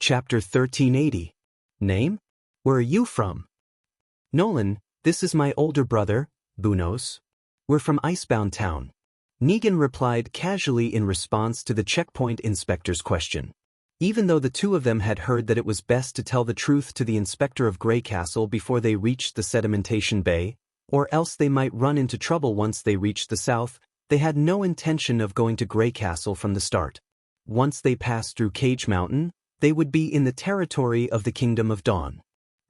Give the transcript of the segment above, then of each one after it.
Chapter 1380. Name? Where are you from? Nolan, this is my older brother, Bunos. We're from Icebound Town. Negan replied casually in response to the checkpoint inspector's question. Even though the two of them had heard that it was best to tell the truth to the inspector of Greycastle before they reached the sedimentation bay, or else they might run into trouble once they reached the south, they had no intention of going to Greycastle from the start. Once they passed through Cage Mountain, they would be in the territory of the Kingdom of Dawn.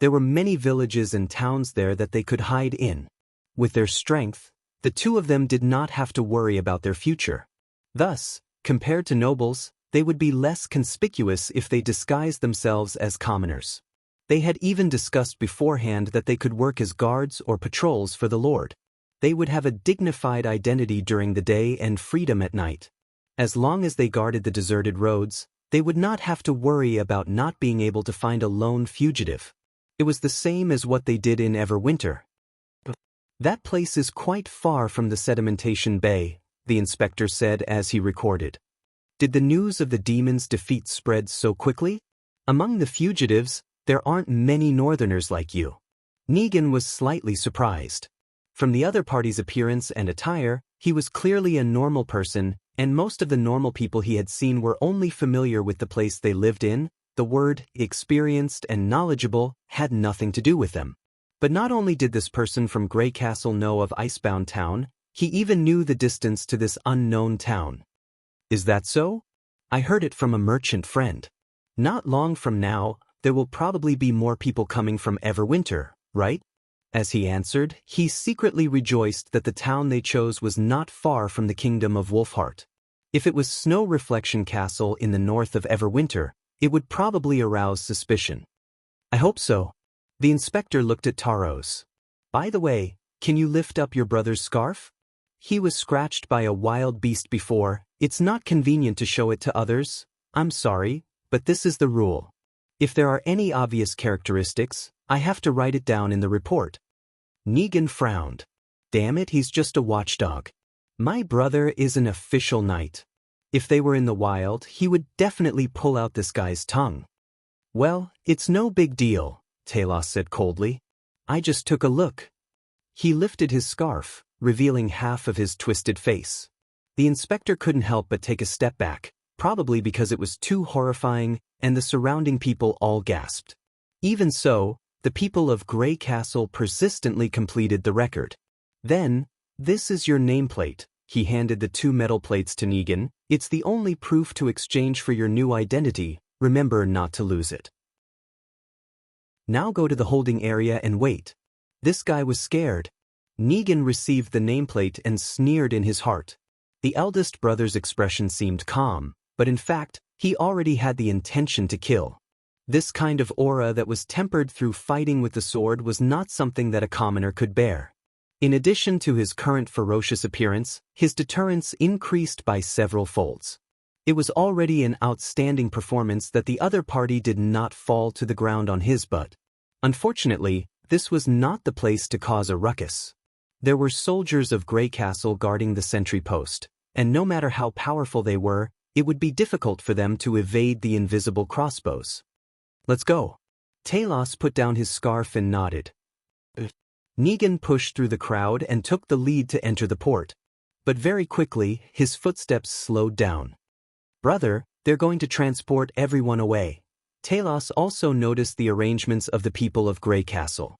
There were many villages and towns there that they could hide in. With their strength, the two of them did not have to worry about their future. Thus, compared to nobles, they would be less conspicuous if they disguised themselves as commoners. They had even discussed beforehand that they could work as guards or patrols for the Lord. They would have a dignified identity during the day and freedom at night. As long as they guarded the deserted roads, they would not have to worry about not being able to find a lone fugitive. It was the same as what they did in Everwinter. That place is quite far from the sedimentation bay, the inspector said as he recorded. Did the news of the demon's defeat spread so quickly? Among the fugitives, there aren't many northerners like you. Negan was slightly surprised. From the other party's appearance and attire, he was clearly a normal person, and most of the normal people he had seen were only familiar with the place they lived in. The word experienced and knowledgeable had nothing to do with them. But not only did this person from Greycastle know of Icebound Town, he even knew the distance to this unknown town. Is that so? I heard it from a merchant friend. Not long from now, there will probably be more people coming from Everwinter, right? As he answered, he secretly rejoiced that the town they chose was not far from the kingdom of Wolfheart. If it was Snow Reflection Castle in the north of Everwinter, it would probably arouse suspicion. I hope so. The inspector looked at Taros. By the way, can you lift up your brother's scarf? He was scratched by a wild beast before. It's not convenient to show it to others. I'm sorry, but this is the rule. If there are any obvious characteristics, I have to write it down in the report. Negan frowned. Damn it, he's just a watchdog. My brother is an official knight. If they were in the wild, he would definitely pull out this guy's tongue. Well, it's no big deal, Talos said coldly. I just took a look. He lifted his scarf, revealing half of his twisted face. The inspector couldn't help but take a step back, probably because it was too horrifying, and the surrounding people all gasped. Even so, the people of Greycastle persistently completed the record. Then, this is your nameplate. He handed the 2 metal plates to Negan. It's the only proof to exchange for your new identity. Remember not to lose it. Now go to the holding area and wait. This guy was scared. Negan received the nameplate and sneered in his heart. The eldest brother's expression seemed calm, but in fact, he already had the intention to kill. This kind of aura that was tempered through fighting with the sword was not something that a commoner could bear. In addition to his current ferocious appearance, his deterrence increased by several folds. It was already an outstanding performance that the other party did not fall to the ground on his butt. Unfortunately, this was not the place to cause a ruckus. There were soldiers of Greycastle guarding the sentry post, and no matter how powerful they were, it would be difficult for them to evade the invisible crossbows. Let's go. Talos put down his scarf and nodded. Negan pushed through the crowd and took the lead to enter the port. But very quickly, his footsteps slowed down. Brother, they're going to transport everyone away. Talos also noticed the arrangements of the people of Greycastle.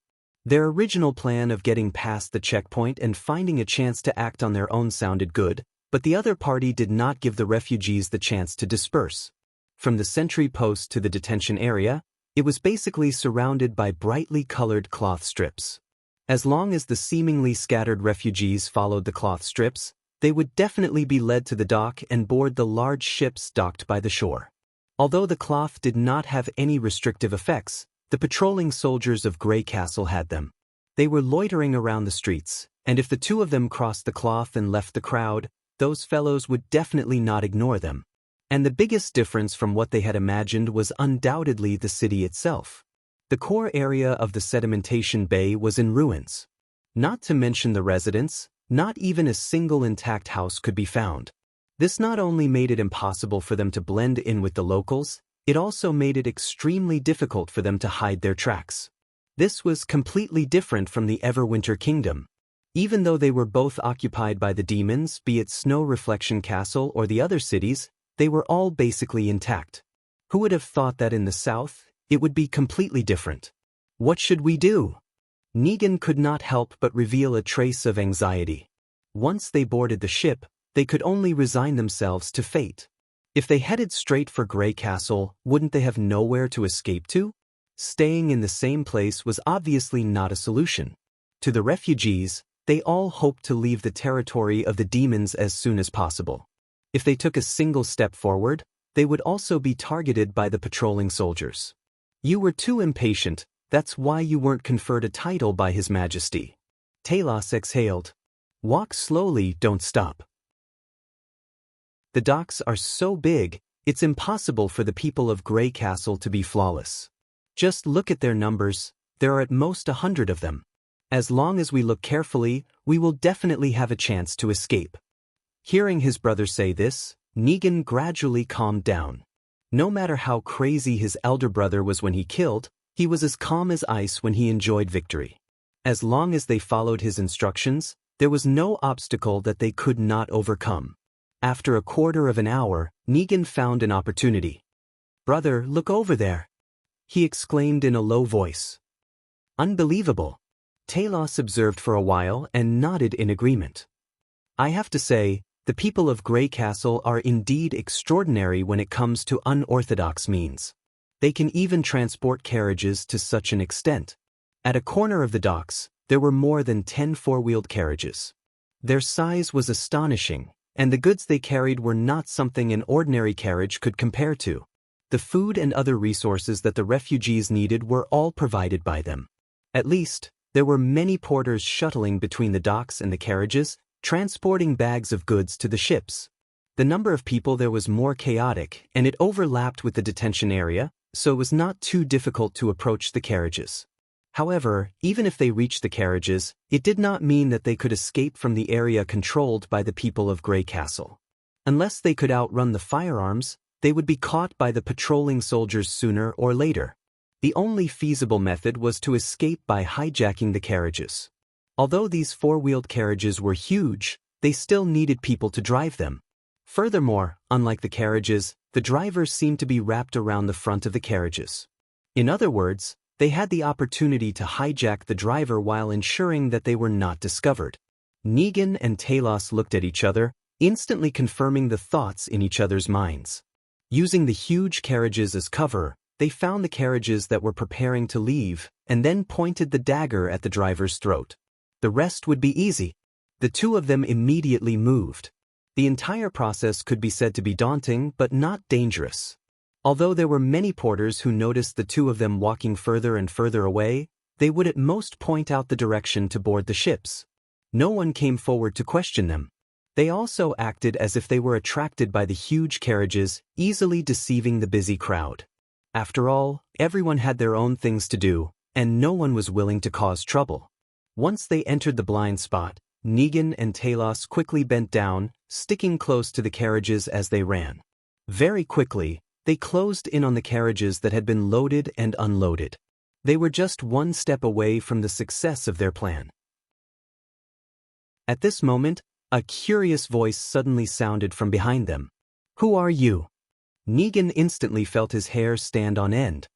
Their original plan of getting past the checkpoint and finding a chance to act on their own sounded good, but the other party did not give the refugees the chance to disperse. From the sentry post to the detention area, it was basically surrounded by brightly colored cloth strips. As long as the seemingly scattered refugees followed the cloth strips, they would definitely be led to the dock and board the large ships docked by the shore. Although the cloth did not have any restrictive effects, the patrolling soldiers of Greycastle had them. They were loitering around the streets, and if the two of them crossed the cloth and left the crowd, those fellows would definitely not ignore them. And the biggest difference from what they had imagined was undoubtedly the city itself. The core area of the sedimentation bay was in ruins. Not to mention the residents, not even a single intact house could be found. This not only made it impossible for them to blend in with the locals, It also made it extremely difficult for them to hide their tracks. This was completely different from the Everwinter Kingdom. Even though they were both occupied by the demons, be it Snow Reflection Castle or the other cities, they were all basically intact. Who would have thought that in the south, it would be completely different? What should we do? Negan could not help but reveal a trace of anxiety. Once they boarded the ship, they could only resign themselves to fate. If they headed straight for Grey Castle, wouldn't they have nowhere to escape to? Staying in the same place was obviously not a solution. To the refugees, they all hoped to leave the territory of the demons as soon as possible. If they took a single step forward, they would also be targeted by the patrolling soldiers. You were too impatient, that's why you weren't conferred a title by His Majesty. Talos exhaled. Walk slowly, don't stop. The docks are so big, it's impossible for the people of Grey Castle to be flawless. Just look at their numbers, there are at most 100 of them. As long as we look carefully, we will definitely have a chance to escape. Hearing his brother say this, Negan gradually calmed down. No matter how crazy his elder brother was when he killed, he was as calm as ice when he enjoyed victory. As long as they followed his instructions, there was no obstacle that they could not overcome. After a quarter of an hour, Negan found an opportunity. "Brother, look over there," he exclaimed in a low voice. "Unbelievable." Talos observed for a while and nodded in agreement. "I have to say, the people of Grey Castle are indeed extraordinary when it comes to unorthodox means. They can even transport carriages to such an extent. At a corner of the docks, there were more than 10 four-wheeled carriages. Their size was astonishing, and the goods they carried were not something an ordinary carriage could compare to. The food and other resources that the refugees needed were all provided by them. At least, there were many porters shuttling between the docks and the carriages, transporting bags of goods to the ships. The number of people there was more chaotic, and it overlapped with the detention area, so it was not too difficult to approach the carriages. However, even if they reached the carriages, it did not mean that they could escape from the area controlled by the people of Grey Castle. Unless they could outrun the firearms, they would be caught by the patrolling soldiers sooner or later. The only feasible method was to escape by hijacking the carriages. Although these four-wheeled carriages were huge, they still needed people to drive them. Furthermore, unlike the carriages, the drivers seemed to be wrapped around the front of the carriages. In other words, they had the opportunity to hijack the driver while ensuring that they were not discovered. Negan and Talos looked at each other, instantly confirming the thoughts in each other's minds. Using the huge carriages as cover, they found the carriages that were preparing to leave, and then pointed the dagger at the driver's throat. The rest would be easy. The two of them immediately moved. The entire process could be said to be daunting but not dangerous. Although there were many porters who noticed the two of them walking further and further away, they would at most point out the direction to board the ships. No one came forward to question them. They also acted as if they were attracted by the huge carriages, easily deceiving the busy crowd. After all, everyone had their own things to do, and no one was willing to cause trouble. Once they entered the blind spot, Negan and Talos quickly bent down, sticking close to the carriages as they ran. Very quickly, they closed in on the carriages that had been loaded and unloaded. They were just one step away from the success of their plan. At this moment, a curious voice suddenly sounded from behind them. "Who are you?" Negan instantly felt his hair stand on end.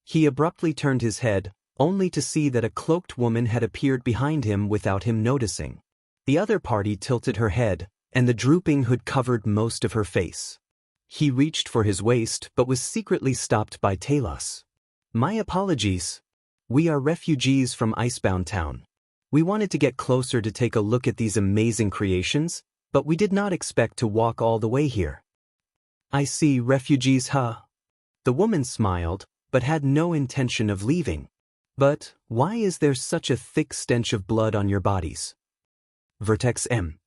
He abruptly turned his head, only to see that a cloaked woman had appeared behind him without him noticing. The other party tilted her head, and the drooping hood covered most of her face. He reached for his waist but was secretly stopped by Talos. "My apologies. We are refugees from Icebound Town. We wanted to get closer to take a look at these amazing creations, but we did not expect to walk all the way here." "I see, refugees, huh?" The woman smiled, but had no intention of leaving. "But why is there such a thick stench of blood on your bodies?" Vertex M.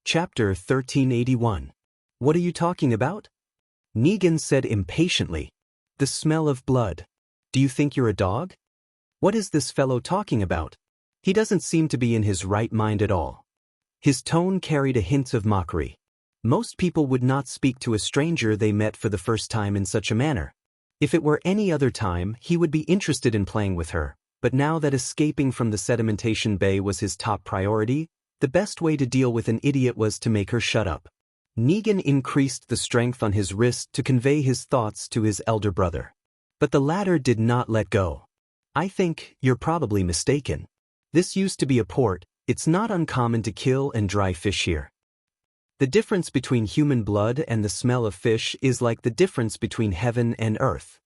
Chapter 1381. What are you talking about? Negan said impatiently. "The smell of blood. Do you think you're a dog? What is this fellow talking about? He doesn't seem to be in his right mind at all." His tone carried a hint of mockery. Most people would not speak to a stranger they met for the first time in such a manner. If it were any other time, he would be interested in playing with her, but now that escaping from the sedimentation bay was his top priority, the best way to deal with an idiot was to make her shut up. Negan increased the strength on his wrist to convey his thoughts to his elder brother. But the latter did not let go. "I think you're probably mistaken. This used to be a port. It's not uncommon to kill and dry fish here. The difference between human blood and the smell of fish is like the difference between heaven and earth."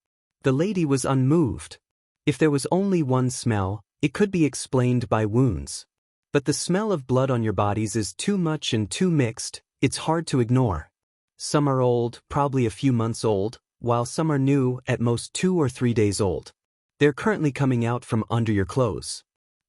The lady was unmoved. If there was only one smell, it could be explained by wounds. But the smell of blood on your bodies is too much and too mixed, it's hard to ignore. Some are old, probably a few months old, while some are new, at most 2 or 3 days old. They're currently coming out from under your clothes.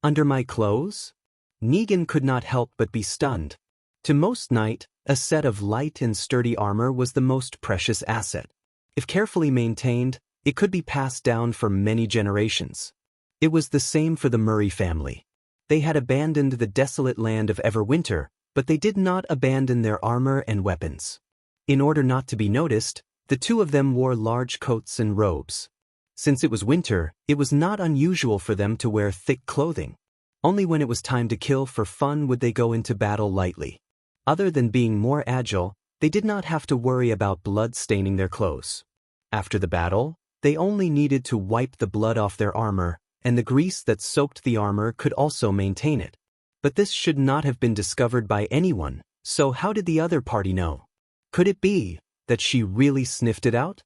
Under my clothes? Negan could not help but be stunned. To most knight, a set of light and sturdy armor was the most precious asset. If carefully maintained, it could be passed down for many generations. It was the same for the Murray family. They had abandoned the desolate land of Everwinter, but they did not abandon their armor and weapons. In order not to be noticed, the two of them wore large coats and robes. Since it was winter, it was not unusual for them to wear thick clothing. Only when it was time to kill for fun would they go into battle lightly. Other than being more agile, they did not have to worry about blood staining their clothes. After the battle, they only needed to wipe the blood off their armor, and the grease that soaked the armor could also maintain it. But this should not have been discovered by anyone, so how did the other party know? Could it be that she really sniffed it out?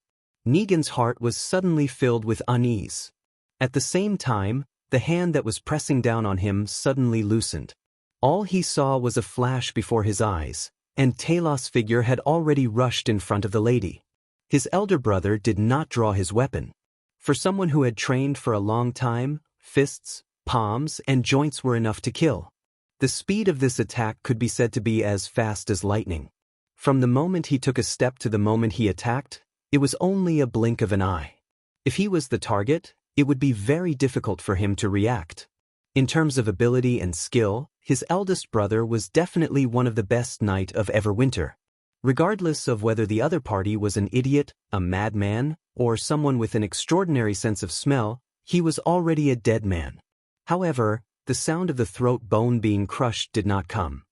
Negan's heart was suddenly filled with unease. At the same time, the hand that was pressing down on him suddenly loosened. All he saw was a flash before his eyes, and Talos' figure had already rushed in front of the lady. His elder brother did not draw his weapon. For someone who had trained for a long time, fists, palms, and joints were enough to kill. The speed of this attack could be said to be as fast as lightning. From the moment he took a step to the moment he attacked, it was only a blink of an eye. If he was the target, it would be very difficult for him to react. In terms of ability and skill, his eldest brother was definitely one of the best knight of Everwinter. Regardless of whether the other party was an idiot, a madman, or someone with an extraordinary sense of smell, he was already a dead man. However, the sound of the throat bone being crushed did not come.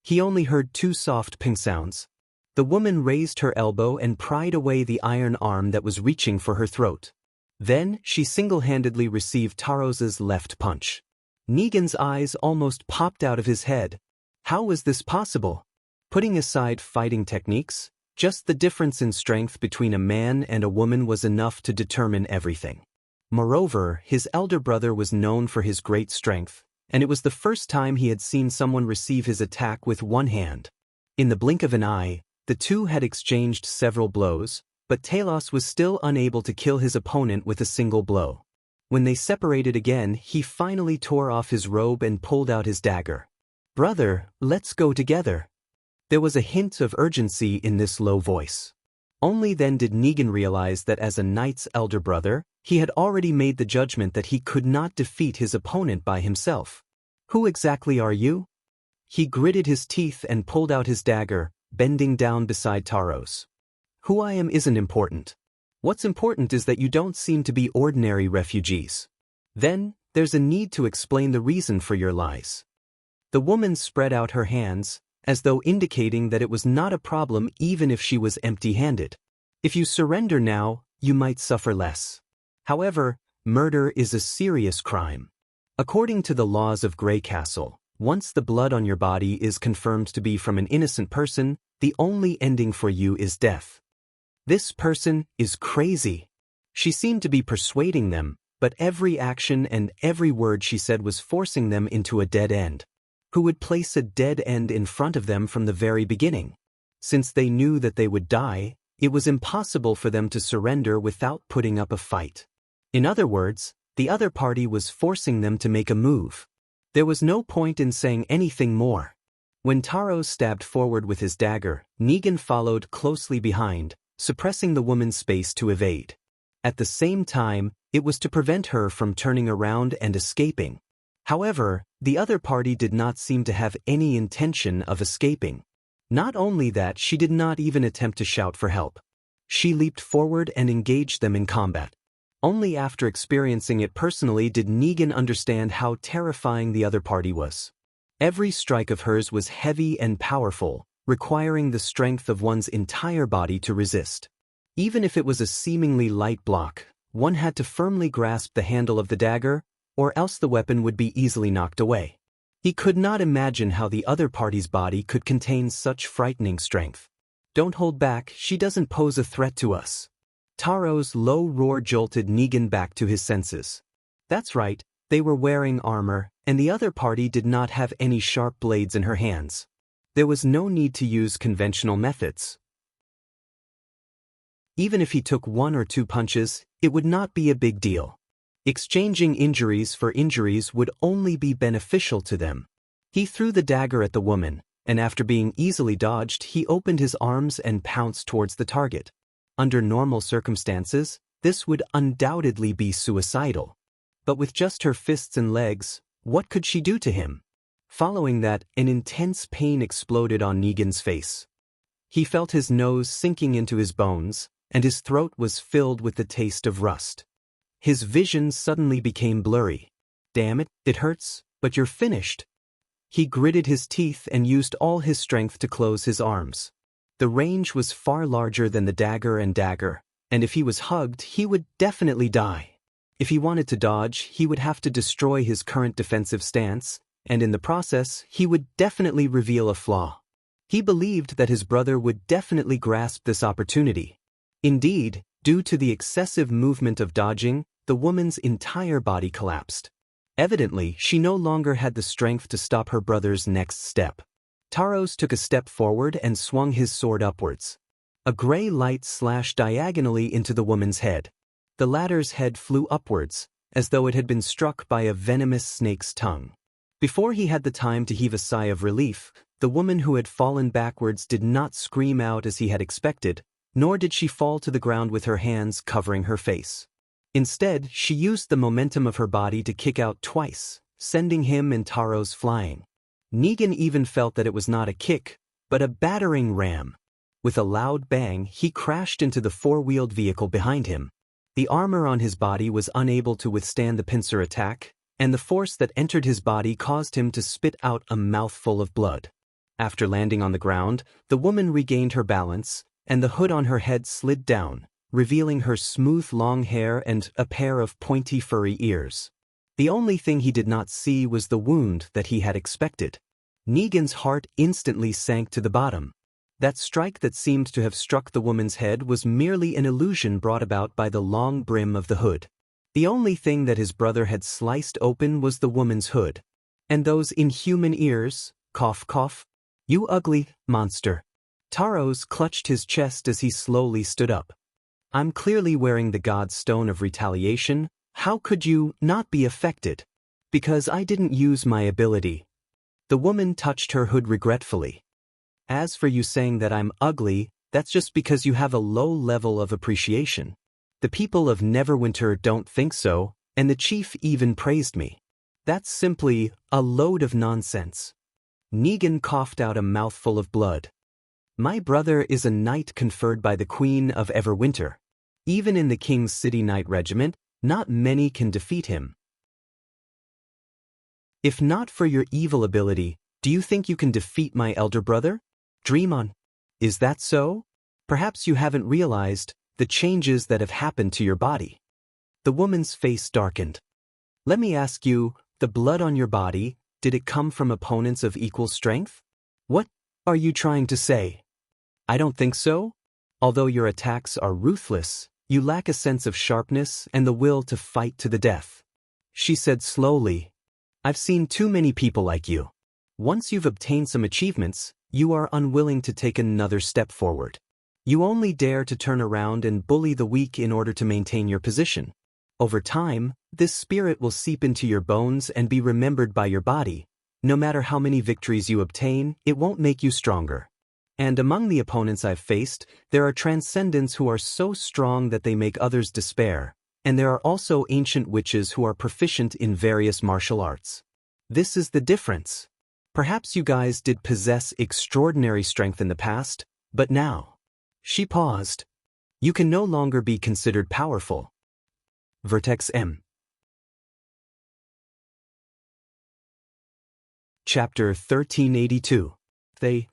He only heard 2 soft ping sounds. The woman raised her elbow and pried away the iron arm that was reaching for her throat. Then, she single-handedly received Taros's left punch. Negan's eyes almost popped out of his head. How was this possible? Putting aside fighting techniques, just the difference in strength between a man and a woman was enough to determine everything. Moreover, his elder brother was known for his great strength, and it was the first time he had seen someone receive his attack with one hand. In the blink of an eye, the two had exchanged several blows, but Talos was still unable to kill his opponent with a single blow. When they separated again, he finally tore off his robe and pulled out his dagger. "Brother, let's go together." There was a hint of urgency in this low voice. Only then did Negan realize that as a knight's elder brother, he had already made the judgment that he could not defeat his opponent by himself. "Who exactly are you?" He gritted his teeth and pulled out his dagger, bending down beside Taros. "Who I am isn't important. What's important is that you don't seem to be ordinary refugees. Then, there's a need to explain the reason for your lies." The woman spread out her hands, as though indicating that it was not a problem even if she was empty-handed. "If you surrender now, you might suffer less. However, murder is a serious crime. According to the laws of Grey Castle, once the blood on your body is confirmed to be from an innocent person, the only ending for you is death." This person is crazy. She seemed to be persuading them, but every action and every word she said was forcing them into a dead end. Who would place a dead end in front of them from the very beginning? Since they knew that they would die, it was impossible for them to surrender without putting up a fight. In other words, the other party was forcing them to make a move. There was no point in saying anything more. When Taros stabbed forward with his dagger, Negan followed closely behind, suppressing the woman's space to evade. At the same time, it was to prevent her from turning around and escaping. However, the other party did not seem to have any intention of escaping. Not only that, she did not even attempt to shout for help. She leaped forward and engaged them in combat. Only after experiencing it personally did Negan understand how terrifying the other party was. Every strike of hers was heavy and powerful, requiring the strength of one's entire body to resist. Even if it was a seemingly light block, one had to firmly grasp the handle of the dagger, or else the weapon would be easily knocked away. He could not imagine how the other party's body could contain such frightening strength. "Don't hold back, she doesn't pose a threat to us." Taro's low roar jolted Negan back to his senses. That's right, they were wearing armor, and the other party did not have any sharp blades in her hands. There was no need to use conventional methods. Even if he took 1 or 2 punches, it would not be a big deal. Exchanging injuries for injuries would only be beneficial to them. He threw the dagger at the woman, and after being easily dodged, he opened his arms and pounced towards the target. Under normal circumstances, this would undoubtedly be suicidal. But with just her fists and legs, what could she do to him? Following that, an intense pain exploded on Negan's face. He felt his nose sinking into his bones, and his throat was filled with the taste of rust. His vision suddenly became blurry. "Damn it, it hurts, but you're finished." He gritted his teeth and used all his strength to close his arms. The range was far larger than the dagger, and if he was hugged, he would definitely die. If he wanted to dodge, he would have to destroy his current defensive stance, and in the process, he would definitely reveal a flaw. He believed that his brother would definitely grasp this opportunity. Indeed, due to the excessive movement of dodging, the woman's entire body collapsed. Evidently, she no longer had the strength to stop her brother's next step. Taros took a step forward and swung his sword upwards. A gray light slashed diagonally into the woman's head. The latter's head flew upwards, as though it had been struck by a venomous snake's tongue. Before he had the time to heave a sigh of relief, the woman who had fallen backwards did not scream out as he had expected, nor did she fall to the ground with her hands covering her face. Instead, she used the momentum of her body to kick out twice, sending him and Taros flying. Negan even felt that it was not a kick, but a battering ram. With a loud bang, he crashed into the 4-wheeled vehicle behind him. The armor on his body was unable to withstand the pincer attack, and the force that entered his body caused him to spit out a mouthful of blood. After landing on the ground, the woman regained her balance, and the hood on her head slid down, revealing her smooth long hair and a pair of pointy furry ears. The only thing he did not see was the wound that he had expected. Negan's heart instantly sank to the bottom. That strike that seemed to have struck the woman's head was merely an illusion brought about by the long brim of the hood. The only thing that his brother had sliced open was the woman's hood. And those inhuman ears, cough cough. "You ugly monster." Taros clutched his chest as he slowly stood up. "I'm clearly wearing the God's Stone of Retaliation. How could you not be affected?" "Because I didn't use my ability." The woman touched her hood regretfully. "As for you saying that I'm ugly, that's just because you have a low level of appreciation. The people of Neverwinter don't think so, and the chief even praised me. That's simply a load of nonsense." Negan coughed out a mouthful of blood. "My brother is a knight conferred by the Queen of Everwinter. Even in the King's City Knight Regiment, not many can defeat him. If not for your evil ability, do you think you can defeat my elder brother? Dream on. Is that so? Perhaps you haven't realized the changes that have happened to your body." The woman's face darkened. "Let me ask you, the blood on your body, did it come from opponents of equal strength? What are you trying to say?" "I don't think so. Although your attacks are ruthless, you lack a sense of sharpness and the will to fight to the death," she said slowly. "I've seen too many people like you. Once you've obtained some achievements, you are unwilling to take another step forward. You only dare to turn around and bully the weak in order to maintain your position. Over time, this spirit will seep into your bones and be remembered by your body. No matter how many victories you obtain, it won't make you stronger. And among the opponents I've faced, there are transcendents who are so strong that they make others despair, and there are also ancient witches who are proficient in various martial arts. This is the difference. Perhaps you guys did possess extraordinary strength in the past, but now. She paused. You can no longer be considered powerful. Vertex M. Chapter 1382. They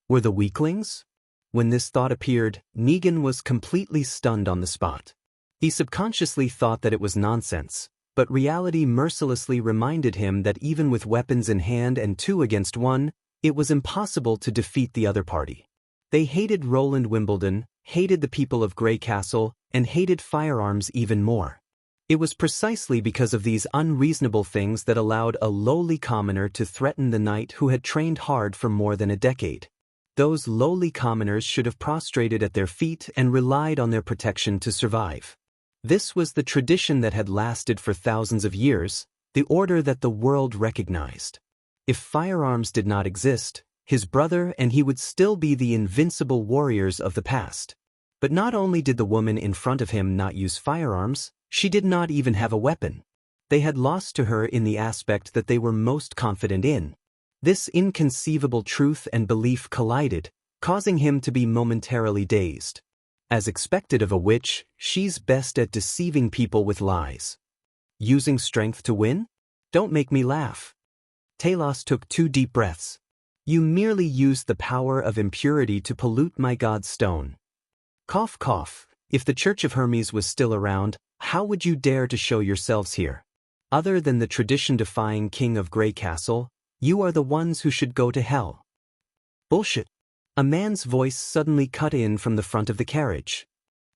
were the weaklings? When this thought appeared, Negan was completely stunned on the spot. He subconsciously thought that it was nonsense, but reality mercilessly reminded him that even with weapons in hand and 2 against 1, it was impossible to defeat the other party. They hated Roland Wimbledon, hated the people of Grey Castle, and hated firearms even more. It was precisely because of these unreasonable things that allowed a lowly commoner to threaten the knight who had trained hard for more than a decade. Those lowly commoners should have prostrated at their feet and relied on their protection to survive. This was the tradition that had lasted for thousands of years, the order that the world recognized. If firearms did not exist, his brother and he would still be the invincible warriors of the past. But not only did the woman in front of him not use firearms, she did not even have a weapon. They had lost to her in the aspect that they were most confident in. This inconceivable truth and belief collided, causing him to be momentarily dazed. As expected of a witch, she's best at deceiving people with lies. Using strength to win? Don't make me laugh. Talos took 2 deep breaths. You merely used the power of impurity to pollute my god's stone. Cough cough. If the Church of Hermes was still around, how would you dare to show yourselves here? Other than the tradition-defying king of Grey Castle, you are the ones who should go to hell. Bullshit. A man's voice suddenly cut in from the front of the carriage.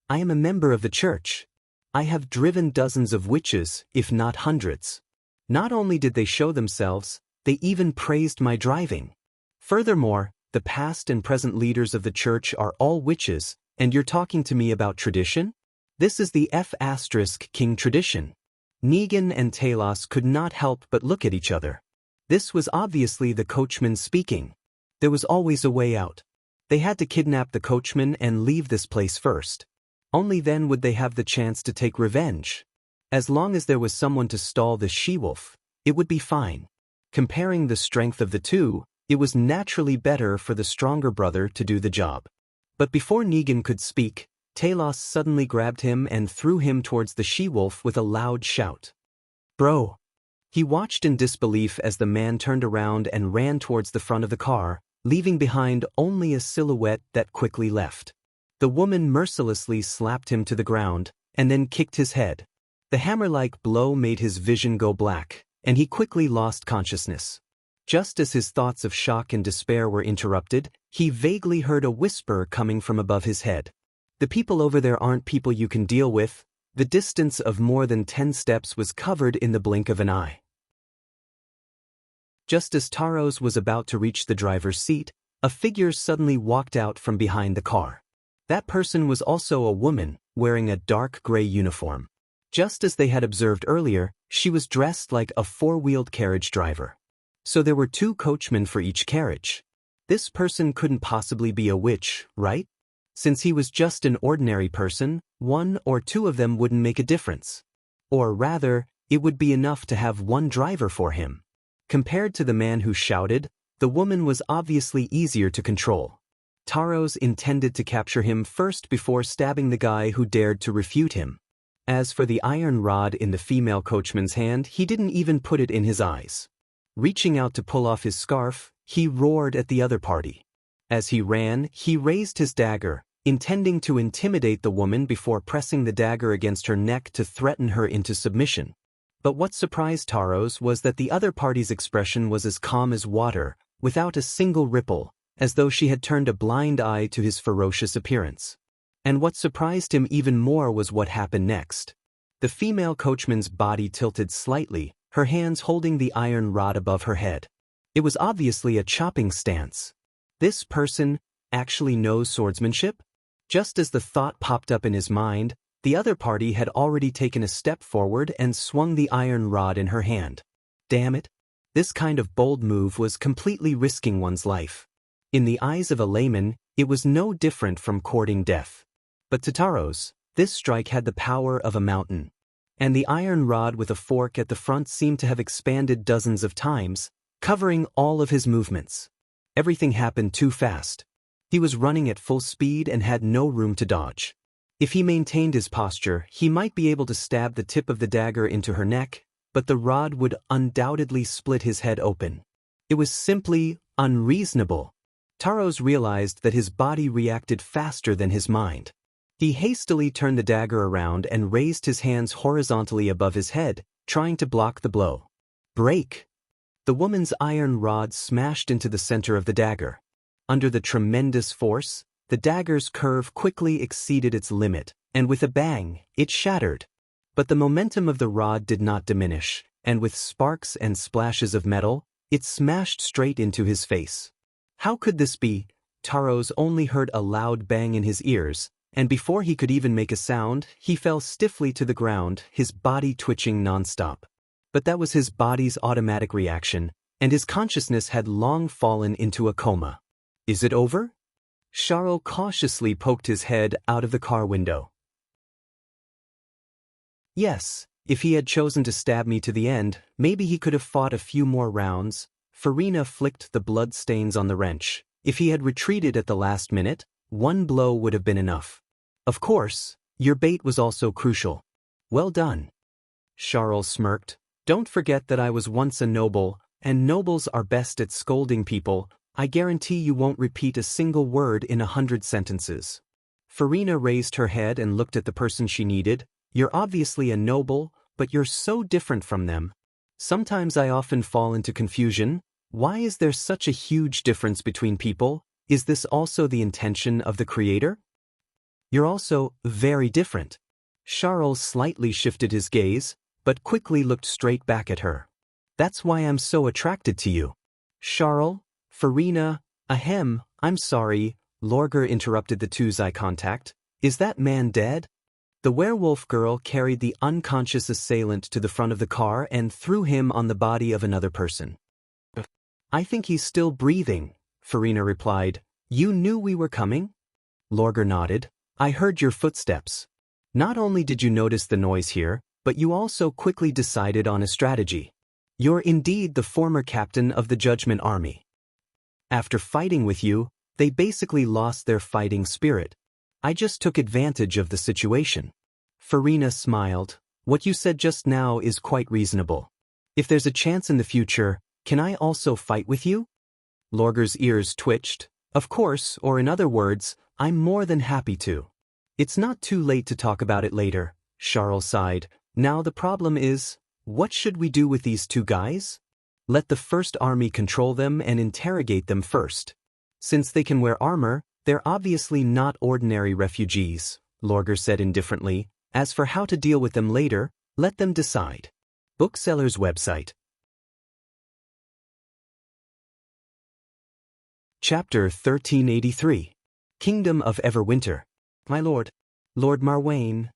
I am a member of the church. I have driven dozens of witches, if not hundreds. Not only did they show themselves, they even praised my driving. Furthermore, the past and present leaders of the church are all witches, and you're talking to me about tradition? This is the F***king tradition. Negan and Talos could not help but look at each other. This was obviously the coachman speaking. There was always a way out. They had to kidnap the coachman and leave this place first. Only then would they have the chance to take revenge. As long as there was someone to stall the she-wolf, it would be fine. Comparing the strength of the 2, it was naturally better for the stronger brother to do the job. But before Negan could speak, Talos suddenly grabbed him and threw him towards the she-wolf with a loud shout. Bro! He watched in disbelief as the man turned around and ran towards the front of the car, leaving behind only a silhouette that quickly left. The woman mercilessly slapped him to the ground, and then kicked his head. The hammer-like blow made his vision go black, and he quickly lost consciousness. Just as his thoughts of shock and despair were interrupted, he vaguely heard a whisper coming from above his head. The people over there aren't people you can deal with. The distance of more than 10 steps was covered in the blink of an eye. Just as Taros was about to reach the driver's seat, a figure suddenly walked out from behind the car. That person was also a woman, wearing a dark gray uniform. Just as they had observed earlier, she was dressed like a 4-wheeled carriage driver. So there were 2 coachmen for each carriage. This person couldn't possibly be a witch, right? Since he was just an ordinary person, 1 or 2 of them wouldn't make a difference. Or rather, it would be enough to have 1 driver for him. Compared to the man who shouted, the woman was obviously easier to control. Taros intended to capture him first before stabbing the guy who dared to refute him. As for the iron rod in the female coachman's hand, he didn't even put it in his eyes. Reaching out to pull off his scarf, he roared at the other party. As he ran, he raised his dagger, intending to intimidate the woman before pressing the dagger against her neck to threaten her into submission. But what surprised Taros was that the other party's expression was as calm as water, without a single ripple, as though she had turned a blind eye to his ferocious appearance. And what surprised him even more was what happened next. The female coachman's body tilted slightly, her hands holding the iron rod above her head. It was obviously a chopping stance. This person actually knows swordsmanship? Just as the thought popped up in his mind, the other party had already taken a step forward and swung the iron rod in her hand. Damn it! This kind of bold move was completely risking one's life. In the eyes of a layman, it was no different from courting death. But to Taros, this strike had the power of a mountain. And the iron rod with a fork at the front seemed to have expanded dozens of times, covering all of his movements. Everything happened too fast. He was running at full speed and had no room to dodge. If he maintained his posture, he might be able to stab the tip of the dagger into her neck, but the rod would undoubtedly split his head open. It was simply unreasonable. Taros realized that his body reacted faster than his mind. He hastily turned the dagger around and raised his hands horizontally above his head, trying to block the blow. Break! The woman's iron rod smashed into the center of the dagger. Under the tremendous force, the dagger's curve quickly exceeded its limit, and with a bang, it shattered. But the momentum of the rod did not diminish, and with sparks and splashes of metal, it smashed straight into his face. How could this be? Taros only heard a loud bang in his ears, and before he could even make a sound, he fell stiffly to the ground, his body twitching nonstop. But that was his body's automatic reaction, and his consciousness had long fallen into a coma. Is it over? Charles cautiously poked his head out of the car window. Yes, if he had chosen to stab me to the end, maybe he could have fought a few more rounds. Farina flicked the blood stains on the wrench. If he had retreated at the last minute, one blow would have been enough. Of course, your bait was also crucial. Well done. Charles smirked. Don't forget that I was once a noble, and nobles are best at scolding people. I guarantee you won't repeat a single word in 100 sentences. Farina raised her head and looked at the person she needed. You're obviously a noble, but you're so different from them. Sometimes I often fall into confusion. Why is there such a huge difference between people? Is this also the intention of the creator? You're also very different. Charles slightly shifted his gaze, but quickly looked straight back at her. That's why I'm so attracted to you. Charles, Farina, ahem, I'm sorry, Lorger interrupted the two's eye contact. Is that man dead? The werewolf girl carried the unconscious assailant to the front of the car and threw him on the body of another person. I think he's still breathing, Farina replied. You knew we were coming? Lorger nodded. I heard your footsteps. Not only did you notice the noise here, but you also quickly decided on a strategy. You're indeed the former captain of the Judgment Army. After fighting with you, they basically lost their fighting spirit. I just took advantage of the situation. Farina smiled. What you said just now is quite reasonable. If there's a chance in the future, can I also fight with you? Lorger's ears twitched. Of course, or in other words, I'm more than happy to. It's not too late to talk about it later, Charles sighed. Now the problem is, what should we do with these two guys? Let the First Army control them and interrogate them first. Since they can wear armor, they're obviously not ordinary refugees, Lorger said indifferently. As for how to deal with them later, let them decide. Bookseller's website. Chapter 1383. Kingdom of Everwinter. My lord. Lord Marwain.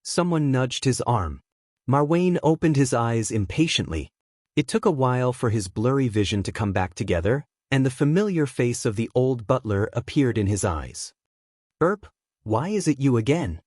Someone nudged his arm. Marwain opened his eyes impatiently. It took a while for his blurry vision to come back together, and the familiar face of the old butler appeared in his eyes. Erp, why is it you again?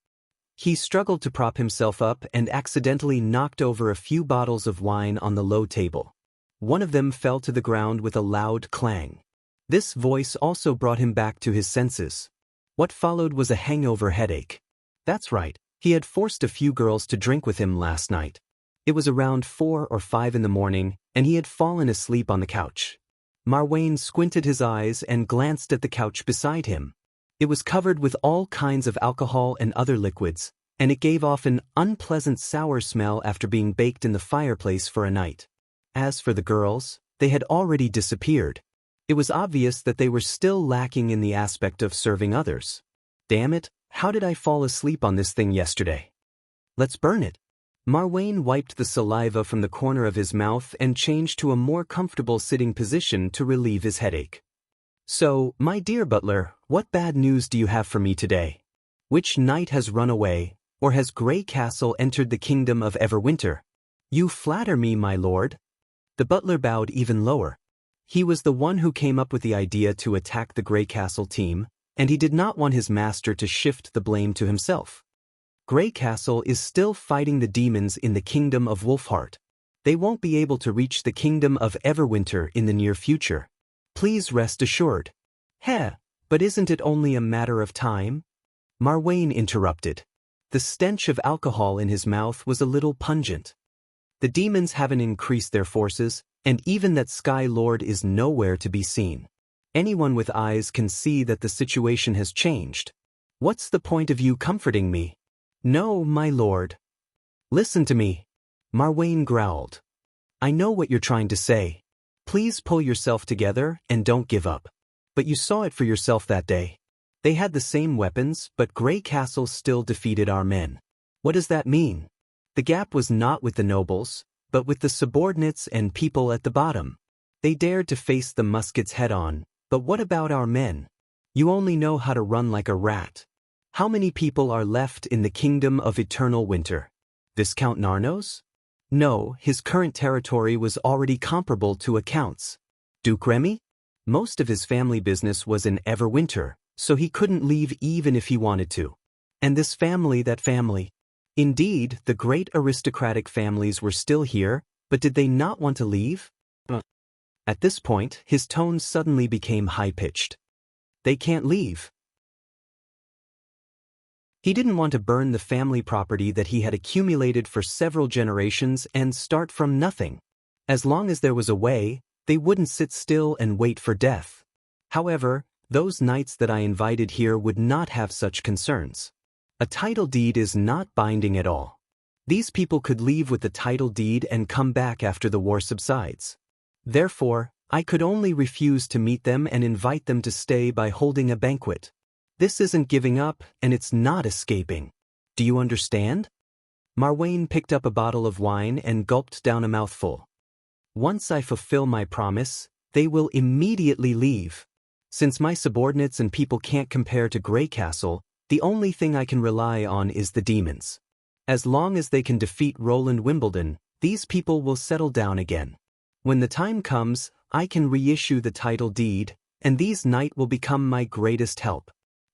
He struggled to prop himself up and accidentally knocked over a few bottles of wine on the low table. One of them fell to the ground with a loud clang. This voice also brought him back to his senses. What followed was a hangover headache. That's right, he had forced a few girls to drink with him last night. It was around 4 or 5 in the morning, and he had fallen asleep on the couch. Marwain squinted his eyes and glanced at the couch beside him. It was covered with all kinds of alcohol and other liquids, and it gave off an unpleasant sour smell after being baked in the fireplace for a night. As for the girls, they had already disappeared. It was obvious that they were still lacking in the aspect of serving others. Damn it, how did I fall asleep on this thing yesterday? Let's burn it. Marwain wiped the saliva from the corner of his mouth and changed to a more comfortable sitting position to relieve his headache. So, my dear butler, what bad news do you have for me today? Which knight has run away, or has Grey Castle entered the kingdom of Everwinter? You flatter me, my lord. The butler bowed even lower. He was the one who came up with the idea to attack the Grey Castle team, and he did not want his master to shift the blame to himself. Grey Castle is still fighting the demons in the kingdom of Wolfheart. They won't be able to reach the kingdom of Everwinter in the near future. Please rest assured. Heh, but isn't it only a matter of time? Marwain interrupted. The stench of alcohol in his mouth was a little pungent. The demons haven't increased their forces, and even that Sky Lord is nowhere to be seen. Anyone with eyes can see that the situation has changed. What's the point of you comforting me? No, my lord. Listen to me. Marwain growled. I know what you're trying to say. Please pull yourself together and don't give up. But you saw it for yourself that day. They had the same weapons, but Grey Castle still defeated our men. What does that mean? The gap was not with the nobles, but with the subordinates and people at the bottom. They dared to face the muskets head-on, but what about our men? You only know how to run like a rat. How many people are left in the kingdom of eternal winter? Viscount Narnos? No, his current territory was already comparable to a count's. Duke Remy? Most of his family business was in Everwinter, so he couldn't leave even if he wanted to. And this family, that family. Indeed, the great aristocratic families were still here, but did they not want to leave? At this point, his tone suddenly became high-pitched. They can't leave. He didn't want to burn the family property that he had accumulated for several generations and start from nothing. As long as there was a way, they wouldn't sit still and wait for death. However, those knights that I invited here would not have such concerns. A title deed is not binding at all. These people could leave with the title deed and come back after the war subsides. Therefore, I could only refuse to meet them and invite them to stay by holding a banquet. This isn't giving up, and it's not escaping. Do you understand? Marwain picked up a bottle of wine and gulped down a mouthful. Once I fulfill my promise, they will immediately leave. Since my subordinates and people can't compare to Grey Castle, the only thing I can rely on is the demons. As long as they can defeat Roland Wimbledon, these people will settle down again. When the time comes, I can reissue the title deed, and these knights will become my greatest help.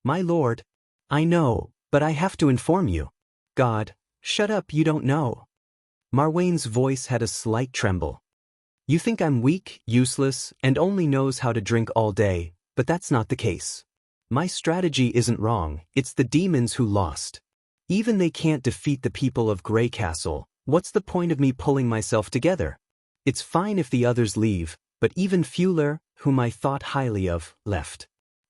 My lord, I know, but I have to inform you. God, shut up, you don't know. Marwain's voice had a slight tremble. You think I'm weak, useless, and only knows how to drink all day, but that's not the case. My strategy isn't wrong, it's the demons who lost. Even they can't defeat the people of Grey Castle, what's the point of me pulling myself together? It's fine if the others leave, but even Fuller, whom I thought highly of, left.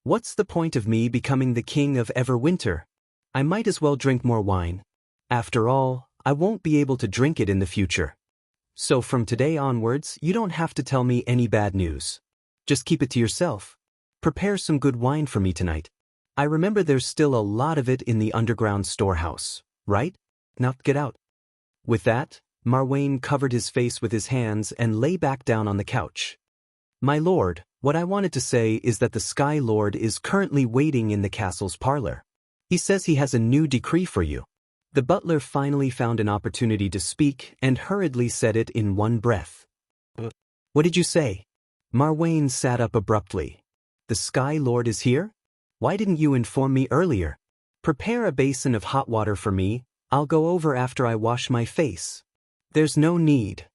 What's the point of me becoming the king of Everwinter? I might as well drink more wine. After all, I won't be able to drink it in the future. So from today onwards, you don't have to tell me any bad news. Just keep it to yourself. Prepare some good wine for me tonight. I remember there's still a lot of it in the underground storehouse, right? Now get out. With that, Marwain covered his face with his hands and lay back down on the couch. My lord, what I wanted to say is that the Sky Lord is currently waiting in the castle's parlor. He says he has a new decree for you. The butler finally found an opportunity to speak and hurriedly said it in one breath. What did you say? Marwain sat up abruptly. The Sky Lord is here? Why didn't you inform me earlier? Prepare a basin of hot water for me, I'll go over after I wash my face. There's no need.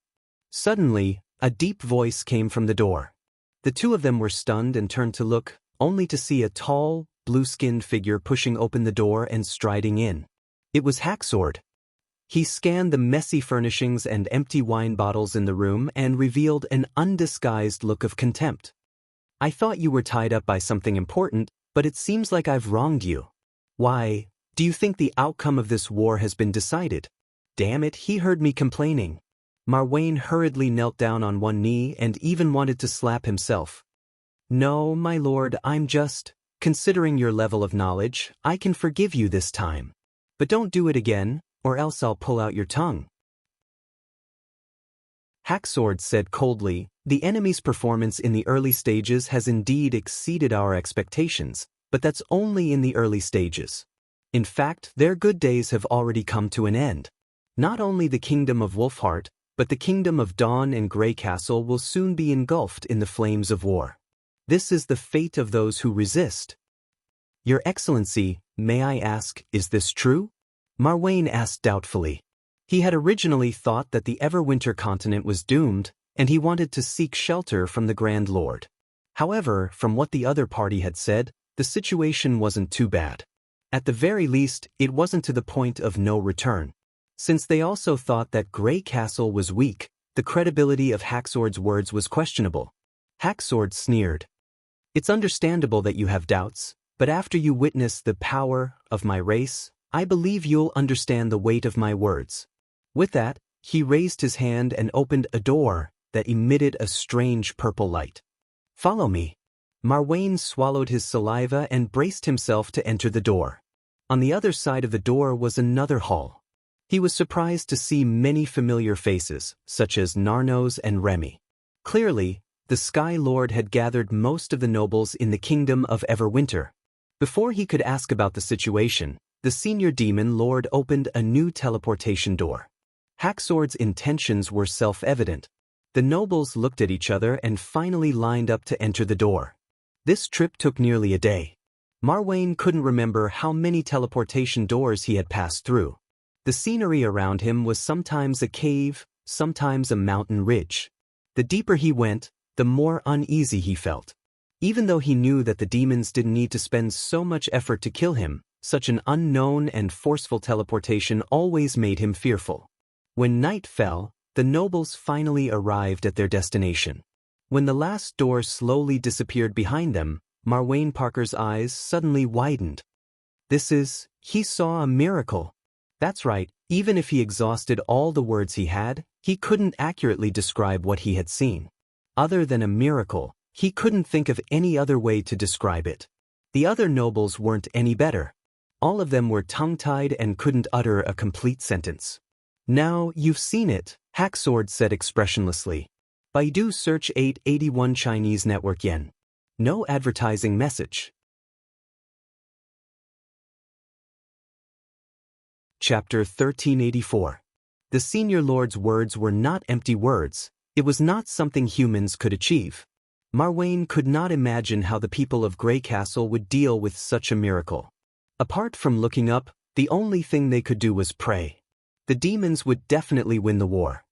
Suddenly, a deep voice came from the door. The two of them were stunned and turned to look, only to see a tall, blue-skinned figure pushing open the door and striding in. It was Hacksword. He scanned the messy furnishings and empty wine bottles in the room and revealed an undisguised look of contempt. I thought you were tied up by something important, but it seems like I've wronged you. Why, do you think the outcome of this war has been decided? Damn it, he heard me complaining. Marwain hurriedly knelt down on one knee and even wanted to slap himself. No, my lord, I'm just, considering your level of knowledge, I can forgive you this time. But don't do it again, or else I'll pull out your tongue. Hacksword said coldly, the enemy's performance in the early stages has indeed exceeded our expectations, but that's only in the early stages. In fact, their good days have already come to an end. Not only the kingdom of Wolfheart, but the kingdom of Dawn and Grey Castle will soon be engulfed in the flames of war. This is the fate of those who resist. Your Excellency, may I ask, is this true? Marwain asked doubtfully. He had originally thought that the Everwinter continent was doomed, and he wanted to seek shelter from the Grand Lord. However, from what the other party had said, the situation wasn't too bad. At the very least, it wasn't to the point of no return. Since they also thought that Grey Castle was weak, the credibility of Haxord's words was questionable. Haxord sneered. "It's understandable that you have doubts, but after you witness the power of my race, I believe you'll understand the weight of my words." With that, he raised his hand and opened a door that emitted a strange purple light. "Follow me." Marwain swallowed his saliva and braced himself to enter the door. On the other side of the door was another hall. He was surprised to see many familiar faces, such as Narnos and Remy. Clearly, the Sky Lord had gathered most of the nobles in the kingdom of Everwinter. Before he could ask about the situation, the senior demon lord opened a new teleportation door. Haxord's intentions were self-evident. The nobles looked at each other and finally lined up to enter the door. This trip took nearly a day. Marwain couldn't remember how many teleportation doors he had passed through. The scenery around him was sometimes a cave, sometimes a mountain ridge. The deeper he went, the more uneasy he felt. Even though he knew that the demons didn't need to spend so much effort to kill him, such an unknown and forceful teleportation always made him fearful. When night fell, the nobles finally arrived at their destination. When the last door slowly disappeared behind them, Marwain Parker's eyes suddenly widened. He saw a miracle. That's right, even if he exhausted all the words he had, he couldn't accurately describe what he had seen. Other than a miracle, he couldn't think of any other way to describe it. The other nobles weren't any better. All of them were tongue-tied and couldn't utter a complete sentence. "Now you've seen it," Haxord said expressionlessly. "Baidu search 881 Chinese network yen. No advertising message." Chapter 1384. The senior lord's words were not empty words. It was not something humans could achieve. Marwain could not imagine how the people of Grey Castle would deal with such a miracle. Apart from looking up, the only thing they could do was pray. The demons would definitely win the war.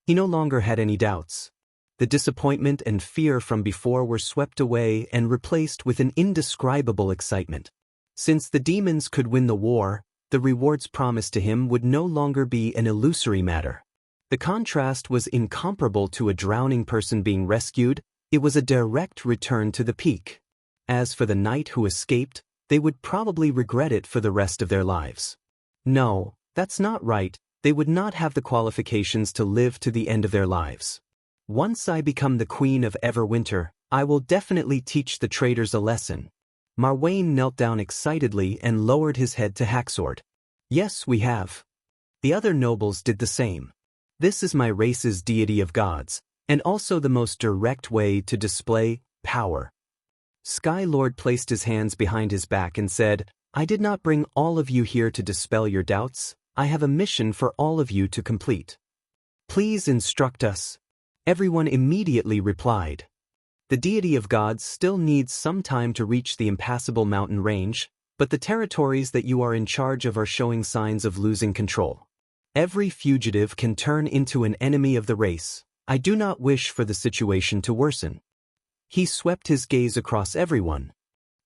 He no longer had any doubts. The disappointment and fear from before were swept away and replaced with an indescribable excitement. Since the demons could win the war, the rewards promised to him would no longer be an illusory matter. The contrast was incomparable to a drowning person being rescued. It was a direct return to the peak. As for the knight who escaped, they would probably regret it for the rest of their lives. No, that's not right. They would not have the qualifications to live to the end of their lives. "Once I become the Queen of Everwinter, I will definitely teach the traitors a lesson." Marwain knelt down excitedly and lowered his head to Haxord. "Yes, we have." The other nobles did the same. "This is my race's deity of gods, and also the most direct way to display power." Sky Lord placed his hands behind his back and said, "I did not bring all of you here to dispel your doubts. I have a mission for all of you to complete. Please instruct us." Everyone immediately replied. The deity of gods still needs some time to reach the impassable mountain range, but the territories that you are in charge of are showing signs of losing control. Every fugitive can turn into an enemy of the race. I do not wish for the situation to worsen. He swept his gaze across everyone.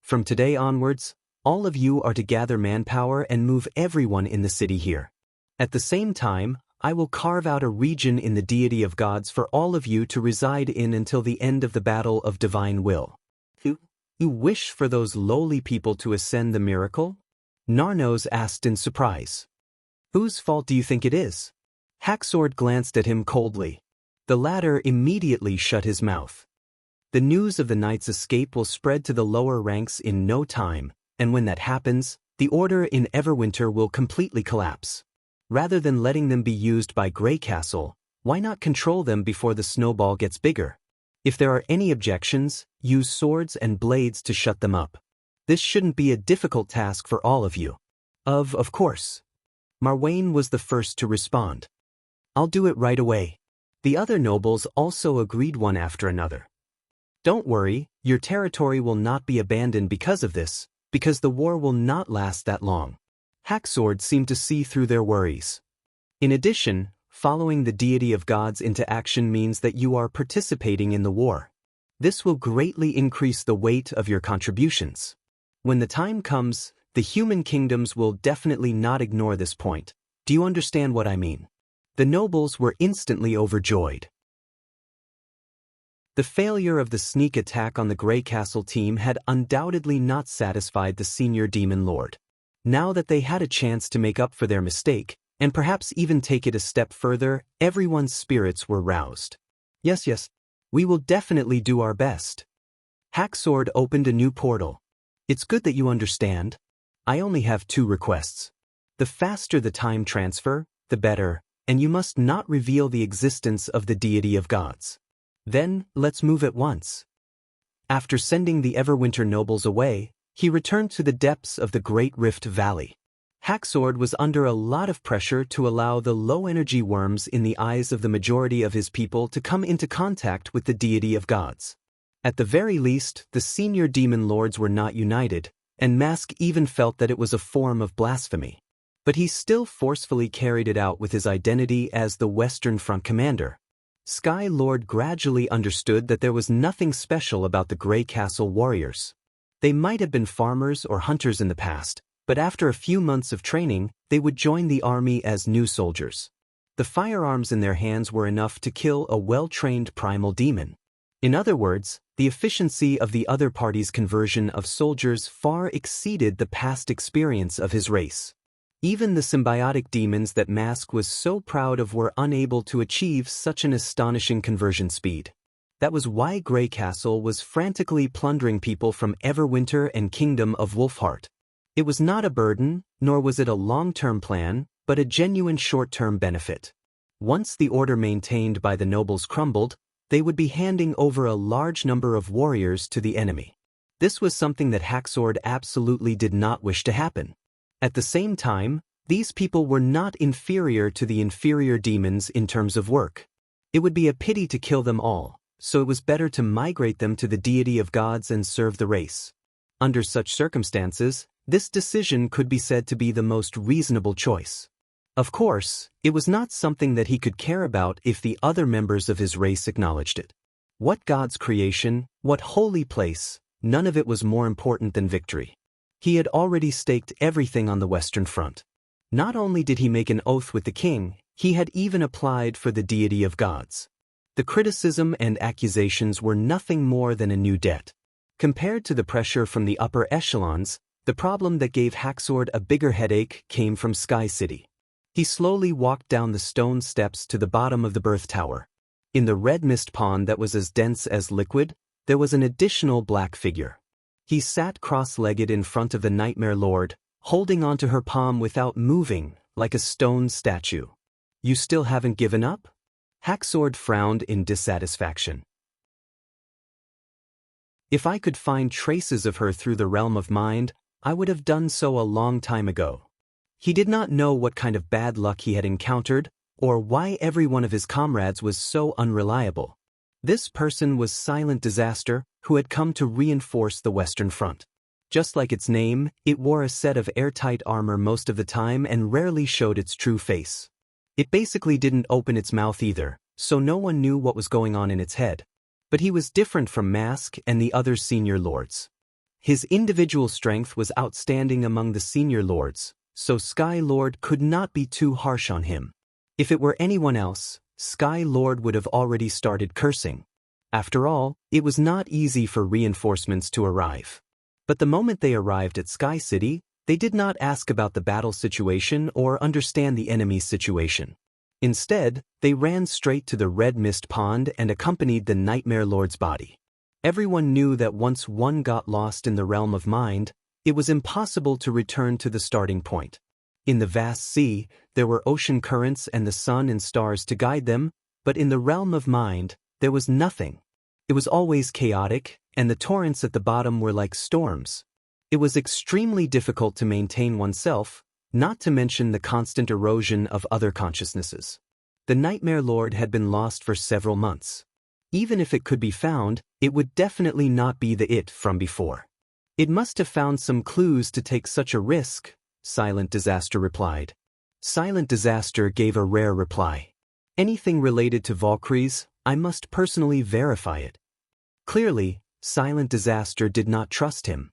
"From today onwards, all of you are to gather manpower and move everyone in the city here. At the same time, I will carve out a region in the deity of gods for all of you to reside in until the end of the battle of divine will." You wish for those lowly people to ascend the miracle?" Narnos asked in surprise. "Whose fault do you think it is?" Haxord glanced at him coldly. The latter immediately shut his mouth. "The news of the knight's escape will spread to the lower ranks in no time, and when that happens, the order in Everwinter will completely collapse. Rather than letting them be used by Grey Castle, why not control them before the snowball gets bigger? If there are any objections, use swords and blades to shut them up. This shouldn't be a difficult task for all of you." Of course." Marwain was the first to respond. "I'll do it right away." The other nobles also agreed one after another. "Don't worry, your territory will not be abandoned because of this, because the war will not last that long." Haxord seemed to see through their worries. In addition, following the deity of gods into action means that you are participating in the war. This will greatly increase the weight of your contributions. When the time comes, the human kingdoms will definitely not ignore this point. Do you understand what I mean? The nobles were instantly overjoyed. The failure of the sneak attack on the Grey Castle team had undoubtedly not satisfied the senior demon lord. Now that they had a chance to make up for their mistake, and perhaps even take it a step further, everyone's spirits were roused. Yes, we will definitely do our best. Hacksword opened a new portal. It's good that you understand. I only have 2 requests. The faster the time transfer, the better, and you must not reveal the existence of the deity of gods. Then, let's move at once. After sending the Everwinter nobles away, he returned to the depths of the Great Rift Valley. Hacksword was under a lot of pressure to allow the low-energy worms in the eyes of the majority of his people to come into contact with the deity of gods. At the very least, the senior demon lords were not united, and Mask even felt that it was a form of blasphemy. But he still forcefully carried it out with his identity as the Western Front commander. Sky Lord gradually understood that there was nothing special about the Grey Castle warriors. They might have been farmers or hunters in the past, but after a few months of training, they would join the army as new soldiers. The firearms in their hands were enough to kill a well-trained primal demon. In other words, the efficiency of the other party's conversion of soldiers far exceeded the past experience of his race. Even the symbiotic demons that Mask was so proud of were unable to achieve such an astonishing conversion speed. That was why Grey Castle was frantically plundering people from Everwinter and Kingdom of Wolfheart. It was not a burden, nor was it a long-term plan, but a genuine short-term benefit. Once the order maintained by the nobles crumbled, they would be handing over a large number of warriors to the enemy. This was something that Hacksword absolutely did not wish to happen. At the same time, these people were not inferior to the inferior demons in terms of work. It would be a pity to kill them all, so it was better to migrate them to the deity of gods and serve the race. Under such circumstances, this decision could be said to be the most reasonable choice. Of course, it was not something that he could care about if the other members of his race acknowledged it. What God's creation, what holy place, none of it was more important than victory. He had already staked everything on the Western Front. Not only did he make an oath with the king, he had even applied for the deity of gods. The criticism and accusations were nothing more than a new debt. Compared to the pressure from the upper echelons, the problem that gave Hacksword a bigger headache came from Sky City. He slowly walked down the stone steps to the bottom of the birth tower. In the red mist pond that was as dense as liquid, there was an additional black figure. He sat cross-legged in front of the Nightmare Lord, holding onto her palm without moving, like a stone statue. You still haven't given up? Hacksword frowned in dissatisfaction. If I could find traces of her through the realm of mind, I would have done so a long time ago. He did not know what kind of bad luck he had encountered, or why every one of his comrades was so unreliable. This person was Silent Disaster, who had come to reinforce the Western Front. Just like its name, it wore a set of airtight armor most of the time and rarely showed its true face. It basically didn't open its mouth either, so no one knew what was going on in its head. But he was different from Mask and the other senior lords. His individual strength was outstanding among the senior lords, so Sky Lord could not be too harsh on him. If it were anyone else, Sky Lord would have already started cursing. After all, it was not easy for reinforcements to arrive. But the moment they arrived at Sky City, they did not ask about the battle situation or understand the enemy's situation. Instead, they ran straight to the Red Mist Pond and accompanied the Nightmare Lord's body. Everyone knew that once one got lost in the realm of mind, it was impossible to return to the starting point. In the vast sea, there were ocean currents and the sun and stars to guide them, but in the realm of mind, there was nothing. It was always chaotic, and the torrents at the bottom were like storms. It was extremely difficult to maintain oneself, not to mention the constant erosion of other consciousnesses. The Nightmare Lord had been lost for several months. Even if it could be found, it would definitely not be the it from before. It must have found some clues to take such a risk, Silent Disaster replied. Silent Disaster gave a rare reply. Anything related to Valkyries, I must personally verify it. Clearly, Silent Disaster did not trust him.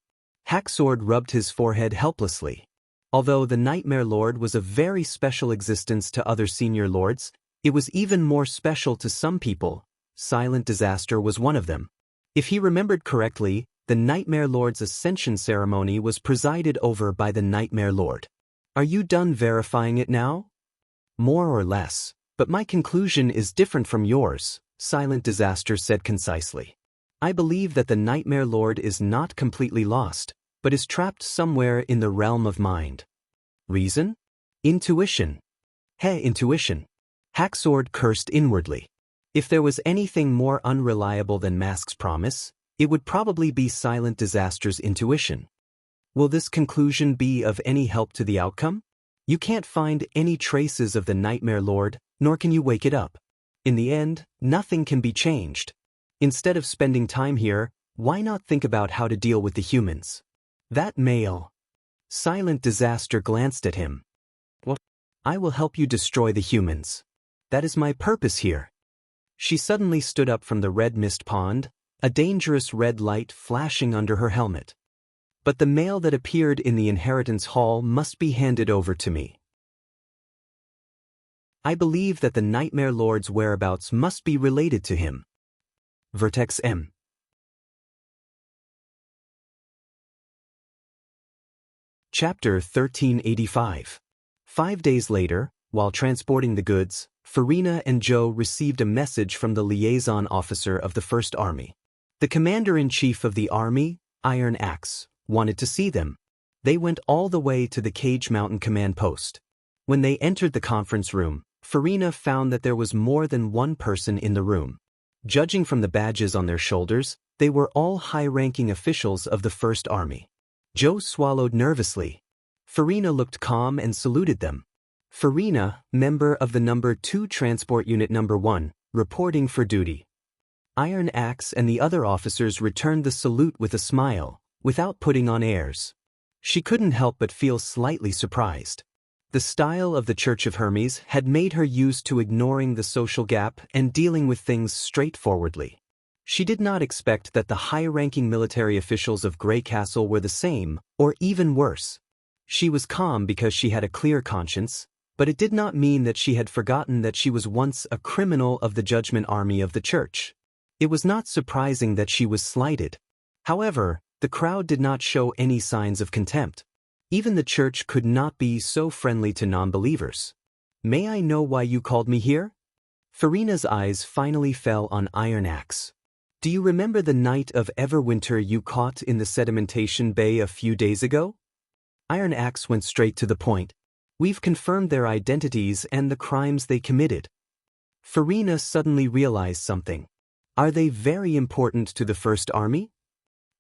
Hacksword rubbed his forehead helplessly. Although the Nightmare Lord was a very special existence to other senior lords, it was even more special to some people. Silent Disaster was one of them. If he remembered correctly, the Nightmare Lord's ascension ceremony was presided over by the Nightmare Lord. Are you done verifying it now? More or less, but my conclusion is different from yours, Silent Disaster said concisely. I believe that the Nightmare Lord is not completely lost, but is trapped somewhere in the realm of mind. Reason? Intuition. Intuition. Hacksword cursed inwardly. If there was anything more unreliable than Mask's promise, it would probably be Silent Disaster's intuition. Will this conclusion be of any help to the outcome? You can't find any traces of the Nightmare Lord, nor can you wake it up. In the end, nothing can be changed. Instead of spending time here, why not think about how to deal with the humans? That male. Silent Disaster glanced at him. What? I will help you destroy the humans. That is my purpose here. She suddenly stood up from the red mist pond, a dangerous red light flashing under her helmet. But the mail that appeared in the inheritance hall must be handed over to me. I believe that the Nightmare Lord's whereabouts must be related to him. Vertex M. Chapter 1385. 5 days later, while transporting the goods, Farina and Joe received a message from the liaison officer of the First Army. The commander-in-chief of the army, Iron Axe, wanted to see them. They went all the way to the Cage Mountain command post. When they entered the conference room, Farina found that there was more than one person in the room. Judging from the badges on their shoulders, they were all high-ranking officials of the First Army. Joe swallowed nervously. Farina looked calm and saluted them. Farina, member of the Number 2 Transport Unit Number 1, reporting for duty. Iron Axe and the other officers returned the salute with a smile, without putting on airs. She couldn't help but feel slightly surprised. The style of the Church of Hermes had made her used to ignoring the social gap and dealing with things straightforwardly. She did not expect that the high-ranking military officials of Grey Castle were the same, or even worse. She was calm because she had a clear conscience, but it did not mean that she had forgotten that she was once a criminal of the Judgment Army of the Church. It was not surprising that she was slighted. However, the crowd did not show any signs of contempt. Even the Church could not be so friendly to non-believers. May I know why you called me here? Farina's eyes finally fell on Iron Axe. Do you remember the night of Everwinter you caught in the sedimentation bay a few days ago? Iron Axe went straight to the point. We've confirmed their identities and the crimes they committed. Farina suddenly realized something. Are they very important to the First Army?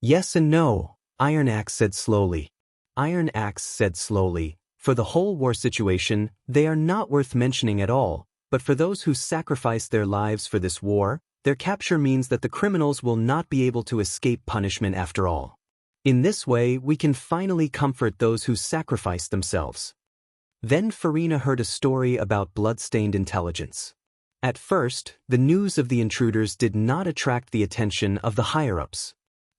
Yes and no, Iron Axe said slowly. Iron Axe said slowly, for the whole war situation, they are not worth mentioning at all, but for those who sacrificed their lives for this war, their capture means that the criminals will not be able to escape punishment after all. In this way, we can finally comfort those who sacrificed themselves. Then Farina heard a story about blood-stained intelligence. At first, the news of the intruders did not attract the attention of the higher-ups.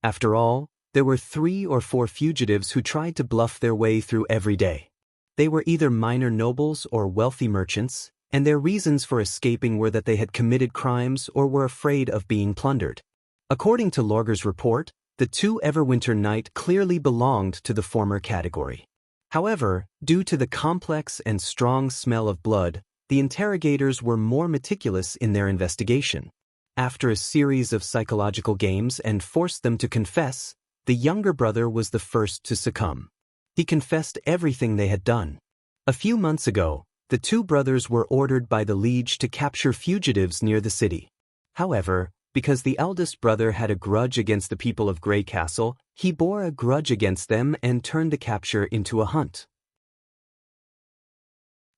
After all, there were 3 or 4 fugitives who tried to bluff their way through every day. They were either minor nobles or wealthy merchants, and their reasons for escaping were that they had committed crimes or were afraid of being plundered. According to Lorger's report, the 2 Everwinter Knight clearly belonged to the former category. However, due to the complex and strong smell of blood, the interrogators were more meticulous in their investigation. After a series of psychological games and forced them to confess, the younger brother was the first to succumb. He confessed everything they had done. A few months ago, the 2 brothers were ordered by the Liege to capture fugitives near the city. However, because the eldest brother had a grudge against the people of Grey Castle, he bore a grudge against them and turned the capture into a hunt.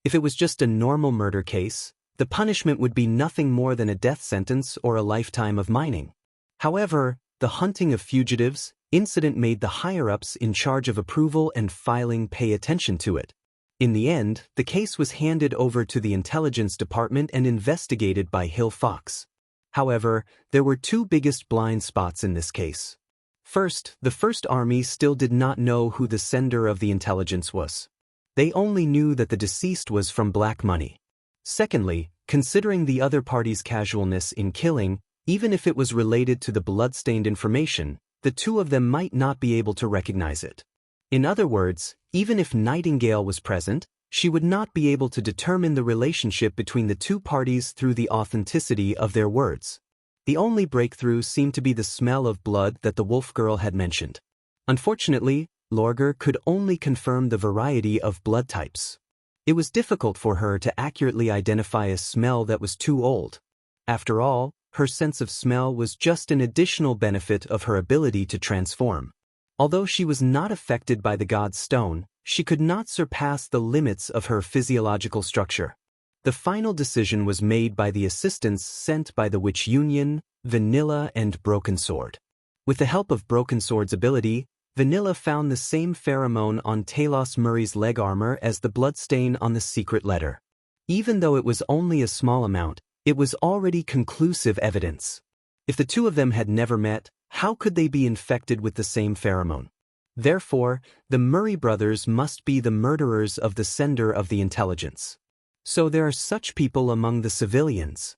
If it was just a normal murder case, the punishment would be nothing more than a death sentence or a lifetime of mining. However, the hunting of fugitives incident made the higher-ups in charge of approval and filing pay attention to it. In the end, the case was handed over to the Intelligence Department and investigated by Hill Fox. However, there were two biggest blind spots in this case. First, the First Army still did not know who the sender of the intelligence was. They only knew that the deceased was from black money. Secondly, considering the other party's casualness in killing, even if it was related to the blood-stained information, the two of them might not be able to recognize it. In other words, even if Nightingale was present, she would not be able to determine the relationship between the two parties through the authenticity of their words. The only breakthrough seemed to be the smell of blood that the wolf girl had mentioned. Unfortunately, Lorger could only confirm the variety of blood types. It was difficult for her to accurately identify a smell that was too old. After all, her sense of smell was just an additional benefit of her ability to transform. Although she was not affected by the God's Stone, she could not surpass the limits of her physiological structure. The final decision was made by the assistants sent by the Witch Union, Vanilla and Broken Sword. With the help of Broken Sword's ability, Vanilla found the same pheromone on Talos Murray's leg armor as the bloodstain on the secret letter. Even though it was only a small amount, it was already conclusive evidence. If the two of them had never met, how could they be infected with the same pheromone? Therefore, the Murray brothers must be the murderers of the sender of the intelligence. So there are such people among the civilians.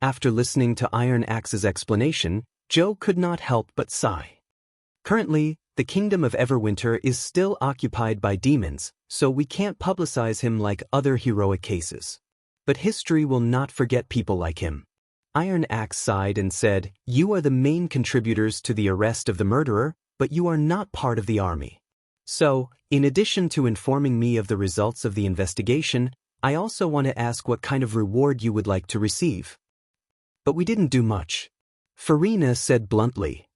After listening to Iron Axe's explanation, Joe could not help but sigh. Currently, the kingdom of Everwinter is still occupied by demons, so we can't publicize him like other heroic cases. But history will not forget people like him. Iron Axe sighed and said, "You are the main contributors to the arrest of the murderer, but you are not part of the army. So, in addition to informing me of the results of the investigation, I also want to ask what kind of reward you would like to receive." But we didn't do much. Farina said bluntly.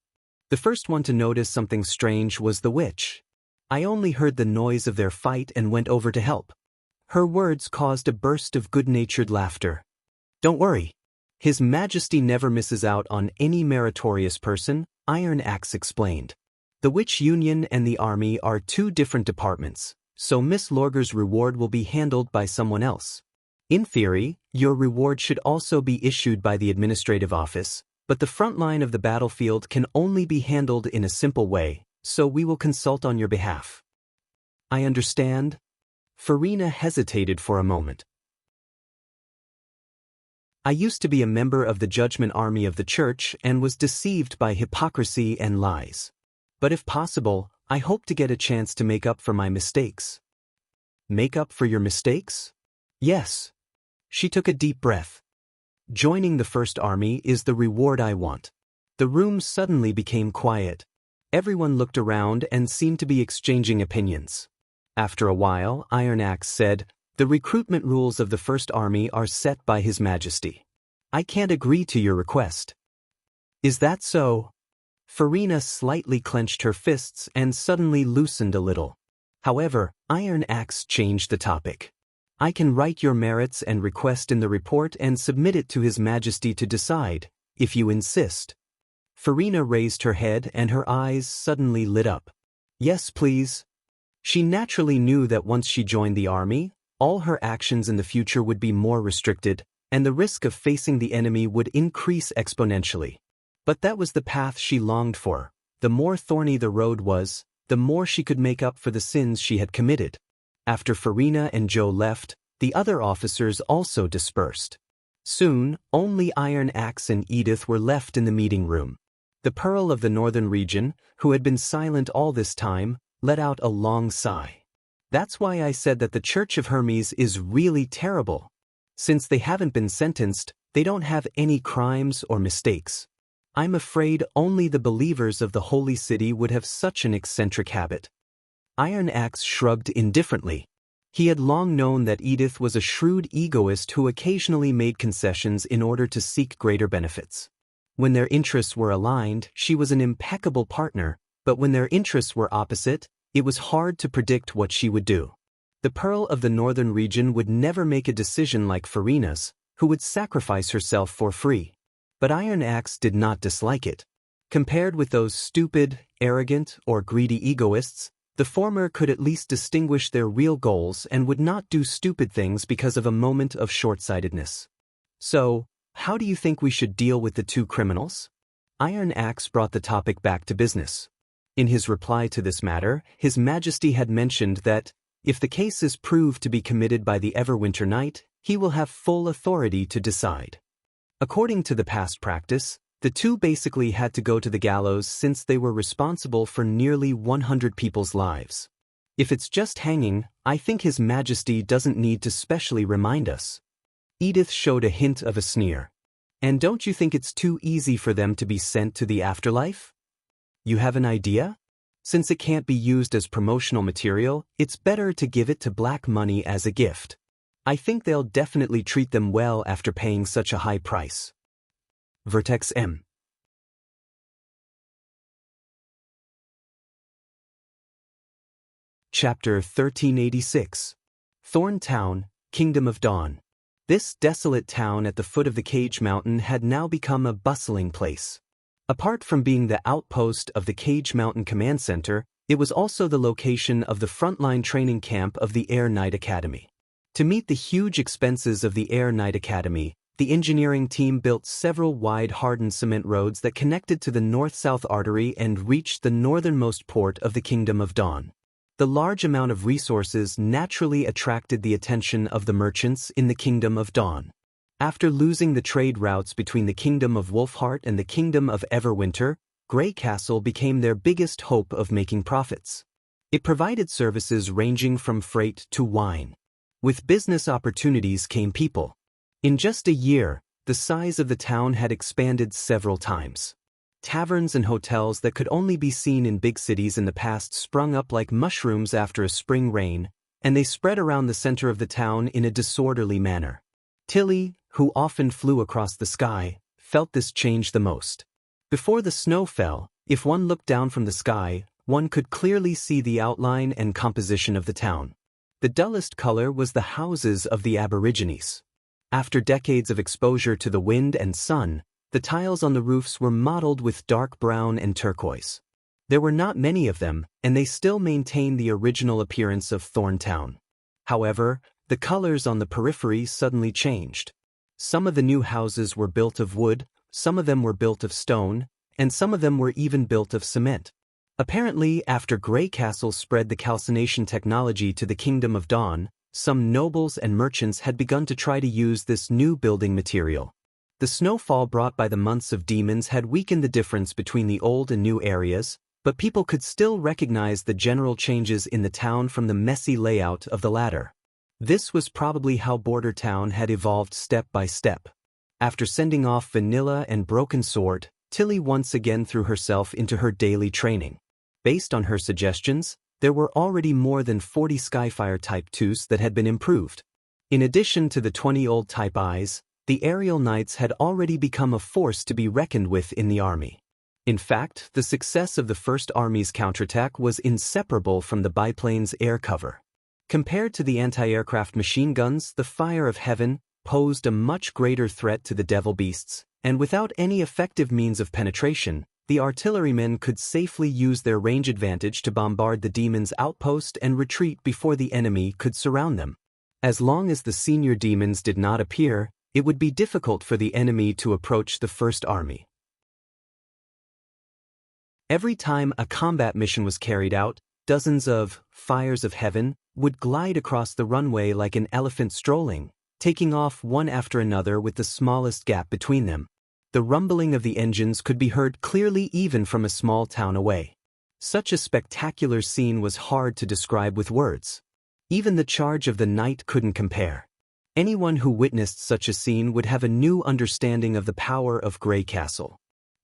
The first one to notice something strange was the witch. I only heard the noise of their fight and went over to help. Her words caused a burst of good-natured laughter. "Don't worry. His Majesty never misses out on any meritorious person," Iron Axe explained. The Witch Union and the Army are two different departments, so Miss Lorger's reward will be handled by someone else. In theory, your reward should also be issued by the administrative office, but the front line of the battlefield can only be handled in a simple way, so we will consult on your behalf. I understand. Farina hesitated for a moment. I used to be a member of the Judgment Army of the Church and was deceived by hypocrisy and lies. But if possible, I hope to get a chance to make up for my mistakes. Make up for your mistakes? Yes. She took a deep breath. Joining the First Army is the reward I want. The room suddenly became quiet. Everyone looked around and seemed to be exchanging opinions. After a while, Iron Axe said, "The recruitment rules of the First Army are set by His Majesty. I can't agree to your request." "Is that so?" Farina slightly clenched her fists and suddenly loosened a little. However, Iron Axe changed the topic. "I can write your merits and request in the report and submit it to His Majesty to decide, if you insist." Farina raised her head and her eyes suddenly lit up. "Yes, please." She naturally knew that once she joined the army, all her actions in the future would be more restricted, and the risk of facing the enemy would increase exponentially. But that was the path she longed for. The more thorny the road was, the more she could make up for the sins she had committed. After Farina and Joe left, the other officers also dispersed. Soon, only Iron Axe and Edith were left in the meeting room. The Pearl of the Northern Region, who had been silent all this time, let out a long sigh. "That's why I said that the Church of Hermes is really terrible. Since they haven't been sentenced, they don't have any crimes or mistakes. I'm afraid only the believers of the Holy City would have such an eccentric habit." Iron Axe shrugged indifferently. He had long known that Edith was a shrewd egoist who occasionally made concessions in order to seek greater benefits. When their interests were aligned, she was an impeccable partner, but when their interests were opposite, it was hard to predict what she would do. The Pearl of the Northern Region would never make a decision like Farina's, who would sacrifice herself for free. But Iron Axe did not dislike it. Compared with those stupid, arrogant, or greedy egoists, The former could at least distinguish their real goals and would not do stupid things because of a moment of short-sightedness. So, how do you think we should deal with the two criminals? Iron Axe brought the topic back to business. In his reply to this matter, His Majesty had mentioned that, if the case is proved to be committed by the Everwinter Knight, he will have full authority to decide. According to the past practice, the two basically had to go to the gallows since they were responsible for nearly 100 people's lives. If it's just hanging, I think His Majesty doesn't need to specially remind us. Edith showed a hint of a sneer. And don't you think it's too easy for them to be sent to the afterlife? You have an idea? Since it can't be used as promotional material, it's better to give it to Black Money as a gift. I think they'll definitely treat them well after paying such a high price. Vertex M. Chapter 1386. Thorn Town, Kingdom of Dawn. This desolate town at the foot of the Cage Mountain had now become a bustling place. Apart from being the outpost of the Cage Mountain Command Center, it was also the location of the frontline training camp of the Air Knight Academy. To meet the huge expenses of the Air Knight Academy, the engineering team built several wide hardened cement roads that connected to the north-south artery and reached the northernmost port of the Kingdom of Dawn. The large amount of resources naturally attracted the attention of the merchants in the Kingdom of Dawn. After losing the trade routes between the Kingdom of Wolfheart and the Kingdom of Everwinter, Grey Castle became their biggest hope of making profits. It provided services ranging from freight to wine. With business opportunities came people. In just a year, the size of the town had expanded several times. Taverns and hotels that could only be seen in big cities in the past sprung up like mushrooms after a spring rain, and they spread around the center of the town in a disorderly manner. Tilly, who often flew across the sky, felt this change the most. Before the snow fell, if one looked down from the sky, one could clearly see the outline and composition of the town. The dullest color was the houses of the Aborigines. After decades of exposure to the wind and sun, the tiles on the roofs were mottled with dark brown and turquoise. There were not many of them, and they still maintained the original appearance of Thorn Town. However, the colors on the periphery suddenly changed. Some of the new houses were built of wood, some of them were built of stone, and some of them were even built of cement. Apparently, after Grey Castle spread the calcination technology to the Kingdom of Dawn, some nobles and merchants had begun to try to use this new building material. The snowfall brought by the months of demons had weakened the difference between the old and new areas, but people could still recognize the general changes in the town from the messy layout of the latter. This was probably how Border Town had evolved step by step. After sending off Vanilla and Broken Sword, Tilly once again threw herself into her daily training. Based on her suggestions, there were already more than 40 Skyfire Type 2s that had been improved. In addition to the 20 old Type Is, the Aerial Knights had already become a force to be reckoned with in the army. In fact, the success of the First Army's counterattack was inseparable from the biplane's air cover. Compared to the anti-aircraft machine guns, the Fire of Heaven posed a much greater threat to the Devil Beasts, and without any effective means of penetration, the artillerymen could safely use their range advantage to bombard the demons' outpost and retreat before the enemy could surround them. As long as the senior demons did not appear, it would be difficult for the enemy to approach the First Army. Every time a combat mission was carried out, dozens of Fires of Heaven would glide across the runway like an elephant strolling, taking off one after another with the smallest gap between them. The rumbling of the engines could be heard clearly even from a small town away. Such a spectacular scene was hard to describe with words. Even the charge of the knight couldn't compare. Anyone who witnessed such a scene would have a new understanding of the power of Grey Castle.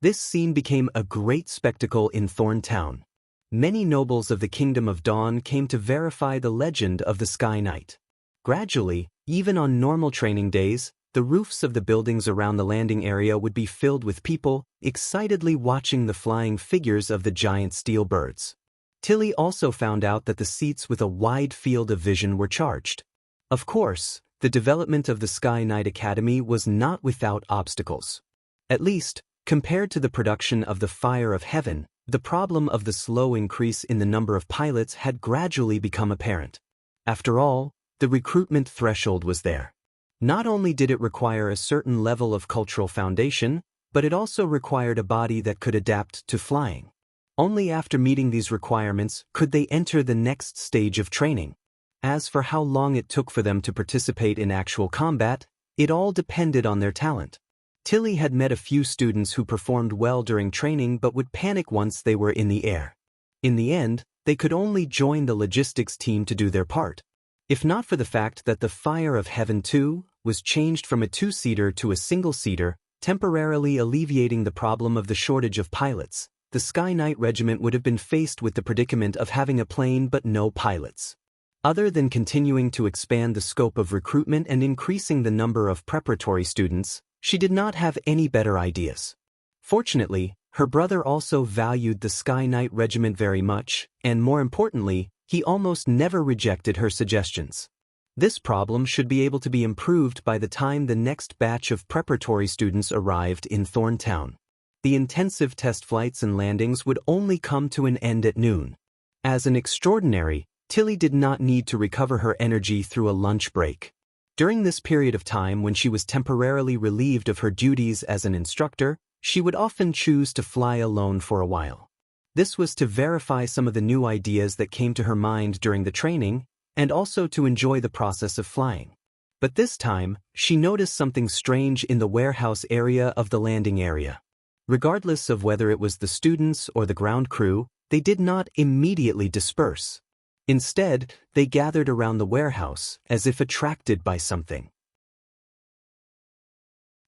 This scene became a great spectacle in Thorn Town. Many nobles of the Kingdom of Dawn came to verify the legend of the Sky Knight. Gradually, even on normal training days, the roofs of the buildings around the landing area would be filled with people, excitedly watching the flying figures of the giant steel birds. Tilly also found out that the seats with a wide field of vision were charged. Of course, the development of the Sky Knight Academy was not without obstacles. At least, compared to the production of the Fire of Heaven, The problem of the slow increase in the number of pilots had gradually become apparent. After all, the recruitment threshold was there. Not only did it require a certain level of cultural foundation, but it also required a body that could adapt to flying. Only after meeting these requirements could they enter the next stage of training. As for how long it took for them to participate in actual combat, it all depended on their talent. Tilly had met a few students who performed well during training but would panic once they were in the air. In the end, they could only join the logistics team to do their part. If not for the fact that the Fire of Heaven 2 was changed from a two-seater to a single-seater, temporarily alleviating the problem of the shortage of pilots, the Sky Knight Regiment would have been faced with the predicament of having a plane but no pilots. Other than continuing to expand the scope of recruitment and increasing the number of preparatory students, she did not have any better ideas. Fortunately, her brother also valued the Sky Knight Regiment very much, and more importantly, he almost never rejected her suggestions. This problem should be able to be improved by the time the next batch of preparatory students arrived in Thorntown. The intensive test flights and landings would only come to an end at noon. As an extraordinary, Tilly did not need to recover her energy through a lunch break. During this period of time when she was temporarily relieved of her duties as an instructor, she would often choose to fly alone for a while. This was to verify some of the new ideas that came to her mind during the training, and also to enjoy the process of flying. But this time, she noticed something strange in the warehouse area of the landing area. Regardless of whether it was the students or the ground crew, they did not immediately disperse. Instead, they gathered around the warehouse, as if attracted by something.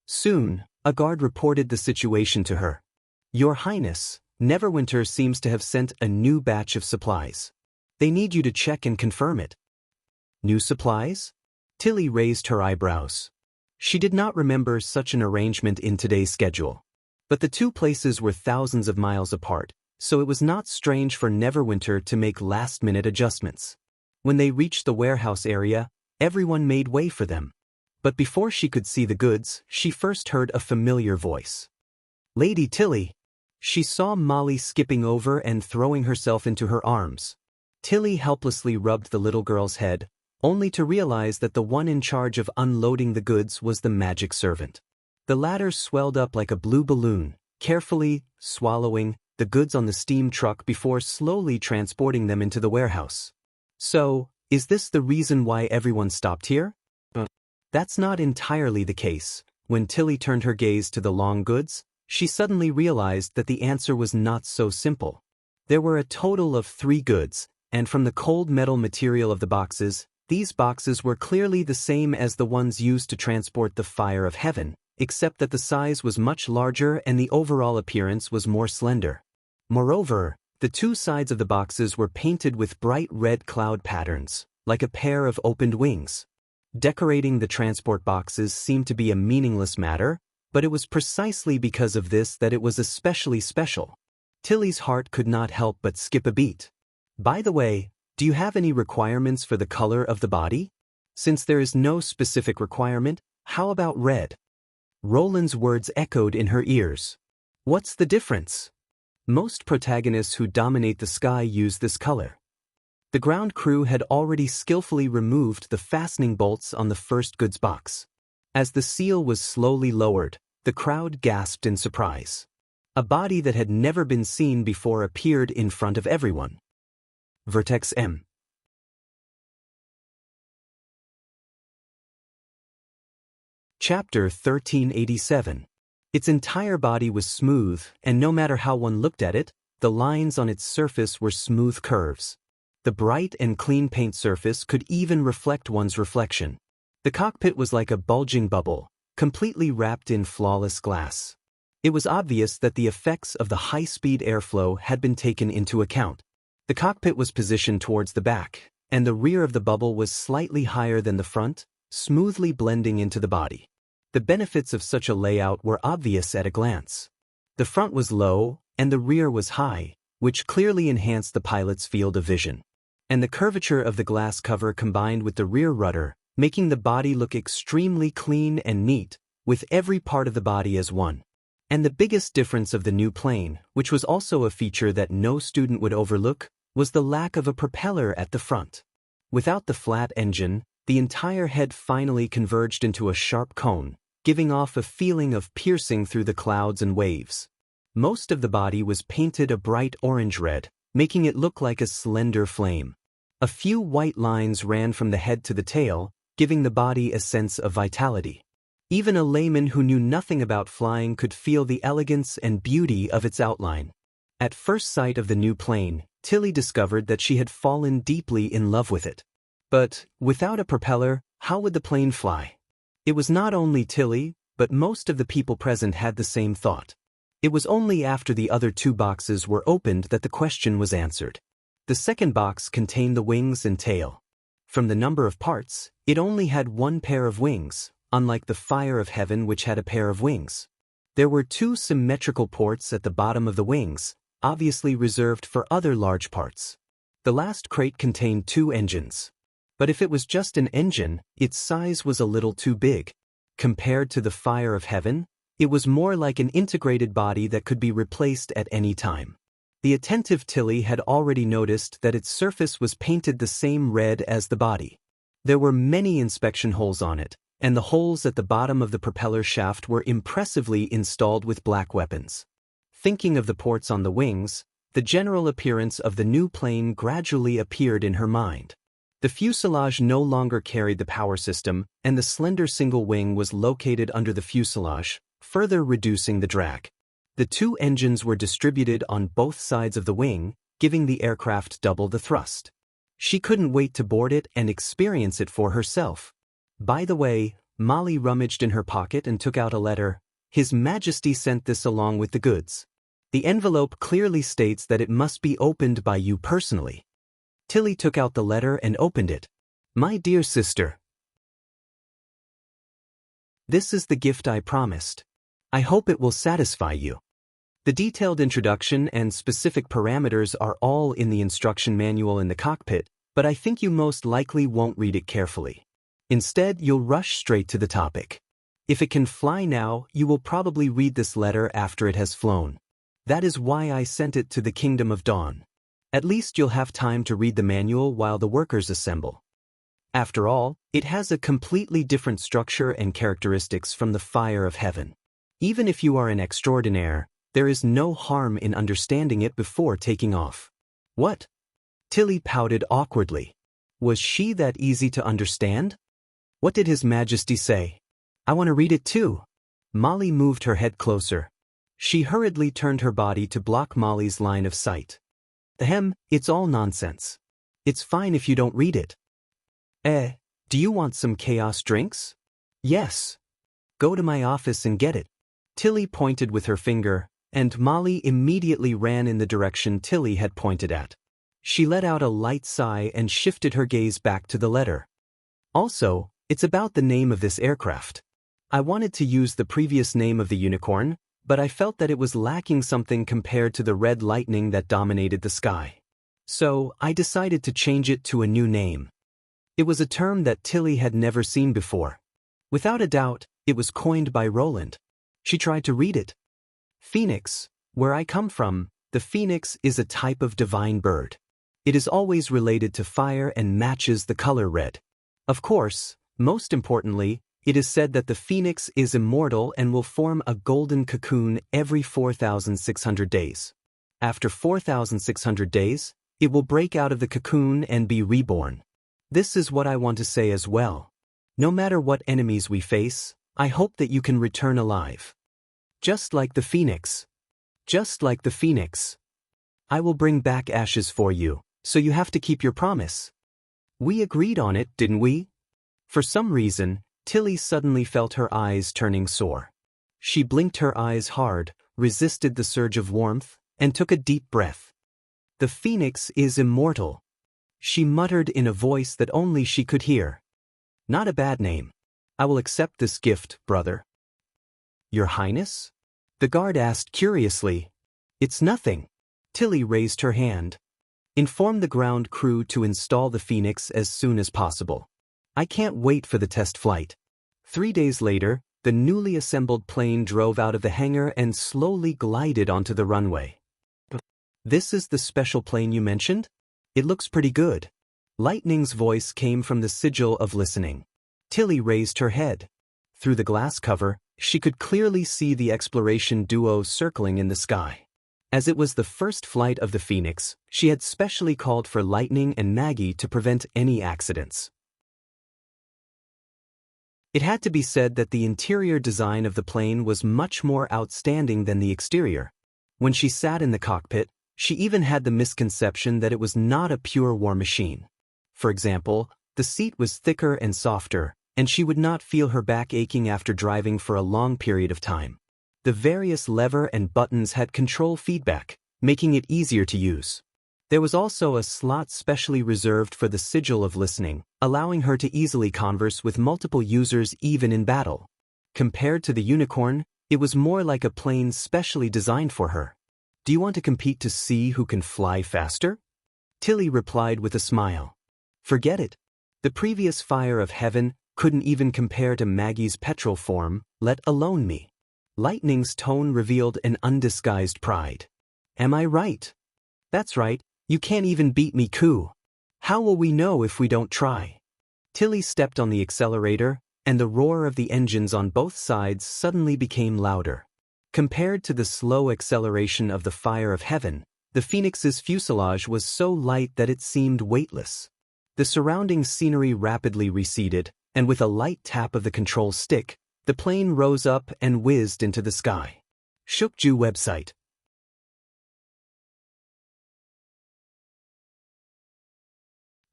Soon, a guard reported the situation to her. "Your Highness, Neverwinter seems to have sent a new batch of supplies. They need you to check and confirm it." New supplies? Tilly raised her eyebrows. She did not remember such an arrangement in today's schedule. But the two places were thousands of miles apart, so it was not strange for Neverwinter to make last-minute adjustments. When they reached the warehouse area, everyone made way for them. But before she could see the goods, she first heard a familiar voice. "Lady Tilly." She saw Molly skipping over and throwing herself into her arms. Tilly helplessly rubbed the little girl's head, only to realize that the one in charge of unloading the goods was the magic servant. The latter swelled up like a blue balloon, carefully swallowing the goods on the steam truck before slowly transporting them into the warehouse. "So, is this the reason why everyone stopped here?" That's not entirely the case. When Tilly turned her gaze to the long goods, she suddenly realized that the answer was not so simple. There were a total of 3 goods, and from the cold metal material of the boxes, these boxes were clearly the same as the ones used to transport the Fire of Heaven, except that the size was much larger and the overall appearance was more slender. Moreover, the 2 sides of the boxes were painted with bright red cloud patterns, like a pair of opened wings. Decorating the transport boxes seemed to be a meaningless matter, but it was precisely because of this that it was especially special. Tilly's heart could not help but skip a beat. "By the way, do you have any requirements for the color of the body? Since there is no specific requirement, how about red?" Roland's words echoed in her ears. "What's the difference?" "Most protagonists who dominate the sky use this color." The ground crew had already skillfully removed the fastening bolts on the first goods box. As the seal was slowly lowered, the crowd gasped in surprise. A body that had never been seen before appeared in front of everyone. Vertex M. Chapter 1387. Its entire body was smooth, and no matter how one looked at it, the lines on its surface were smooth curves. The bright and clean paint surface could even reflect one's reflection. The cockpit was like a bulging bubble, completely wrapped in flawless glass. It was obvious that the effects of the high-speed airflow had been taken into account. The cockpit was positioned towards the back, and the rear of the bubble was slightly higher than the front, smoothly blending into the body. The benefits of such a layout were obvious at a glance. The front was low, and the rear was high, which clearly enhanced the pilot's field of vision. And the curvature of the glass cover combined with the rear rudder, making the body look extremely clean and neat, with every part of the body as one. And the biggest difference of the new plane, which was also a feature that no student would overlook, was the lack of a propeller at the front. Without the flat engine, the entire head finally converged into a sharp cone, giving off a feeling of piercing through the clouds and waves. Most of the body was painted a bright orange-red, making it look like a slender flame. A few white lines ran from the head to the tail, giving the body a sense of vitality. Even a layman who knew nothing about flying could feel the elegance and beauty of its outline. At first sight of the new plane, Tilly discovered that she had fallen deeply in love with it. But, without a propeller, how would the plane fly? It was not only Tilly, but most of the people present had the same thought. It was only after the other two boxes were opened that the question was answered. The second box contained the wings and tail. From the number of parts, it only had one pair of wings, unlike the fire of heaven which had a pair of wings. There were two symmetrical ports at the bottom of the wings, obviously reserved for other large parts. The last crate contained two engines. But if it was just an engine, its size was a little too big. Compared to the fire of heaven, it was more like an integrated body that could be replaced at any time. The attentive Tilly had already noticed that its surface was painted the same red as the body. There were many inspection holes on it, and the holes at the bottom of the propeller shaft were impressively installed with black weapons. Thinking of the ports on the wings, the general appearance of the new plane gradually appeared in her mind. The fuselage no longer carried the power system, and the slender single wing was located under the fuselage, further reducing the drag. The two engines were distributed on both sides of the wing, giving the aircraft double the thrust. She couldn't wait to board it and experience it for herself. By the way, Molly rummaged in her pocket and took out a letter. His Majesty sent this along with the goods. The envelope clearly states that it must be opened by you personally. Tilly took out the letter and opened it. My dear sister, this is the gift I promised. I hope it will satisfy you. The detailed introduction and specific parameters are all in the instruction manual in the cockpit, but I think you most likely won't read it carefully. Instead, you'll rush straight to the topic. If it can fly now, you will probably read this letter after it has flown. That is why I sent it to the Kingdom of Dawn. At least you'll have time to read the manual while the workers assemble. After all, it has a completely different structure and characteristics from the fire of heaven. Even if you are an extraordinaire, there is no harm in understanding it before taking off. What? Tilly pouted awkwardly. Was she that easy to understand? What did His Majesty say? I want to read it too. Molly moved her head closer. She hurriedly turned her body to block Molly's line of sight. It's all nonsense. It's fine if you don't read it. Do you want some chaos drinks? Yes. Go to my office and get it. Tilly pointed with her finger, and Molly immediately ran in the direction Tilly had pointed at. She let out a light sigh and shifted her gaze back to the letter. Also, it's about the name of this aircraft. I wanted to use the previous name of the unicorn, but I felt that it was lacking something compared to the red lightning that dominated the sky. So, I decided to change it to a new name. It was a term that Tilly had never seen before. Without a doubt, it was coined by Roland. She tried to read it. Phoenix. Where I come from, the phoenix is a type of divine bird. It is always related to fire and matches the color red. Of course, most importantly, it is said that the phoenix is immortal and will form a golden cocoon every 4,600 days. After 4,600 days, it will break out of the cocoon and be reborn. This is what I want to say as well. No matter what enemies we face, I hope that you can return alive. Just like the phoenix. Just like the phoenix. I will bring back ashes for you, so you have to keep your promise. We agreed on it, didn't we? For some reason, Tilly suddenly felt her eyes turning sore. She blinked her eyes hard, resisted the surge of warmth, and took a deep breath. The phoenix is immortal. She muttered in a voice that only she could hear. Not a bad name. I will accept this gift, brother. Your Highness? The guard asked curiously. It's nothing. Tilly raised her hand. Inform the ground crew to install the Phoenix as soon as possible. I can't wait for the test flight. 3 days later, the newly assembled plane drove out of the hangar and slowly glided onto the runway. "This is the special plane you mentioned? It looks pretty good." Lightning's voice came from the sigil of listening. Tilly raised her head. Through the glass cover, she could clearly see the exploration duo circling in the sky. As it was the first flight of the Phoenix, she had specially called for Lightning and Maggie to prevent any accidents. It had to be said that the interior design of the plane was much more outstanding than the exterior. When she sat in the cockpit, she even had the misconception that it was not a pure war machine. For example, the seat was thicker and softer, and she would not feel her back aching after driving for a long period of time. The various lever and buttons had control feedback, making it easier to use. There was also a slot specially reserved for the sigil of listening, allowing her to easily converse with multiple users even in battle. Compared to the Unicorn, it was more like a plane specially designed for her. "Do you want to compete to see who can fly faster?" Tilly replied with a smile. "Forget it. The previous Fire of Heaven couldn't even compare to Maggie's petrol form, let alone me." Lightning's tone revealed an undisguised pride. "Am I right?" "That's right. You can't even beat me, Koo. How will we know if we don't try?" Tilly stepped on the accelerator, and the roar of the engines on both sides suddenly became louder. Compared to the slow acceleration of the Fire of Heaven, the Phoenix's fuselage was so light that it seemed weightless. The surrounding scenery rapidly receded, and with a light tap of the control stick, the plane rose up and whizzed into the sky. Shukju website.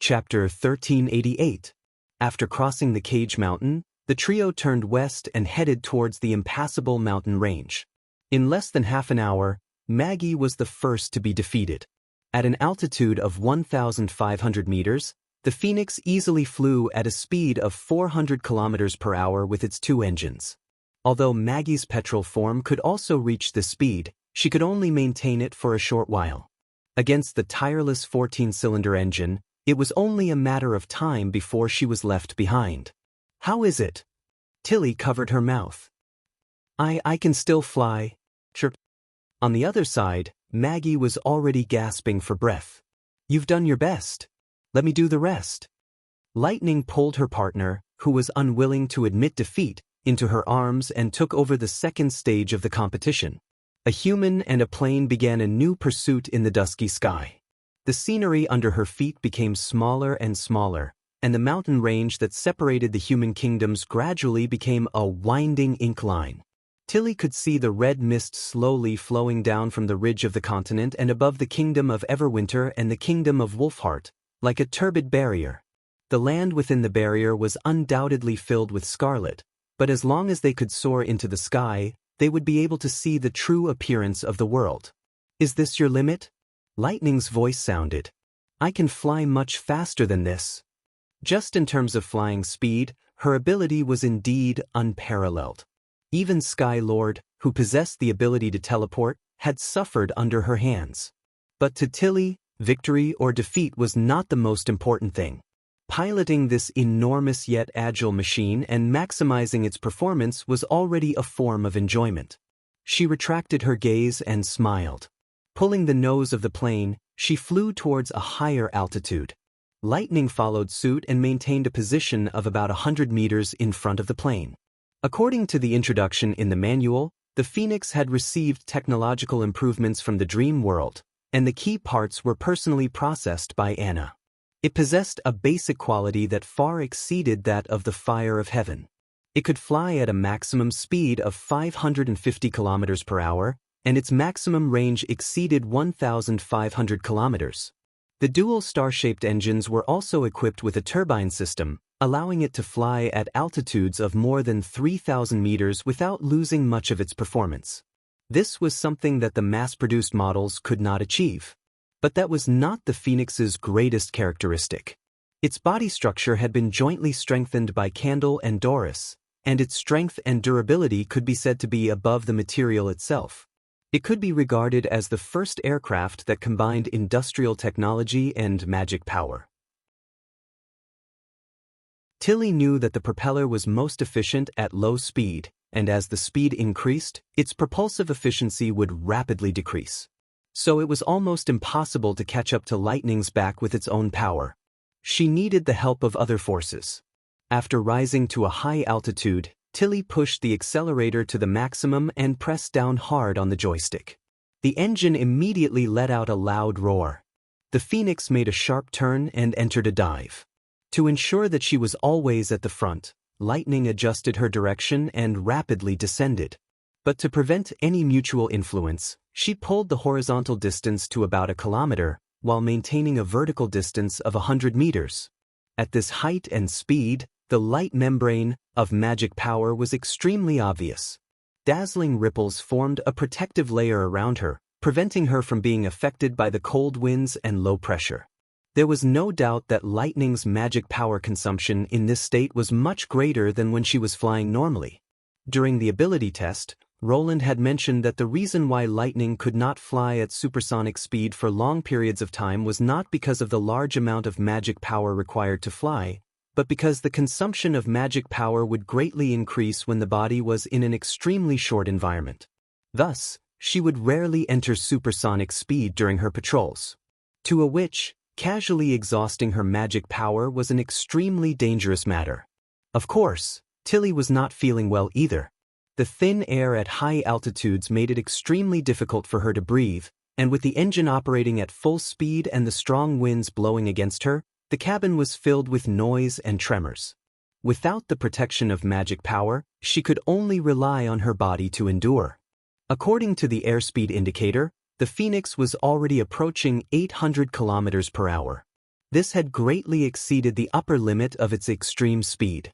Chapter 1388. After crossing the Cage Mountain, the trio turned west and headed towards the impassable mountain range. In less than half an hour, Maggie was the first to be defeated. At an altitude of 1,500 meters, the Phoenix easily flew at a speed of 400 kilometers per hour with its two engines. Although Maggie's petrol form could also reach this speed, she could only maintain it for a short while. Against the tireless 14-cylinder engine, it was only a matter of time before she was left behind. "How is it?" Tilly covered her mouth. I can still fly." Chirp. On the other side, Maggie was already gasping for breath. "You've done your best. Let me do the rest." Lightning pulled her partner, who was unwilling to admit defeat, into her arms and took over the second stage of the competition. A human and a plane began a new pursuit in the dusky sky. The scenery under her feet became smaller and smaller, and the mountain range that separated the human kingdoms gradually became a winding incline. Tilly could see the red mist slowly flowing down from the ridge of the continent and above the kingdom of Everwinter and the kingdom of Wolfheart, like a turbid barrier. The land within the barrier was undoubtedly filled with scarlet, but as long as they could soar into the sky, they would be able to see the true appearance of the world. "Is this your limit?" Lightning's voice sounded. "I can fly much faster than this." Just in terms of flying speed, her ability was indeed unparalleled. Even Sky Lord, who possessed the ability to teleport, had suffered under her hands. But to Tilly, victory or defeat was not the most important thing. Piloting this enormous yet agile machine and maximizing its performance was already a form of enjoyment. She retracted her gaze and smiled. Pulling the nose of the plane, she flew towards a higher altitude. Lightning followed suit and maintained a position of about 100 meters in front of the plane. According to the introduction in the manual, the Phoenix had received technological improvements from the dream world, and the key parts were personally processed by Anna. It possessed a basic quality that far exceeded that of the Fire of Heaven. It could fly at a maximum speed of 550 kilometers per hour, and its maximum range exceeded 1,500 kilometers. The dual star-shaped engines were also equipped with a turbine system, allowing it to fly at altitudes of more than 3,000 meters without losing much of its performance. This was something that the mass-produced models could not achieve. But that was not the Phoenix's greatest characteristic. Its body structure had been jointly strengthened by Candle and Doris, and its strength and durability could be said to be above the material itself. It could be regarded as the first aircraft that combined industrial technology and magic power. Tilly knew that the propeller was most efficient at low speed, and as the speed increased, its propulsive efficiency would rapidly decrease. So it was almost impossible to catch up to Lightning's back with its own power. She needed the help of other forces. After rising to a high altitude, Tilly pushed the accelerator to the maximum and pressed down hard on the joystick. The engine immediately let out a loud roar. The Phoenix made a sharp turn and entered a dive. To ensure that she was always at the front, Lightning adjusted her direction and rapidly descended. But to prevent any mutual influence, she pulled the horizontal distance to about 1 kilometer, while maintaining a vertical distance of 100 meters. At this height and speed, the light membrane of magic power was extremely obvious. Dazzling ripples formed a protective layer around her, preventing her from being affected by the cold winds and low pressure. There was no doubt that Lightning's magic power consumption in this state was much greater than when she was flying normally. During the ability test, Roland had mentioned that the reason why Lightning could not fly at supersonic speed for long periods of time was not because of the large amount of magic power required to fly, but because the consumption of magic power would greatly increase when the body was in an extremely short environment. Thus, she would rarely enter supersonic speed during her patrols. To a witch, casually exhausting her magic power was an extremely dangerous matter. Of course, Tilly was not feeling well either. The thin air at high altitudes made it extremely difficult for her to breathe, and with the engine operating at full speed and the strong winds blowing against her, the cabin was filled with noise and tremors. Without the protection of magic power, she could only rely on her body to endure. According to the airspeed indicator, the Phoenix was already approaching 800 kilometers per hour. This had greatly exceeded the upper limit of its extreme speed.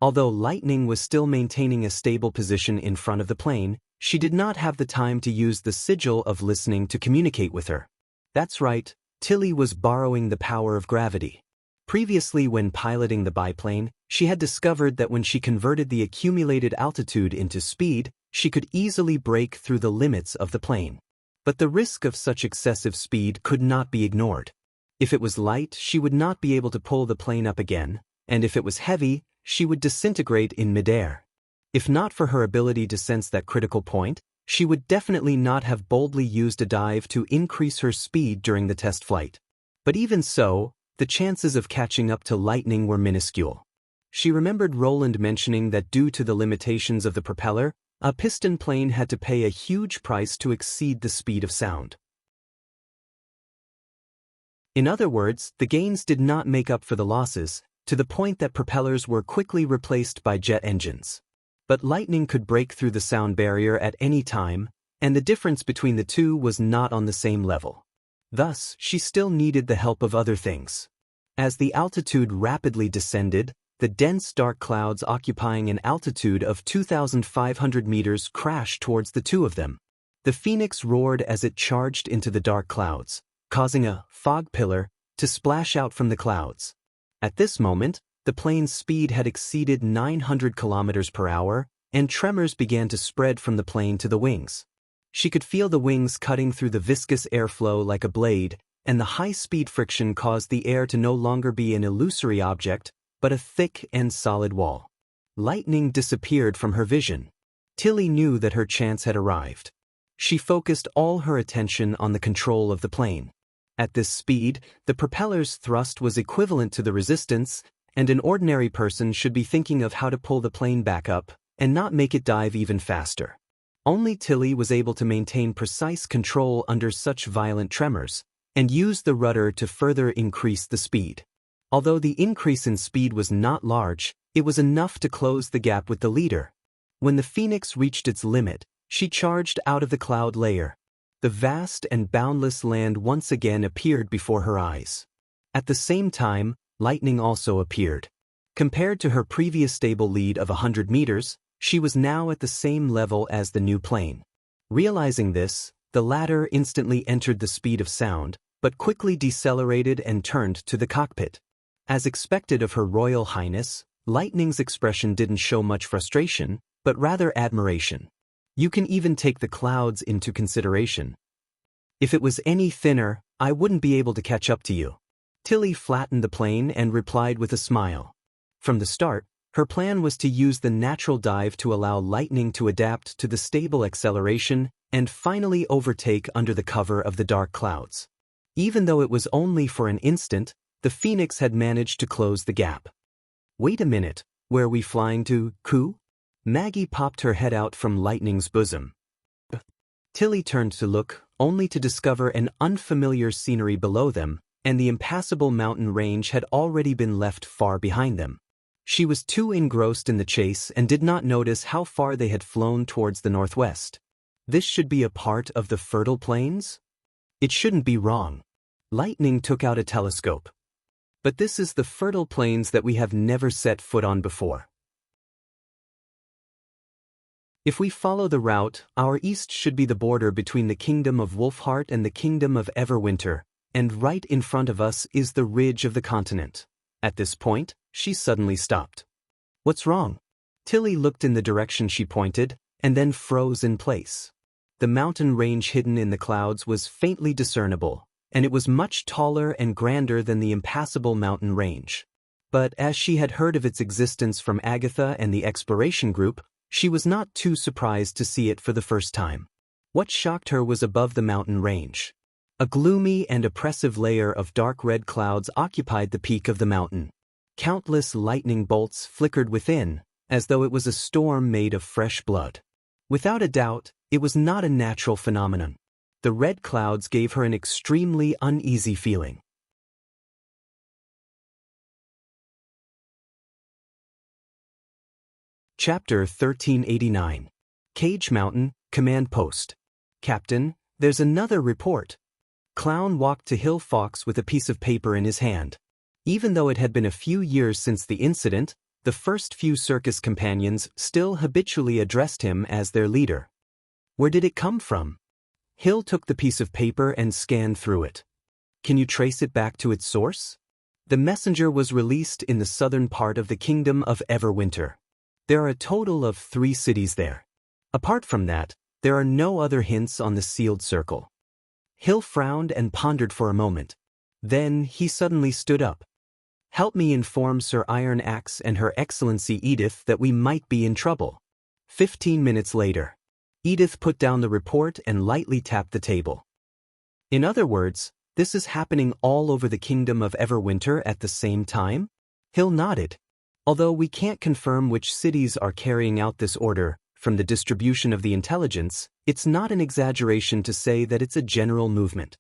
Although Lightning was still maintaining a stable position in front of the plane, she did not have the time to use the sigil of listening to communicate with her. That's right, Tilly was borrowing the power of gravity. Previously, when piloting the biplane, she had discovered that when she converted the accumulated altitude into speed, she could easily break through the limits of the plane. But the risk of such excessive speed could not be ignored. If it was light, she would not be able to pull the plane up again, and if it was heavy, she would disintegrate in midair. If not for her ability to sense that critical point, she would definitely not have boldly used a dive to increase her speed during the test flight. But even so, the chances of catching up to Lightning were minuscule. She remembered Roland mentioning that due to the limitations of the propeller, a piston plane had to pay a huge price to exceed the speed of sound. In other words, the gains did not make up for the losses, to the point that propellers were quickly replaced by jet engines. But Lightning could break through the sound barrier at any time, and the difference between the two was not on the same level. Thus, she still needed the help of other things. As the altitude rapidly descended, the dense dark clouds occupying an altitude of 2,500 meters crashed towards the two of them. The Phoenix roared as it charged into the dark clouds, causing a fog pillar to splash out from the clouds. At this moment, the plane's speed had exceeded 900 kilometers per hour, and tremors began to spread from the plane to the wings. She could feel the wings cutting through the viscous airflow like a blade, and the high-speed friction caused the air to no longer be an illusory object, but a thick and solid wall. Lightning disappeared from her vision. Tilly knew that her chance had arrived. She focused all her attention on the control of the plane. At this speed, the propeller's thrust was equivalent to the resistance, and an ordinary person should be thinking of how to pull the plane back up and not make it dive even faster. Only Tilly was able to maintain precise control under such violent tremors, and use the rudder to further increase the speed. Although the increase in speed was not large, it was enough to close the gap with the leader. When the Phoenix reached its limit, she charged out of the cloud layer. The vast and boundless land once again appeared before her eyes. At the same time, Lightning also appeared. Compared to her previous stable lead of 100 meters, she was now at the same level as the new plane. Realizing this, the latter instantly entered the speed of sound, but quickly decelerated and turned to the cockpit. As expected of Her Royal Highness, Lightning's expression didn't show much frustration, but rather admiration. You can even take the clouds into consideration. If it was any thinner, I wouldn't be able to catch up to you. Tilly flattened the plane and replied with a smile. From the start, Her plan was to use the natural dive to allow lightning to adapt to the stable acceleration and finally overtake under the cover of the dark clouds. Even though it was only for an instant, the Phoenix had managed to close the gap. "Wait a minute, where are we flying to, Koo?" Maggie popped her head out from Lightning's bosom. Tilly turned to look, only to discover an unfamiliar scenery below them, and the impassable mountain range had already been left far behind them. She was too engrossed in the chase and did not notice how far they had flown towards the northwest. This should be a part of the fertile plains? It shouldn't be wrong. Lightning took out a telescope. But this is the fertile plains that we have never set foot on before. If we follow the route, our east should be the border between the Kingdom of Wolfheart and the Kingdom of Everwinter, and right in front of us is the ridge of the continent. At this point, she suddenly stopped. "What's wrong?" Tilly looked in the direction she pointed, and then froze in place. The mountain range hidden in the clouds was faintly discernible, and it was much taller and grander than the impassable mountain range. But as she had heard of its existence from Agatha and the exploration group, she was not too surprised to see it for the first time. What shocked her was above the mountain range. A gloomy and oppressive layer of dark red clouds occupied the peak of the mountain. Countless lightning bolts flickered within, as though it was a storm made of fresh blood. Without a doubt, it was not a natural phenomenon. The red clouds gave her an extremely uneasy feeling. Chapter 1389. Cage Mountain, Command Post. "Captain, there's another report." Clown walked to Hill Fox with a piece of paper in his hand. Even though it had been a few years since the incident, the first few circus companions still habitually addressed him as their leader. Where did it come from? Hill took the piece of paper and scanned through it. Can you trace it back to its source? The messenger was released in the southern part of the Kingdom of Everwinter. There are a total of 3 cities there. Apart from that, there are no other hints on the sealed circle. Hill frowned and pondered for a moment. Then he suddenly stood up. "Help me inform Sir Iron Axe and Her Excellency Edith that we might be in trouble." 15 minutes later. Edith put down the report and lightly tapped the table. "In other words, this is happening all over the Kingdom of Everwinter at the same time?" Hill nodded. "Although we can't confirm which cities are carrying out this order, from the distribution of the intelligence, it's not an exaggeration to say that it's a general movement.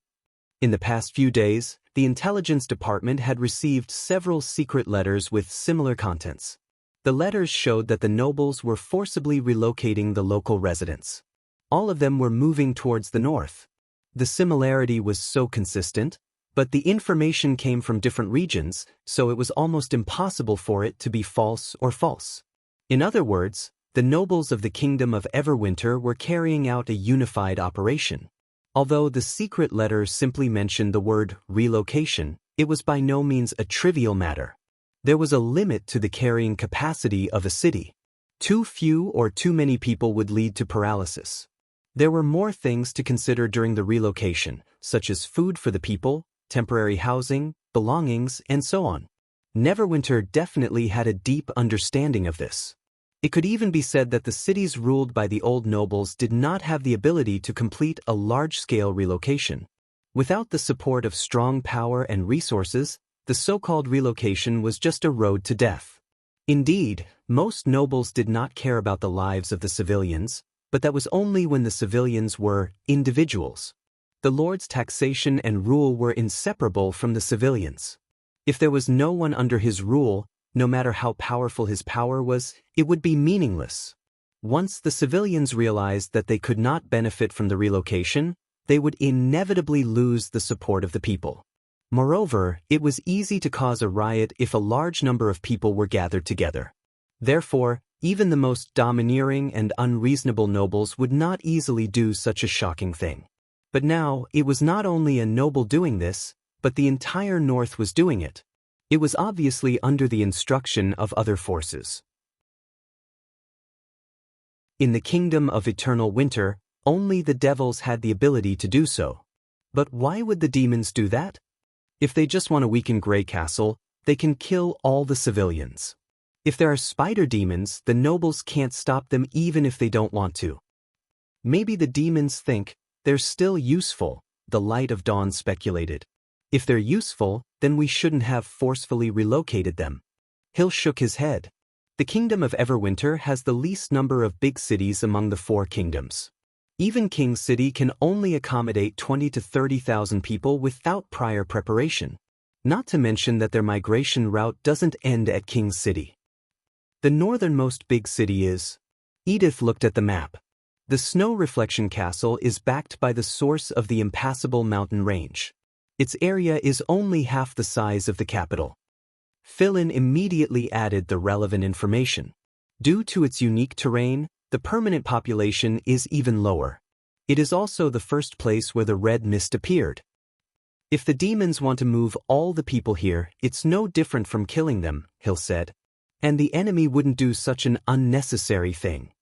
In the past few days, the Intelligence Department had received several secret letters with similar contents. The letters showed that the nobles were forcibly relocating the local residents. All of them were moving towards the north. The similarity was so consistent, but the information came from different regions, so it was almost impossible for it to be false or false. In other words, the nobles of the Kingdom of Everwinter were carrying out a unified operation. Although the secret letter simply mentioned the word relocation, it was by no means a trivial matter. There was a limit to the carrying capacity of a city. Too few or too many people would lead to paralysis. There were more things to consider during the relocation, such as food for the people, temporary housing, belongings, and so on. Neverwinter definitely had a deep understanding of this. It could even be said that the cities ruled by the old nobles did not have the ability to complete a large-scale relocation. Without the support of strong power and resources, the so-called relocation was just a road to death. Indeed, most nobles did not care about the lives of the civilians, but that was only when the civilians were individuals. The lord's taxation and rule were inseparable from the civilians. If there was no one under his rule, no matter how powerful his power was, it would be meaningless. Once the civilians realized that they could not benefit from the relocation, they would inevitably lose the support of the people. Moreover, it was easy to cause a riot if a large number of people were gathered together. Therefore, even the most domineering and unreasonable nobles would not easily do such a shocking thing. But now, it was not only a noble doing this, but the entire North was doing it. It was obviously under the instruction of other forces. In the Kingdom of Eternal Winter, only the devils had the ability to do so. But why would the demons do that? If they just want to weaken Grey Castle, they can kill all the civilians. If there are spider demons, the nobles can't stop them even if they don't want to. Maybe the demons think they're still useful, the Light of Dawn speculated. If they're useful, then we shouldn't have forcefully relocated them. Hill shook his head. The kingdom of Everwinter has the least number of big cities among the 4 kingdoms. Even King City can only accommodate 20 to 30,000 people without prior preparation. Not to mention that their migration route doesn't end at King City. The northernmost big city is... Edith looked at the map. The Snow Reflection Castle is backed by the source of the impassable mountain range. Its area is only half the size of the capital. Philin immediately added the relevant information. Due to its unique terrain, the permanent population is even lower. It is also the first place where the red mist appeared. If the demons want to move all the people here, it's no different from killing them, Hill said. And the enemy wouldn't do such an unnecessary thing.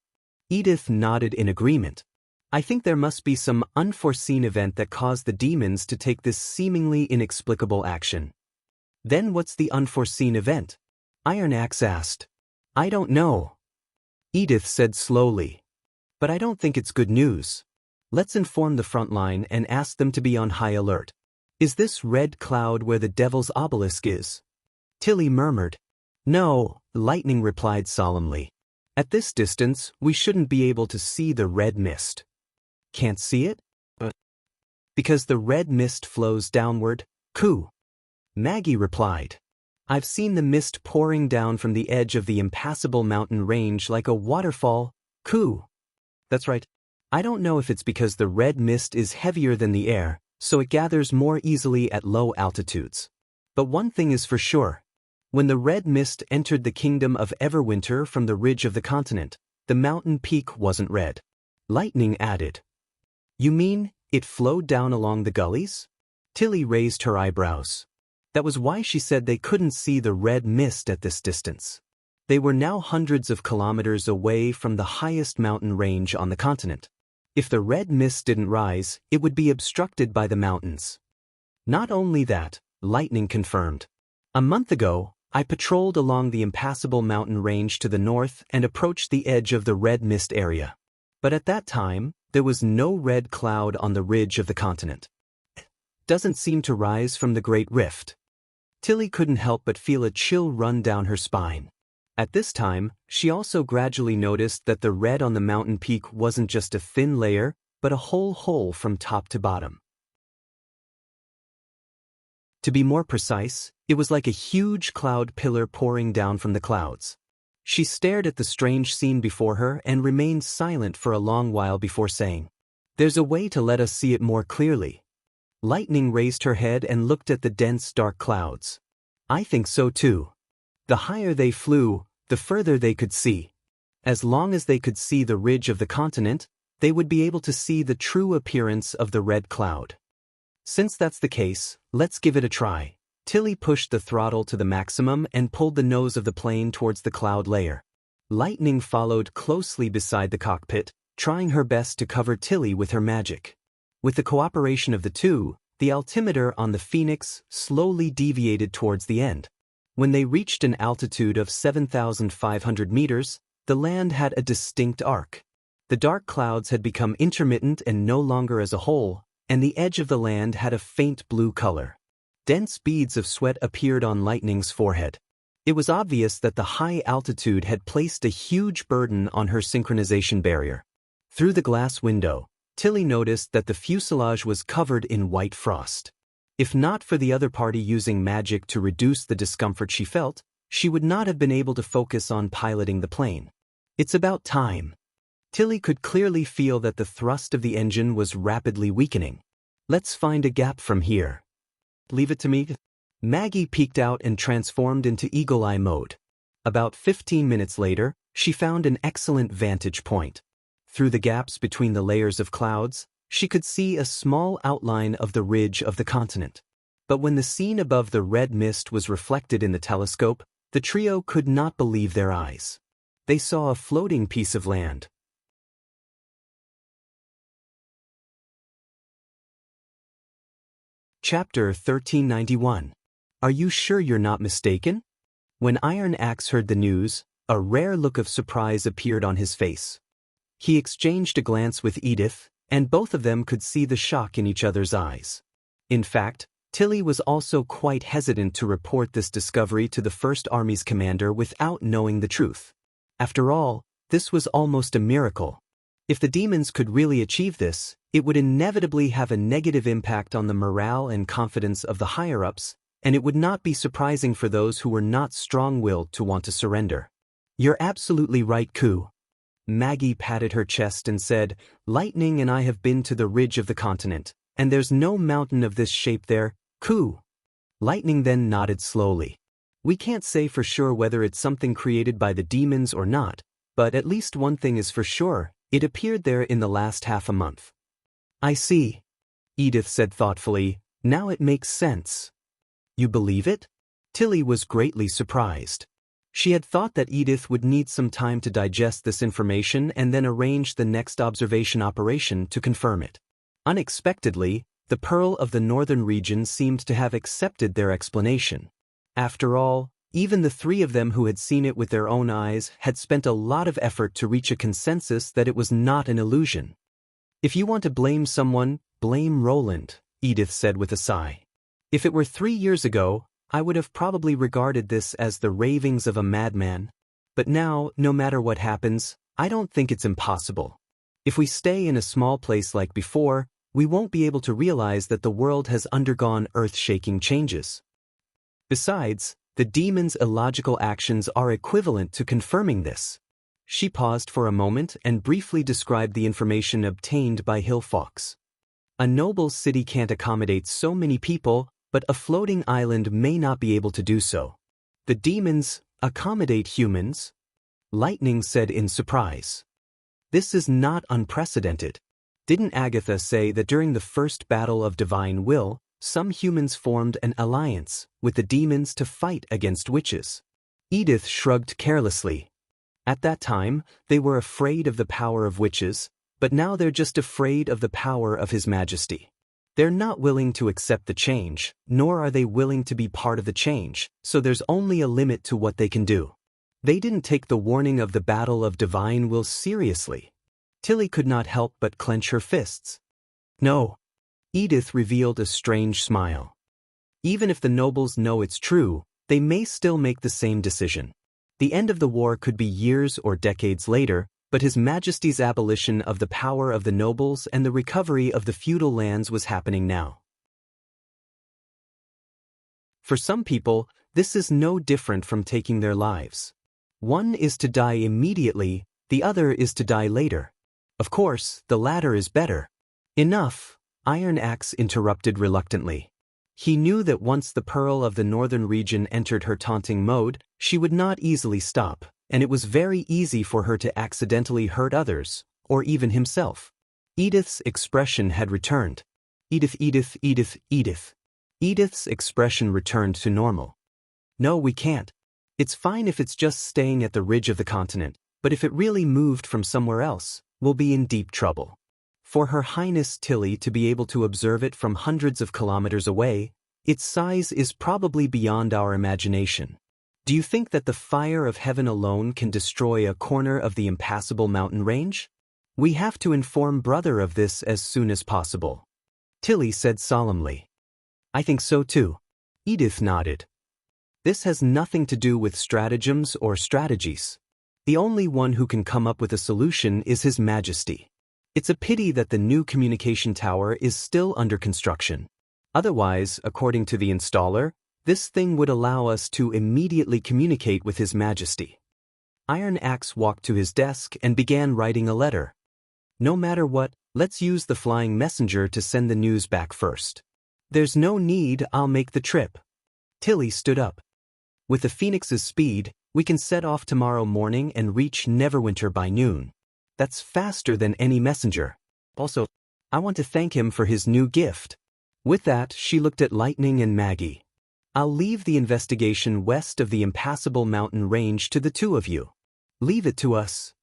Edith nodded in agreement. I think there must be some unforeseen event that caused the demons to take this seemingly inexplicable action. Then what's the unforeseen event? Iron Axe asked. I don't know. Edith said slowly. But I don't think it's good news. Let's inform the front line and ask them to be on high alert. Is this red cloud where the Devil's Obelisk is? Tilly murmured. No, Lightning replied solemnly. At this distance, we shouldn't be able to see the red mist. Can't see it? Because the red mist flows downward, Coo. Maggie replied. I've seen the mist pouring down from the edge of the impassable mountain range like a waterfall, Coo. That's right. I don't know if it's because the red mist is heavier than the air, so it gathers more easily at low altitudes. But one thing is for sure. When the red mist entered the kingdom of Everwinter from the ridge of the continent, the mountain peak wasn't red. Lightning added. You mean, it flowed down along the gullies? Tilly raised her eyebrows. That was why she said they couldn't see the red mist at this distance. They were now hundreds of kilometers away from the highest mountain range on the continent. If the red mist didn't rise, it would be obstructed by the mountains. Not only that, Lightning confirmed. A month ago, I patrolled along the impassable mountain range to the north and approached the edge of the red mist area. But at that time, there was no red cloud on the ridge of the continent. Doesn't seem to rise from the Great Rift. Tilly couldn't help but feel a chill run down her spine. At this time, she also gradually noticed that the red on the mountain peak wasn't just a thin layer, but a whole hole from top to bottom. To be more precise, it was like a huge cloud pillar pouring down from the clouds. She stared at the strange scene before her and remained silent for a long while before saying, "There's a way to let us see it more clearly." Lightning raised her head and looked at the dense dark clouds. I think so too. The higher they flew, the further they could see. As long as they could see the ridge of the continent, they would be able to see the true appearance of the red cloud. Since that's the case, let's give it a try. Tilly pushed the throttle to the maximum and pulled the nose of the plane towards the cloud layer. Lightning followed closely beside the cockpit, trying her best to cover Tilly with her magic. With the cooperation of the two, the altimeter on the Phoenix slowly deviated towards the end. When they reached an altitude of 7,500 meters, the land had a distinct arc. The dark clouds had become intermittent and no longer as a whole, and the edge of the land had a faint blue color. Dense beads of sweat appeared on Lightning's forehead. It was obvious that the high altitude had placed a huge burden on her synchronization barrier. Through the glass window, Tilly noticed that the fuselage was covered in white frost. If not for the other party using magic to reduce the discomfort she felt, she would not have been able to focus on piloting the plane. It's about time. Tilly could clearly feel that the thrust of the engine was rapidly weakening. Let's find a gap from here. Leave it to me. Maggie peeked out and transformed into eagle-eye mode. About 15 minutes later, she found an excellent vantage point. Through the gaps between the layers of clouds, she could see a small outline of the ridge of the continent. But when the scene above the red mist was reflected in the telescope, the trio could not believe their eyes. They saw a floating piece of land. Chapter 1391. Are you sure you're not mistaken? When Iron Axe heard the news, a rare look of surprise appeared on his face. He exchanged a glance with Edith, and both of them could see the shock in each other's eyes. In fact, Tilly was also quite hesitant to report this discovery to the First Army's commander without knowing the truth. After all, this was almost a miracle. If the demons could really achieve this, it would inevitably have a negative impact on the morale and confidence of the higher-ups, and it would not be surprising for those who were not strong-willed to want to surrender. "You're absolutely right, Ku." Maggie patted her chest and said, "Lightning and I have been to the ridge of the continent, and there's no mountain of this shape there, Ku." Lightning then nodded slowly. "We can't say for sure whether it's something created by the demons or not, but at least one thing is for sure, it appeared there in the last half a month." "I see," Edith said thoughtfully. "Now it makes sense." "You believe it?" Tilly was greatly surprised. She had thought that Edith would need some time to digest this information and then arrange the next observation operation to confirm it. Unexpectedly, the Pearl of the Northern region seemed to have accepted their explanation. After all, even the three of them who had seen it with their own eyes had spent a lot of effort to reach a consensus that it was not an illusion. "If you want to blame someone, blame Roland," Edith said with a sigh. "If it were 3 years ago, I would have probably regarded this as the ravings of a madman. But now, no matter what happens, I don't think it's impossible. If we stay in a small place like before, we won't be able to realize that the world has undergone earth-shaking changes. Besides, the demons' illogical actions are equivalent to confirming this." She paused for a moment and briefly described the information obtained by Hillfox. "A noble city can't accommodate so many people, but a floating island may not be able to do so. The demons accommodate humans?" Lightning said in surprise. "This is not unprecedented. Didn't Agatha say that during the first battle of divine will, some humans formed an alliance with the demons to fight against witches?" Edith shrugged carelessly. "At that time, they were afraid of the power of witches, but now they're just afraid of the power of His Majesty. They're not willing to accept the change, nor are they willing to be part of the change, so there's only a limit to what they can do. They didn't take the warning of the battle of divine will seriously." Tilly could not help but clench her fists. "No." Edith revealed a strange smile. "Even if the nobles know it's true, they may still make the same decision. The end of the war could be years or decades later, but His Majesty's abolition of the power of the nobles and the recovery of the feudal lands was happening now. For some people, this is no different from taking their lives. One is to die immediately, the other is to die later. Of course, the latter is better." "Enough," Iron Axe interrupted reluctantly. He knew that once the Pearl of the Northern region entered her taunting mode, she would not easily stop, and it was very easy for her to accidentally hurt others, or even himself. Edith's expression had returned. Edith. Edith's expression returned to normal. "No, we can't. It's fine if it's just staying at the ridge of the continent, but if it really moved from somewhere else, we'll be in deep trouble. For Her Highness Tilly to be able to observe it from hundreds of kilometers away, its size is probably beyond our imagination. Do you think that the fire of heaven alone can destroy a corner of the impassable mountain range? We have to inform Brother of this as soon as possible." Tilly said solemnly. "I think so too." Edith nodded. "This has nothing to do with stratagems or strategies. The only one who can come up with a solution is His Majesty. It's a pity that the new communication tower is still under construction. Otherwise, according to the installer, this thing would allow us to immediately communicate with His Majesty." Iron Axe walked to his desk and began writing a letter. "No matter what, let's use the flying messenger to send the news back first." "There's no need, I'll make the trip." Tilly stood up. "With the Phoenix's speed, we can set off tomorrow morning and reach Neverwinter by noon. That's faster than any messenger. Also, I want to thank him for his new gift." With that, she looked at Lightning and Maggie. "I'll leave the investigation west of the impassable mountain range to the two of you." "Leave it to us."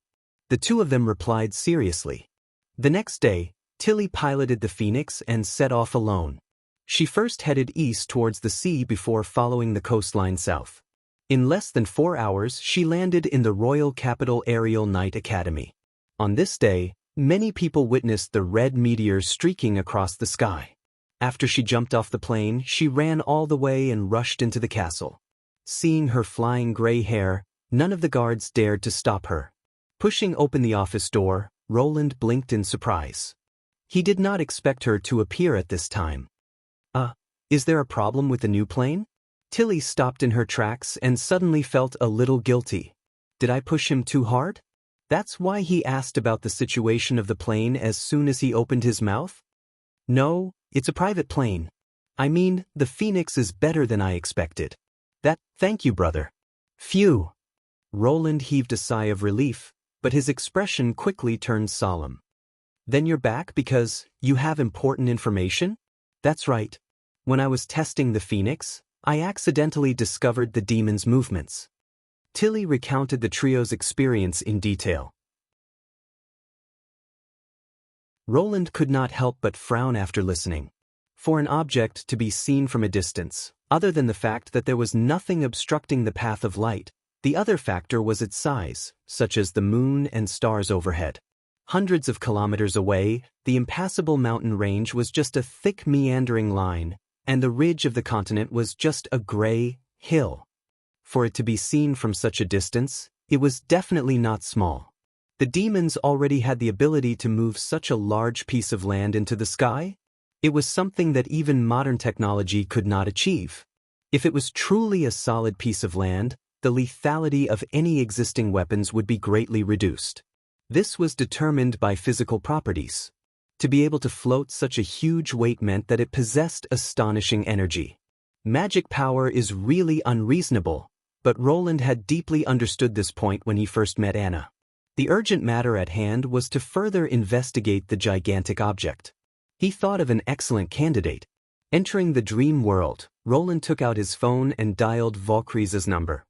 The two of them replied seriously. The next day, Tilly piloted the Phoenix and set off alone. She first headed east towards the sea before following the coastline south. In less than 4 hours, she landed in the Royal Capital Aerial Night Academy. On this day, many people witnessed the red meteors streaking across the sky. After she jumped off the plane, she ran all the way and rushed into the castle. Seeing her flying gray hair, none of the guards dared to stop her. Pushing open the office door, Roland blinked in surprise. He did not expect her to appear at this time. Is there a problem with the new plane? Tilly stopped in her tracks and suddenly felt a little guilty. Did I push him too hard? That's why he asked about the situation of the plane as soon as he opened his mouth? No, it's a private plane. I mean, the Phoenix is better than I expected. Thank you, brother. Phew. Roland heaved a sigh of relief, but his expression quickly turned solemn. Then you're back because you have important information? That's right. When I was testing the Phoenix, I accidentally discovered the demon's movements. Tilly recounted the trio's experience in detail. Roland could not help but frown after listening. For an object to be seen from a distance, other than the fact that there was nothing obstructing the path of light, the other factor was its size, such as the moon and stars overhead. Hundreds of kilometers away, the impassable mountain range was just a thick meandering line, and the ridge of the continent was just a gray hill. For it to be seen from such a distance, it was definitely not small. The demons already had the ability to move such a large piece of land into the sky. It was something that even modern technology could not achieve. If it was truly a solid piece of land, the lethality of any existing weapons would be greatly reduced. This was determined by physical properties. To be able to float such a huge weight meant that it possessed astonishing energy. Magic power is really unreasonable, but Roland had deeply understood this point when he first met Anna. The urgent matter at hand was to further investigate the gigantic object. He thought of an excellent candidate. Entering the dream world, Roland took out his phone and dialed Valkyrie's number.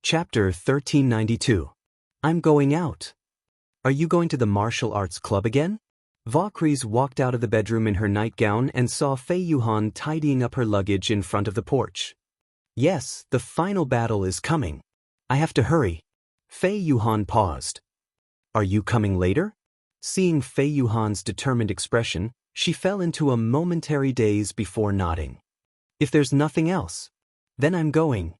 Chapter 1392. I'm going out. Are you going to the martial arts club again? Valkyries walked out of the bedroom in her nightgown and saw Fei Yuhan tidying up her luggage in front of the porch. Yes, the final battle is coming. I have to hurry. Fei Yuhan paused. Are you coming later? Seeing Fei Yuhan's determined expression, she fell into a momentary daze before nodding. If there's nothing else, then I'm going.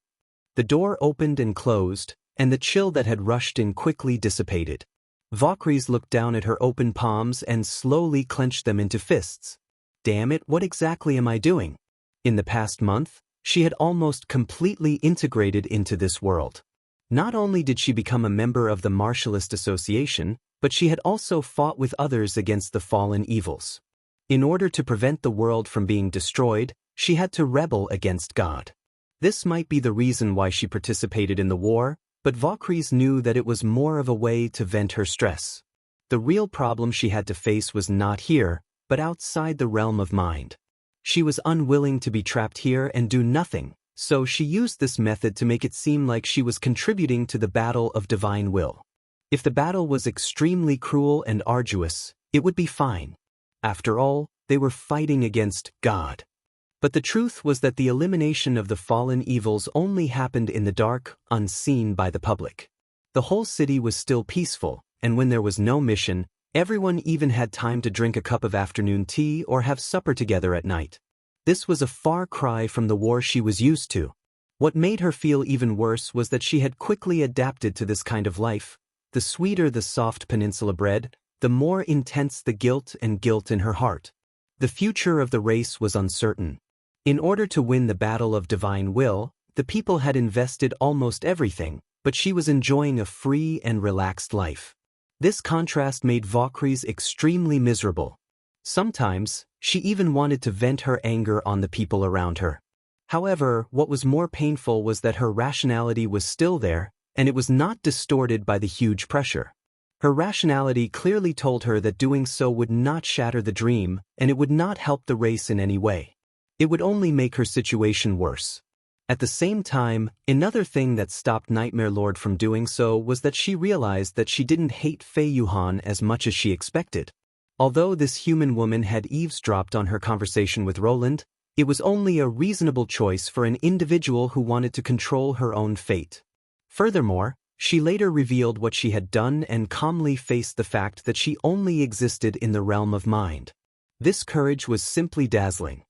The door opened and closed, and the chill that had rushed in quickly dissipated. Valkyries looked down at her open palms and slowly clenched them into fists. Damn it, what exactly am I doing? In the past month, she had almost completely integrated into this world. Not only did she become a member of the Martialist Association, but she had also fought with others against the fallen evils. In order to prevent the world from being destroyed, she had to rebel against God. This might be the reason why she participated in the war, but Valkyries knew that it was more of a way to vent her stress. The real problem she had to face was not here, but outside the realm of mind. She was unwilling to be trapped here and do nothing, so she used this method to make it seem like she was contributing to the battle of divine will. If the battle was extremely cruel and arduous, it would be fine. After all, they were fighting against God. But the truth was that the elimination of the fallen evils only happened in the dark, unseen by the public. The whole city was still peaceful, and when there was no mission, everyone even had time to drink a cup of afternoon tea or have supper together at night. This was a far cry from the war she was used to. What made her feel even worse was that she had quickly adapted to this kind of life. The sweeter the soft peninsula bread, the more intense the guilt in her heart. The future of the race was uncertain. In order to win the battle of divine will, the people had invested almost everything, but she was enjoying a free and relaxed life. This contrast made Valkyries extremely miserable. Sometimes, she even wanted to vent her anger on the people around her. However, what was more painful was that her rationality was still there, and it was not distorted by the huge pressure. Her rationality clearly told her that doing so would not shatter the dream, and it would not help the race in any way. It would only make her situation worse. At the same time, another thing that stopped Nightmare Lord from doing so was that she realized that she didn't hate Fei Yuhan as much as she expected. Although this human woman had eavesdropped on her conversation with Roland, it was only a reasonable choice for an individual who wanted to control her own fate. Furthermore, she later revealed what she had done and calmly faced the fact that she only existed in the realm of mind. This courage was simply dazzling.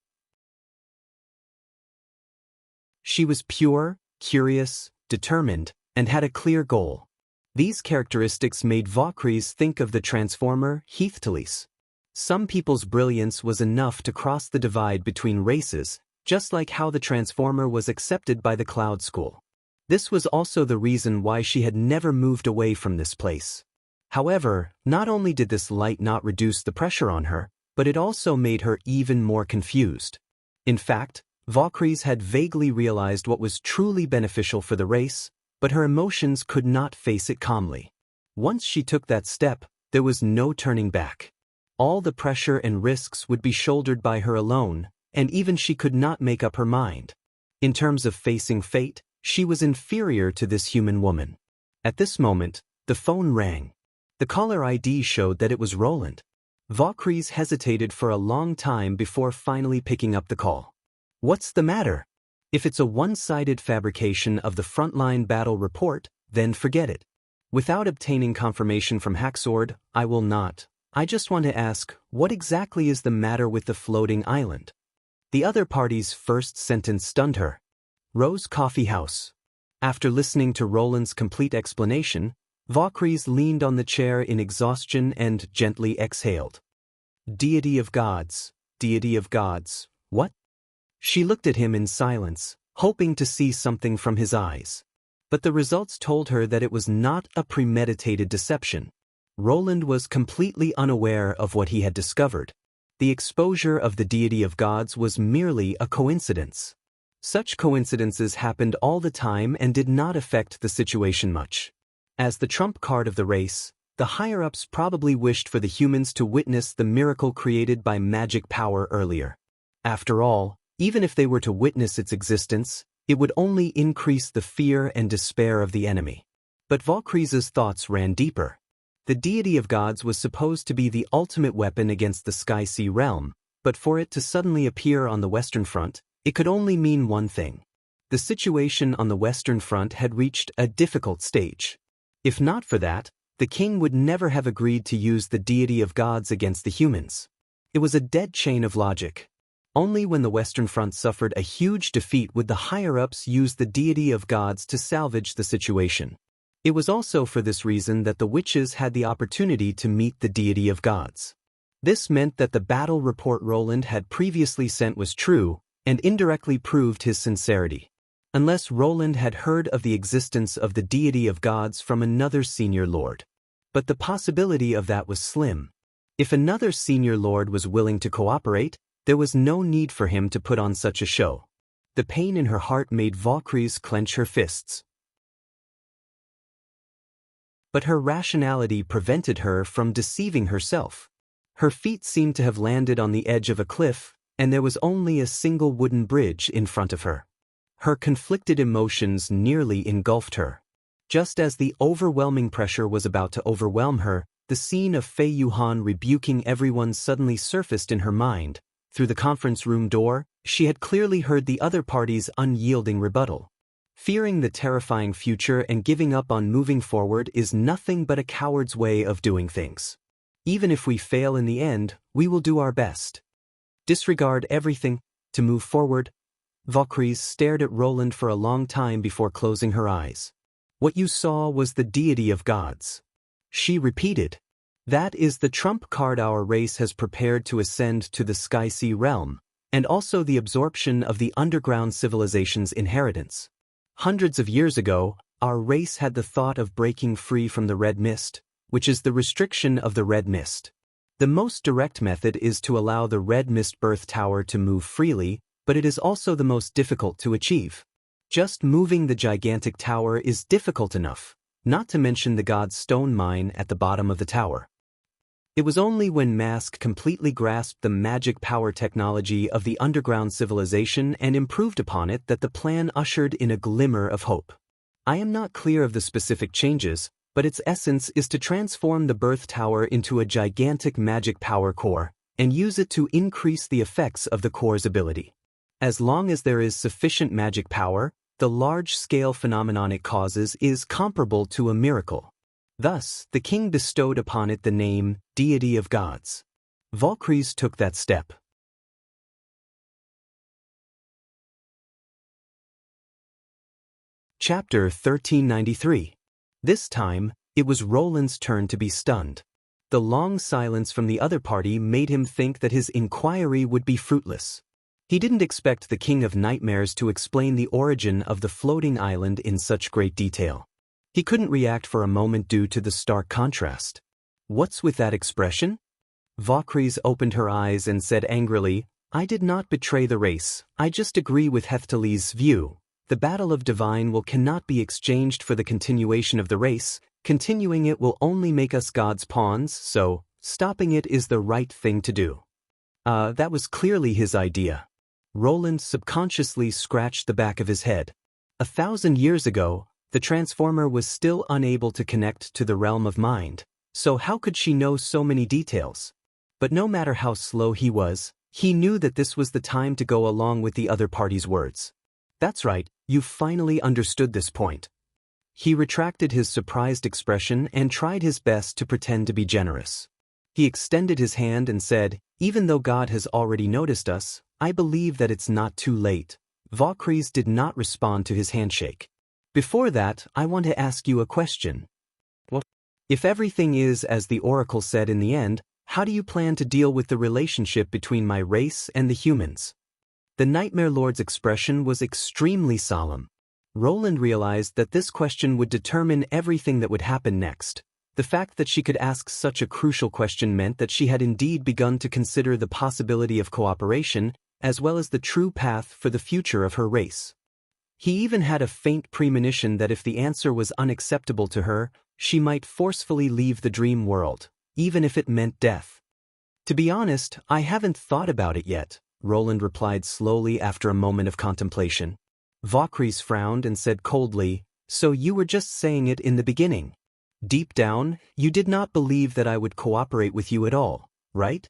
She was pure, curious, determined, and had a clear goal. These characteristics made Vaucries think of the transformer Heathtalese. Some people's brilliance was enough to cross the divide between races, just like how the transformer was accepted by the Cloud School. This was also the reason why she had never moved away from this place. However, not only did this light not reduce the pressure on her, but it also made her even more confused. In fact, Vaucries had vaguely realized what was truly beneficial for the race, but her emotions could not face it calmly. Once she took that step, there was no turning back. All the pressure and risks would be shouldered by her alone, and even she could not make up her mind. In terms of facing fate, she was inferior to this human woman. At this moment, the phone rang. The caller ID showed that it was Roland. Vaucries hesitated for a long time before finally picking up the call. What's the matter? If it's a one-sided fabrication of the frontline battle report, then forget it. Without obtaining confirmation from Hacksword, I will not. I just want to ask, what exactly is the matter with the floating island? The other party's first sentence stunned her. Rose Coffee House. After listening to Roland's complete explanation, Vaucries leaned on the chair in exhaustion and gently exhaled. Deity of gods, what? She looked at him in silence, hoping to see something from his eyes. But the results told her that it was not a premeditated deception. Roland was completely unaware of what he had discovered. The exposure of the deity of gods was merely a coincidence. Such coincidences happened all the time and did not affect the situation much. As the trump card of the race, the higher-ups probably wished for the humans to witness the miracle created by magic power earlier. After all, even if they were to witness its existence, it would only increase the fear and despair of the enemy. But Vaucries' thoughts ran deeper. The deity of gods was supposed to be the ultimate weapon against the Sky-Sea realm, but for it to suddenly appear on the Western Front, it could only mean one thing. The situation on the Western Front had reached a difficult stage. If not for that, the king would never have agreed to use the deity of gods against the humans. It was a dead chain of logic. Only when the Western Front suffered a huge defeat would the higher-ups use the deity of gods to salvage the situation. It was also for this reason that the witches had the opportunity to meet the deity of gods. This meant that the battle report Roland had previously sent was true, and indirectly proved his sincerity. Unless Roland had heard of the existence of the deity of gods from another senior lord. But the possibility of that was slim. If another senior lord was willing to cooperate, there was no need for him to put on such a show. The pain in her heart made Vaucries clench her fists. But her rationality prevented her from deceiving herself. Her feet seemed to have landed on the edge of a cliff, and there was only a single wooden bridge in front of her. Her conflicted emotions nearly engulfed her. Just as the overwhelming pressure was about to overwhelm her, the scene of Fei Yuhan rebuking everyone suddenly surfaced in her mind. Through the conference room door, she had clearly heard the other party's unyielding rebuttal. Fearing the terrifying future and giving up on moving forward is nothing but a coward's way of doing things. Even if we fail in the end, we will do our best. Disregard everything, to move forward. Vaucries stared at Roland for a long time before closing her eyes. What you saw was the deity of gods. She repeated. That is the trump card our race has prepared to ascend to the Sky-Sea realm, and also the absorption of the underground civilization's inheritance. Hundreds of years ago, our race had the thought of breaking free from the red mist, which is the restriction of the red mist. The most direct method is to allow the red mist birth tower to move freely, but it is also the most difficult to achieve. Just moving the gigantic tower is difficult enough, not to mention the god's stone mine at the bottom of the tower. It was only when Mask completely grasped the magic power technology of the underground civilization and improved upon it that the plan ushered in a glimmer of hope. I am not clear of the specific changes, but its essence is to transform the birth tower into a gigantic magic power core, and use it to increase the effects of the core's ability. As long as there is sufficient magic power, the large-scale phenomenon it causes is comparable to a miracle. Thus, the king bestowed upon it the name Deity of Gods. Valkyries took that step. Chapter 1393. This time, it was Roland's turn to be stunned. The long silence from the other party made him think that his inquiry would be fruitless. He didn't expect the King of Nightmares to explain the origin of the floating island in such great detail. He couldn't react for a moment due to the stark contrast. "What's with that expression?" Valkyries opened her eyes and said angrily, "I did not betray the race, I just agree with Heftali's view. The battle of divine will cannot be exchanged for the continuation of the race. Continuing it will only make us God's pawns, so stopping it is the right thing to do." That was clearly his idea. Roland subconsciously scratched the back of his head. 1,000 years ago, the Transformer was still unable to connect to the realm of mind, so how could she know so many details? But no matter how slow he was, he knew that this was the time to go along with the other party's words. "That's right, you finally understood this point." He retracted his surprised expression and tried his best to pretend to be generous. He extended his hand and said, "Even though God has already noticed us, I believe that it's not too late." Valkyries did not respond to his handshake. "Before that, I want to ask you a question. What? If everything is as the Oracle said in the end, how do you plan to deal with the relationship between my race and the humans?" The Nightmare Lord's expression was extremely solemn. Roland realized that this question would determine everything that would happen next. The fact that she could ask such a crucial question meant that she had indeed begun to consider the possibility of cooperation, as well as the true path for the future of her race. He even had a faint premonition that if the answer was unacceptable to her, she might forcefully leave the dream world, even if it meant death. "To be honest, I haven't thought about it yet," Roland replied slowly after a moment of contemplation. Valkyries frowned and said coldly, "So you were just saying it in the beginning. Deep down, you did not believe that I would cooperate with you at all, right?"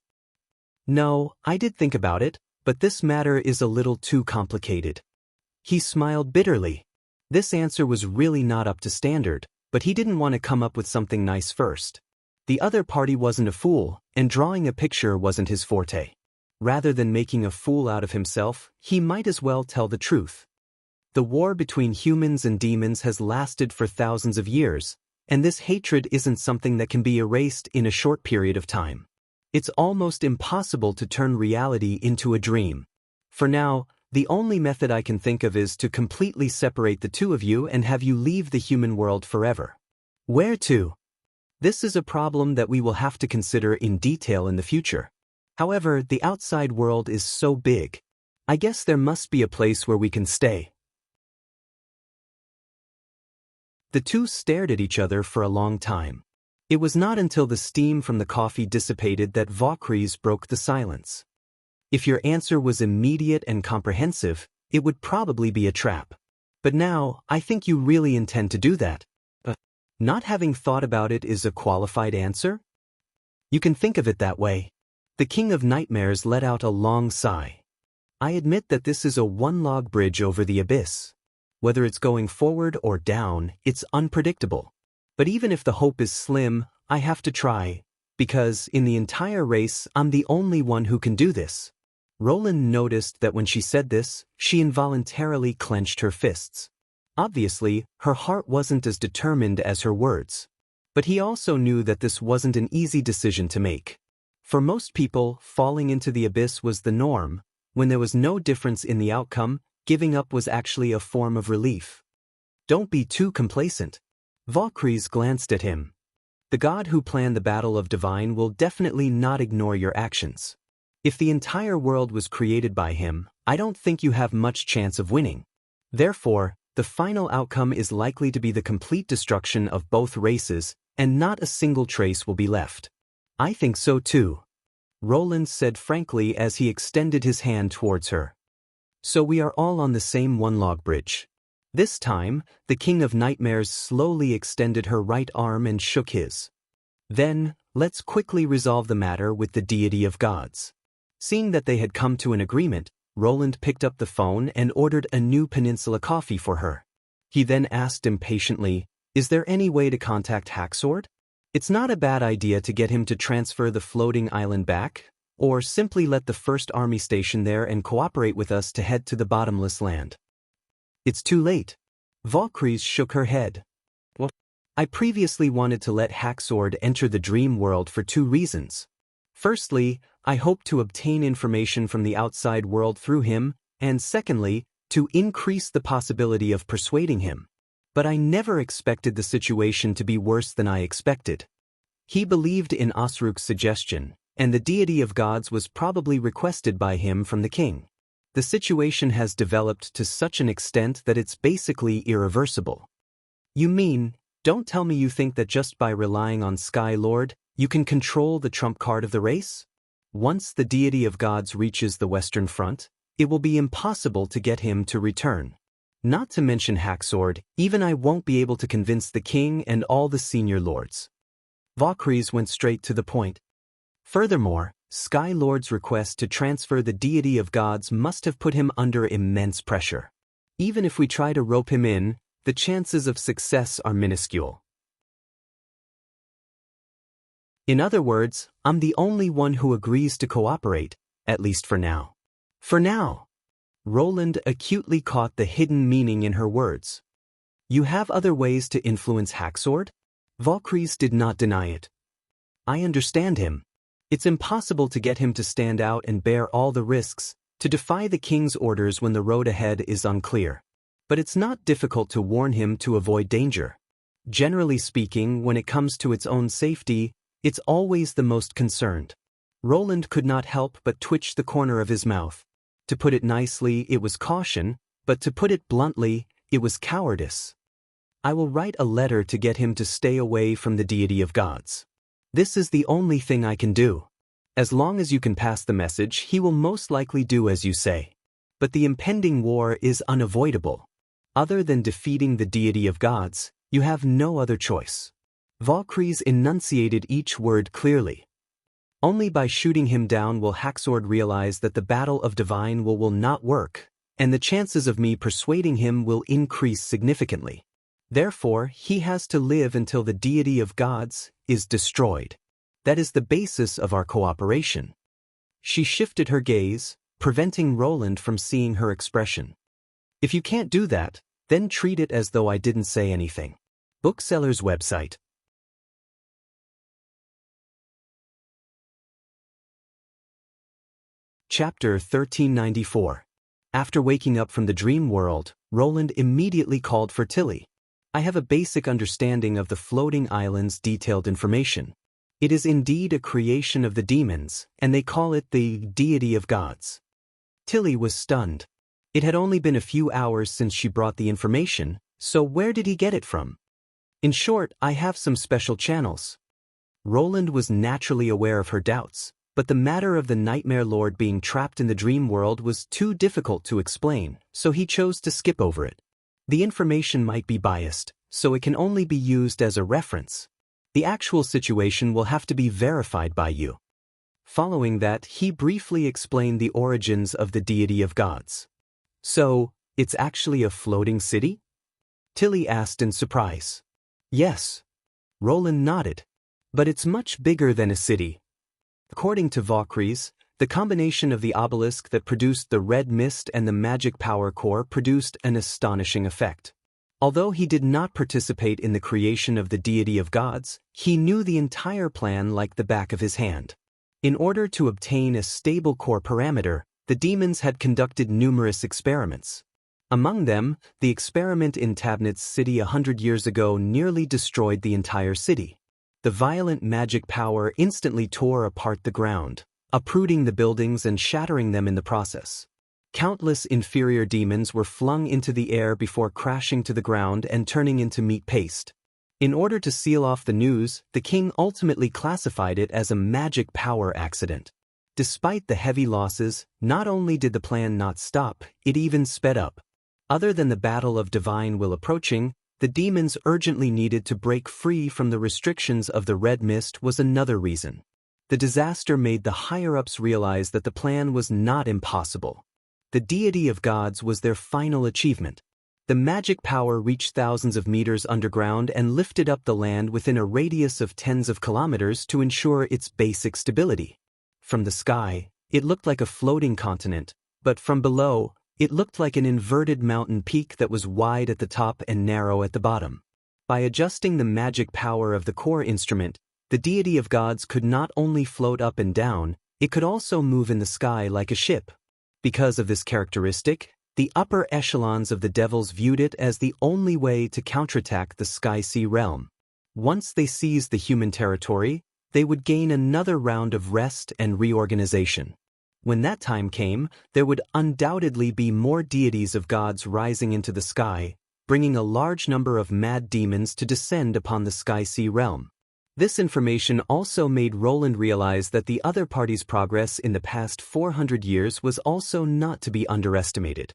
"No, I did think about it, but this matter is a little too complicated." He smiled bitterly. This answer was really not up to standard, but he didn't want to come up with something nice first. The other party wasn't a fool, and drawing a picture wasn't his forte. Rather than making a fool out of himself, he might as well tell the truth. The war between humans and demons has lasted for thousands of years, and this hatred isn't something that can be erased in a short period of time. It's almost impossible to turn reality into a dream. For now, the only method I can think of is to completely separate the two of you and have you leave the human world forever. Where to? This is a problem that we will have to consider in detail in the future. However, the outside world is so big. I guess there must be a place where we can stay. The two stared at each other for a long time. It was not until the steam from the coffee dissipated that Valkyries broke the silence. "If your answer was immediate and comprehensive, it would probably be a trap. But now, I think you really intend to do that. Not having thought about it is a qualified answer? You can think of it that way." The King of Nightmares let out a long sigh. "I admit that this is a one-log bridge over the abyss. Whether it's going forward or down, it's unpredictable. But even if the hope is slim, I have to try, because in the entire race, I'm the only one who can do this." Roland noticed that when she said this, she involuntarily clenched her fists. Obviously, her heart wasn't as determined as her words. But he also knew that this wasn't an easy decision to make. For most people, falling into the abyss was the norm. When there was no difference in the outcome, giving up was actually a form of relief. "Don't be too complacent." Valkyries glanced at him. "The God who planned the battle of divine will definitely not ignore your actions. If the entire world was created by him, I don't think you have much chance of winning. Therefore, the final outcome is likely to be the complete destruction of both races, and not a single trace will be left." "I think so too," Roland said frankly as he extended his hand towards her. "So we are all on the same one-log bridge." This time, the King of Nightmares slowly extended her right arm and shook his. Then, let's quickly resolve the matter with the deity of gods. Seeing that they had come to an agreement, Roland picked up the phone and ordered a new peninsula coffee for her. He then asked impatiently, "Is there any way to contact Haxord? It's not a bad idea to get him to transfer the floating island back, or simply let the first army station there and cooperate with us to head to the bottomless land." "It's too late." Valkyries shook her head. "Well, I previously wanted to let Haxord enter the dream world for two reasons. Firstly, I hope to obtain information from the outside world through him, and secondly, to increase the possibility of persuading him. But I never expected the situation to be worse than I expected." He believed in Osruk's suggestion, and the deity of gods was probably requested by him from the king. The situation has developed to such an extent that it's basically irreversible. "You mean, don't tell me you think that just by relying on Sky Lord, you can control the trump card of the race? Once the deity of gods reaches the Western Front, it will be impossible to get him to return. Not to mention Haxord, even I won't be able to convince the king and all the senior lords." Valkyries went straight to the point. Furthermore, Sky Lord's request to transfer the deity of gods must have put him under immense pressure. Even if we try to rope him in, the chances of success are minuscule. In other words, I'm the only one who agrees to cooperate, at least for now. For now. Roland acutely caught the hidden meaning in her words. "You have other ways to influence Haxord?" Valkyries did not deny it. "I understand him. It's impossible to get him to stand out and bear all the risks, to defy the king's orders when the road ahead is unclear. But it's not difficult to warn him to avoid danger. Generally speaking, when it comes to its own safety, it's always the most concerned." Roland could not help but twitch the corner of his mouth. To put it nicely, it was caution, but to put it bluntly, it was cowardice. "I will write a letter to get him to stay away from the deity of gods. This is the only thing I can do. As long as you can pass the message, he will most likely do as you say. But the impending war is unavoidable. Other than defeating the deity of gods, you have no other choice." Valkyries enunciated each word clearly. "Only by shooting him down will Haxord realize that the battle of divine will not work, and the chances of me persuading him will increase significantly. Therefore, he has to live until the deity of gods is destroyed. That is the basis of our cooperation." She shifted her gaze, preventing Roland from seeing her expression. "If you can't do that, then treat it as though I didn't say anything." Bookseller's website. Chapter 1394. After waking up from the dream world, Roland immediately called for Tilly. "I have a basic understanding of the floating island's detailed information. It is indeed a creation of the demons, and they call it the deity of gods." Tilly was stunned. It had only been a few hours since she brought the information, so where did he get it from? "In short, I have some special channels." Roland was naturally aware of her doubts, but the matter of the Nightmare Lord being trapped in the dream world was too difficult to explain, so he chose to skip over it. The information might be biased, so it can only be used as a reference. The actual situation will have to be verified by you. Following that, he briefly explained the origins of the deity of gods. "So, it's actually a floating city?" Tilly asked in surprise. "Yes." Roland nodded. "But it's much bigger than a city." According to Valkyries, the combination of the obelisk that produced the red mist and the magic power core produced an astonishing effect. Although he did not participate in the creation of the deity of gods, he knew the entire plan like the back of his hand. In order to obtain a stable core parameter, the demons had conducted numerous experiments. Among them, the experiment in Tabnit's city 100 years ago nearly destroyed the entire city. The violent magic power instantly tore apart the ground, uprooting the buildings and shattering them in the process. Countless inferior demons were flung into the air before crashing to the ground and turning into meat paste. In order to seal off the news, the king ultimately classified it as a magic power accident. Despite the heavy losses, not only did the plan not stop, it even sped up. Other than the battle of divine will approaching, the demons urgently needed to break free from the restrictions of the red mist was another reason. The disaster made the higher-ups realize that the plan was not impossible. The deity of gods was their final achievement. The magic power reached thousands of meters underground and lifted up the land within a radius of tens of kilometers to ensure its basic stability. From the sky, it looked like a floating continent, but from below, it looked like an inverted mountain peak that was wide at the top and narrow at the bottom. By adjusting the magic power of the core instrument, the deity of gods could not only float up and down, it could also move in the sky like a ship. Because of this characteristic, the upper echelons of the devils viewed it as the only way to counterattack the Sky-Sea realm. Once they seized the human territory, they would gain another round of rest and reorganization. When that time came, there would undoubtedly be more deities of gods rising into the sky, bringing a large number of mad demons to descend upon the Sky-Sea realm. This information also made Roland realize that the other party's progress in the past 400 years was also not to be underestimated.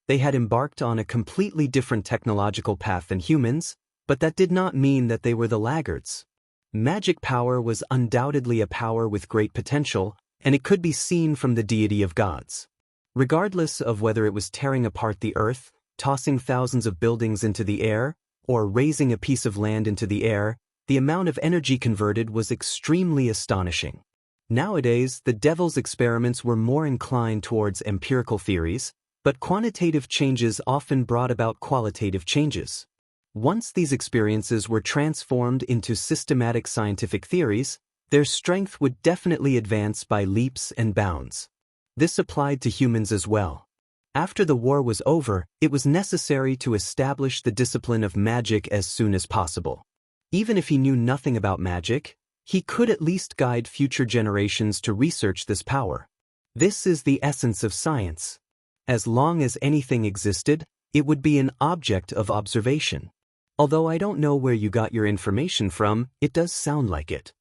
They had embarked on a completely different technological path than humans, but that did not mean that they were the laggards. Magic power was undoubtedly a power with great potential, and it could be seen from the deity of gods. Regardless of whether it was tearing apart the earth, tossing thousands of buildings into the air, or raising a piece of land into the air, the amount of energy converted was extremely astonishing. Nowadays, the devil's experiments were more inclined towards empirical theories, but quantitative changes often brought about qualitative changes. Once these experiences were transformed into systematic scientific theories, their strength would definitely advance by leaps and bounds. This applied to humans as well. After the war was over, it was necessary to establish the discipline of magic as soon as possible. Even if he knew nothing about magic, he could at least guide future generations to research this power. This is the essence of science. As long as anything existed, it would be an object of observation. Although I don't know where you got your information from, it does sound like it.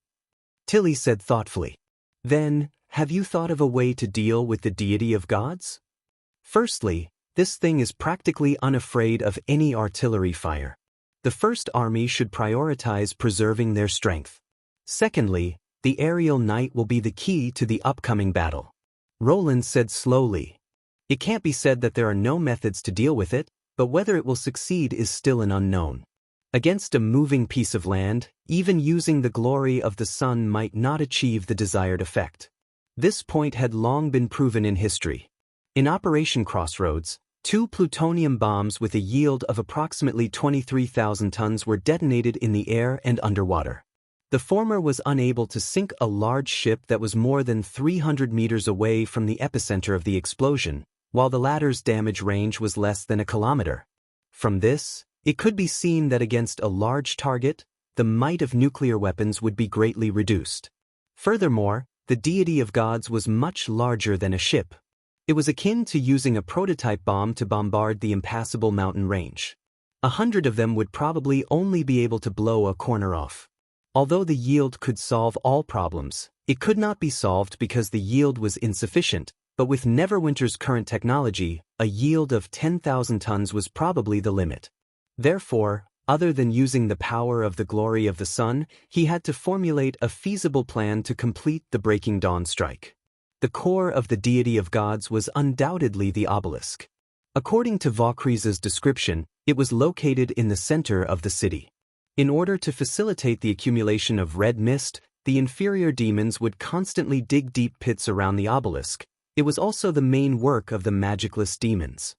Tilly said thoughtfully. Then, have you thought of a way to deal with the deity of gods? Firstly, this thing is practically unafraid of any artillery fire. The First Army should prioritize preserving their strength. Secondly, the aerial night will be the key to the upcoming battle. Roland said slowly. It can't be said that there are no methods to deal with it, but whether it will succeed is still an unknown. Against a moving piece of land, even using the glory of the sun might not achieve the desired effect. This point had long been proven in history. In Operation Crossroads, 2 plutonium bombs with a yield of approximately 23,000 tons were detonated in the air and underwater. The former was unable to sink a large ship that was more than 300 meters away from the epicenter of the explosion, while the latter's damage range was less than a kilometer. From this, it could be seen that against a large target, the might of nuclear weapons would be greatly reduced. Furthermore, the deity of gods was much larger than a ship. It was akin to using a prototype bomb to bombard the impassable mountain range. 100 of them would probably only be able to blow a corner off. Although the yield could solve all problems, it could not be solved because the yield was insufficient, but with Neverwinter's current technology, a yield of 10,000 tons was probably the limit. Therefore, other than using the power of the glory of the sun, he had to formulate a feasible plan to complete the Breaking Dawn strike. The core of the deity of gods was undoubtedly the obelisk. According to Vaucrese's description, it was located in the center of the city. In order to facilitate the accumulation of red mist, the inferior demons would constantly dig deep pits around the obelisk. It was also the main work of the magicless demons.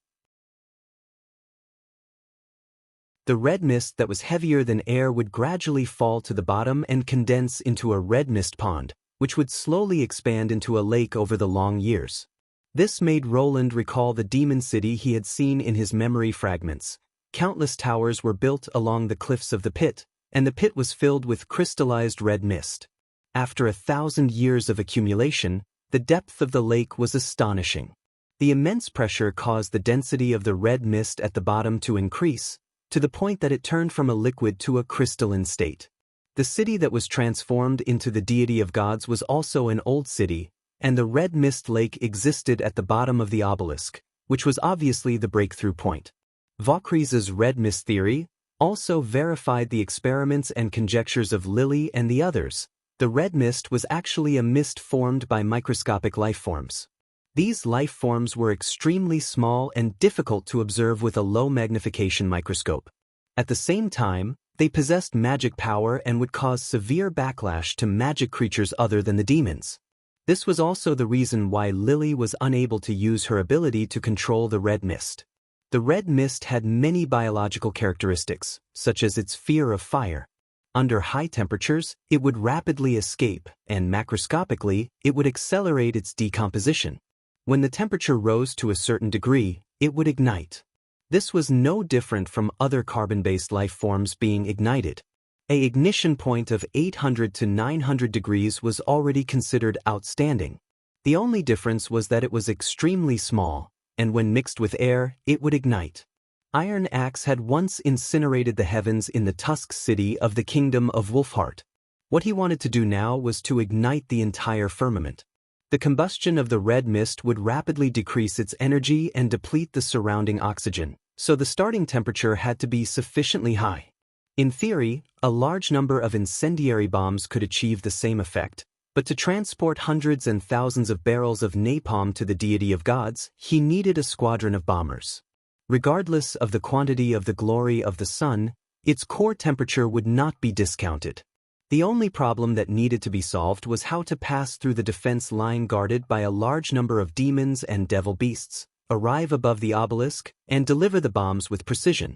The red mist that was heavier than air would gradually fall to the bottom and condense into a red mist pond, which would slowly expand into a lake over the long years. This made Roland recall the demon city he had seen in his memory fragments. Countless towers were built along the cliffs of the pit, and the pit was filled with crystallized red mist. After 1,000 years of accumulation, the depth of the lake was astonishing. The immense pressure caused the density of the red mist at the bottom to increase, to the point that it turned from a liquid to a crystalline state. The city that was transformed into the deity of gods was also an old city, and the red mist lake existed at the bottom of the obelisk, which was obviously the breakthrough point. Vaucres's red mist theory also verified the experiments and conjectures of Lilly and the others. The red mist was actually a mist formed by microscopic life forms. These life forms were extremely small and difficult to observe with a low magnification microscope. At the same time, they possessed magic power and would cause severe backlash to magic creatures other than the demons. This was also the reason why Lilly was unable to use her ability to control the red mist. The red mist had many biological characteristics, such as its fear of fire. Under high temperatures, it would rapidly escape, and macroscopically, it would accelerate its decomposition. When the temperature rose to a certain degree, it would ignite. This was no different from other carbon-based life forms being ignited. An ignition point of 800 to 900 degrees was already considered outstanding. The only difference was that it was extremely small, and when mixed with air, it would ignite. Iron Axe had once incinerated the heavens in the Tusk city of the kingdom of Wolfheart. What he wanted to do now was to ignite the entire firmament. The combustion of the red mist would rapidly decrease its energy and deplete the surrounding oxygen, so the starting temperature had to be sufficiently high. In theory, a large number of incendiary bombs could achieve the same effect, but to transport hundreds and thousands of barrels of napalm to the deity of gods, he needed a squadron of bombers. Regardless of the quantity of the glory of the sun, its core temperature would not be discounted. The only problem that needed to be solved was how to pass through the defense line guarded by a large number of demons and devil beasts, arrive above the obelisk, and deliver the bombs with precision.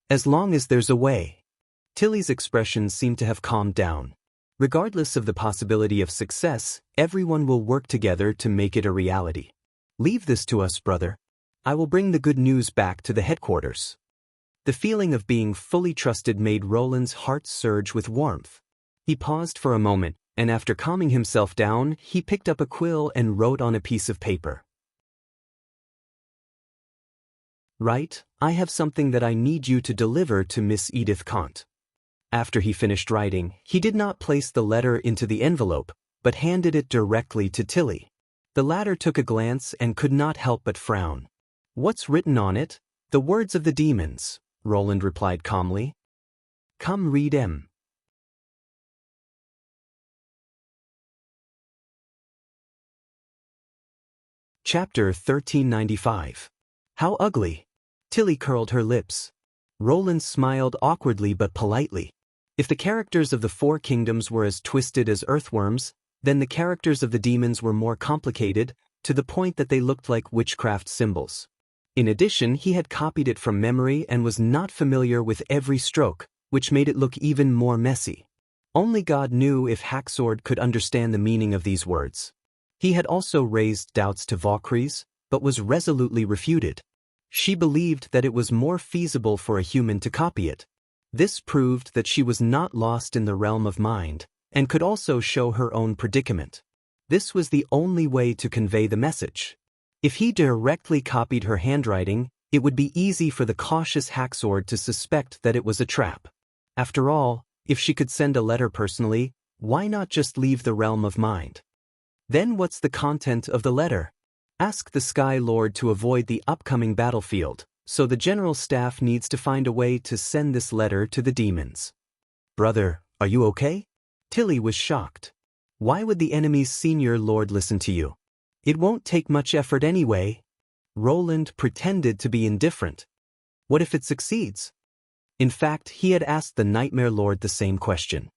As long as there's a way. Tilly's expression seemed to have calmed down. Regardless of the possibility of success, everyone will work together to make it a reality. Leave this to us, brother. I will bring the good news back to the headquarters. The feeling of being fully trusted made Roland's heart surge with warmth. He paused for a moment, and after calming himself down, he picked up a quill and wrote on a piece of paper. "Right, I have something that I need you to deliver to Miss Edith Kant." After he finished writing, he did not place the letter into the envelope, but handed it directly to Tilly. The latter took a glance and could not help but frown. "What's written on it?" "The words of the demons," Roland replied calmly. "Come read 'em." Chapter 1395. How ugly. Tilly curled her lips. Roland smiled awkwardly but politely. If the characters of the four kingdoms were as twisted as earthworms, then the characters of the demons were more complicated, to the point that they looked like witchcraft symbols. In addition, he had copied it from memory and was not familiar with every stroke, which made it look even more messy. Only God knew if Haxord could understand the meaning of these words. He had also raised doubts to Vaucres, but was resolutely refuted. She believed that it was more feasible for a human to copy it. This proved that she was not lost in the realm of mind, and could also show her own predicament. This was the only way to convey the message. If he directly copied her handwriting, it would be easy for the cautious Haxord to suspect that it was a trap. After all, if she could send a letter personally, why not just leave the realm of mind? Then what's the content of the letter? Ask the Sky Lord to avoid the upcoming battlefield, so the general staff needs to find a way to send this letter to the demons. Brother, are you okay? Tilly was shocked. Why would the enemy's senior lord listen to you? It won't take much effort anyway. Roland pretended to be indifferent. What if it succeeds? In fact, he had asked the Nightmare Lord the same question.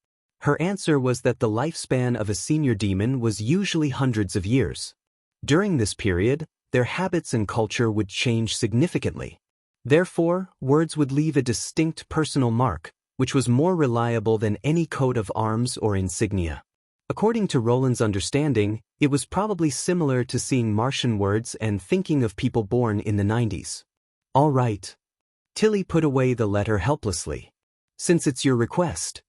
Her answer was that the lifespan of a senior demon was usually hundreds of years. During this period, their habits and culture would change significantly. Therefore, words would leave a distinct personal mark, which was more reliable than any coat of arms or insignia. According to Roland's understanding, it was probably similar to seeing Martian words and thinking of people born in the 90s. All right. Tilly put away the letter helplessly. Since it's your request.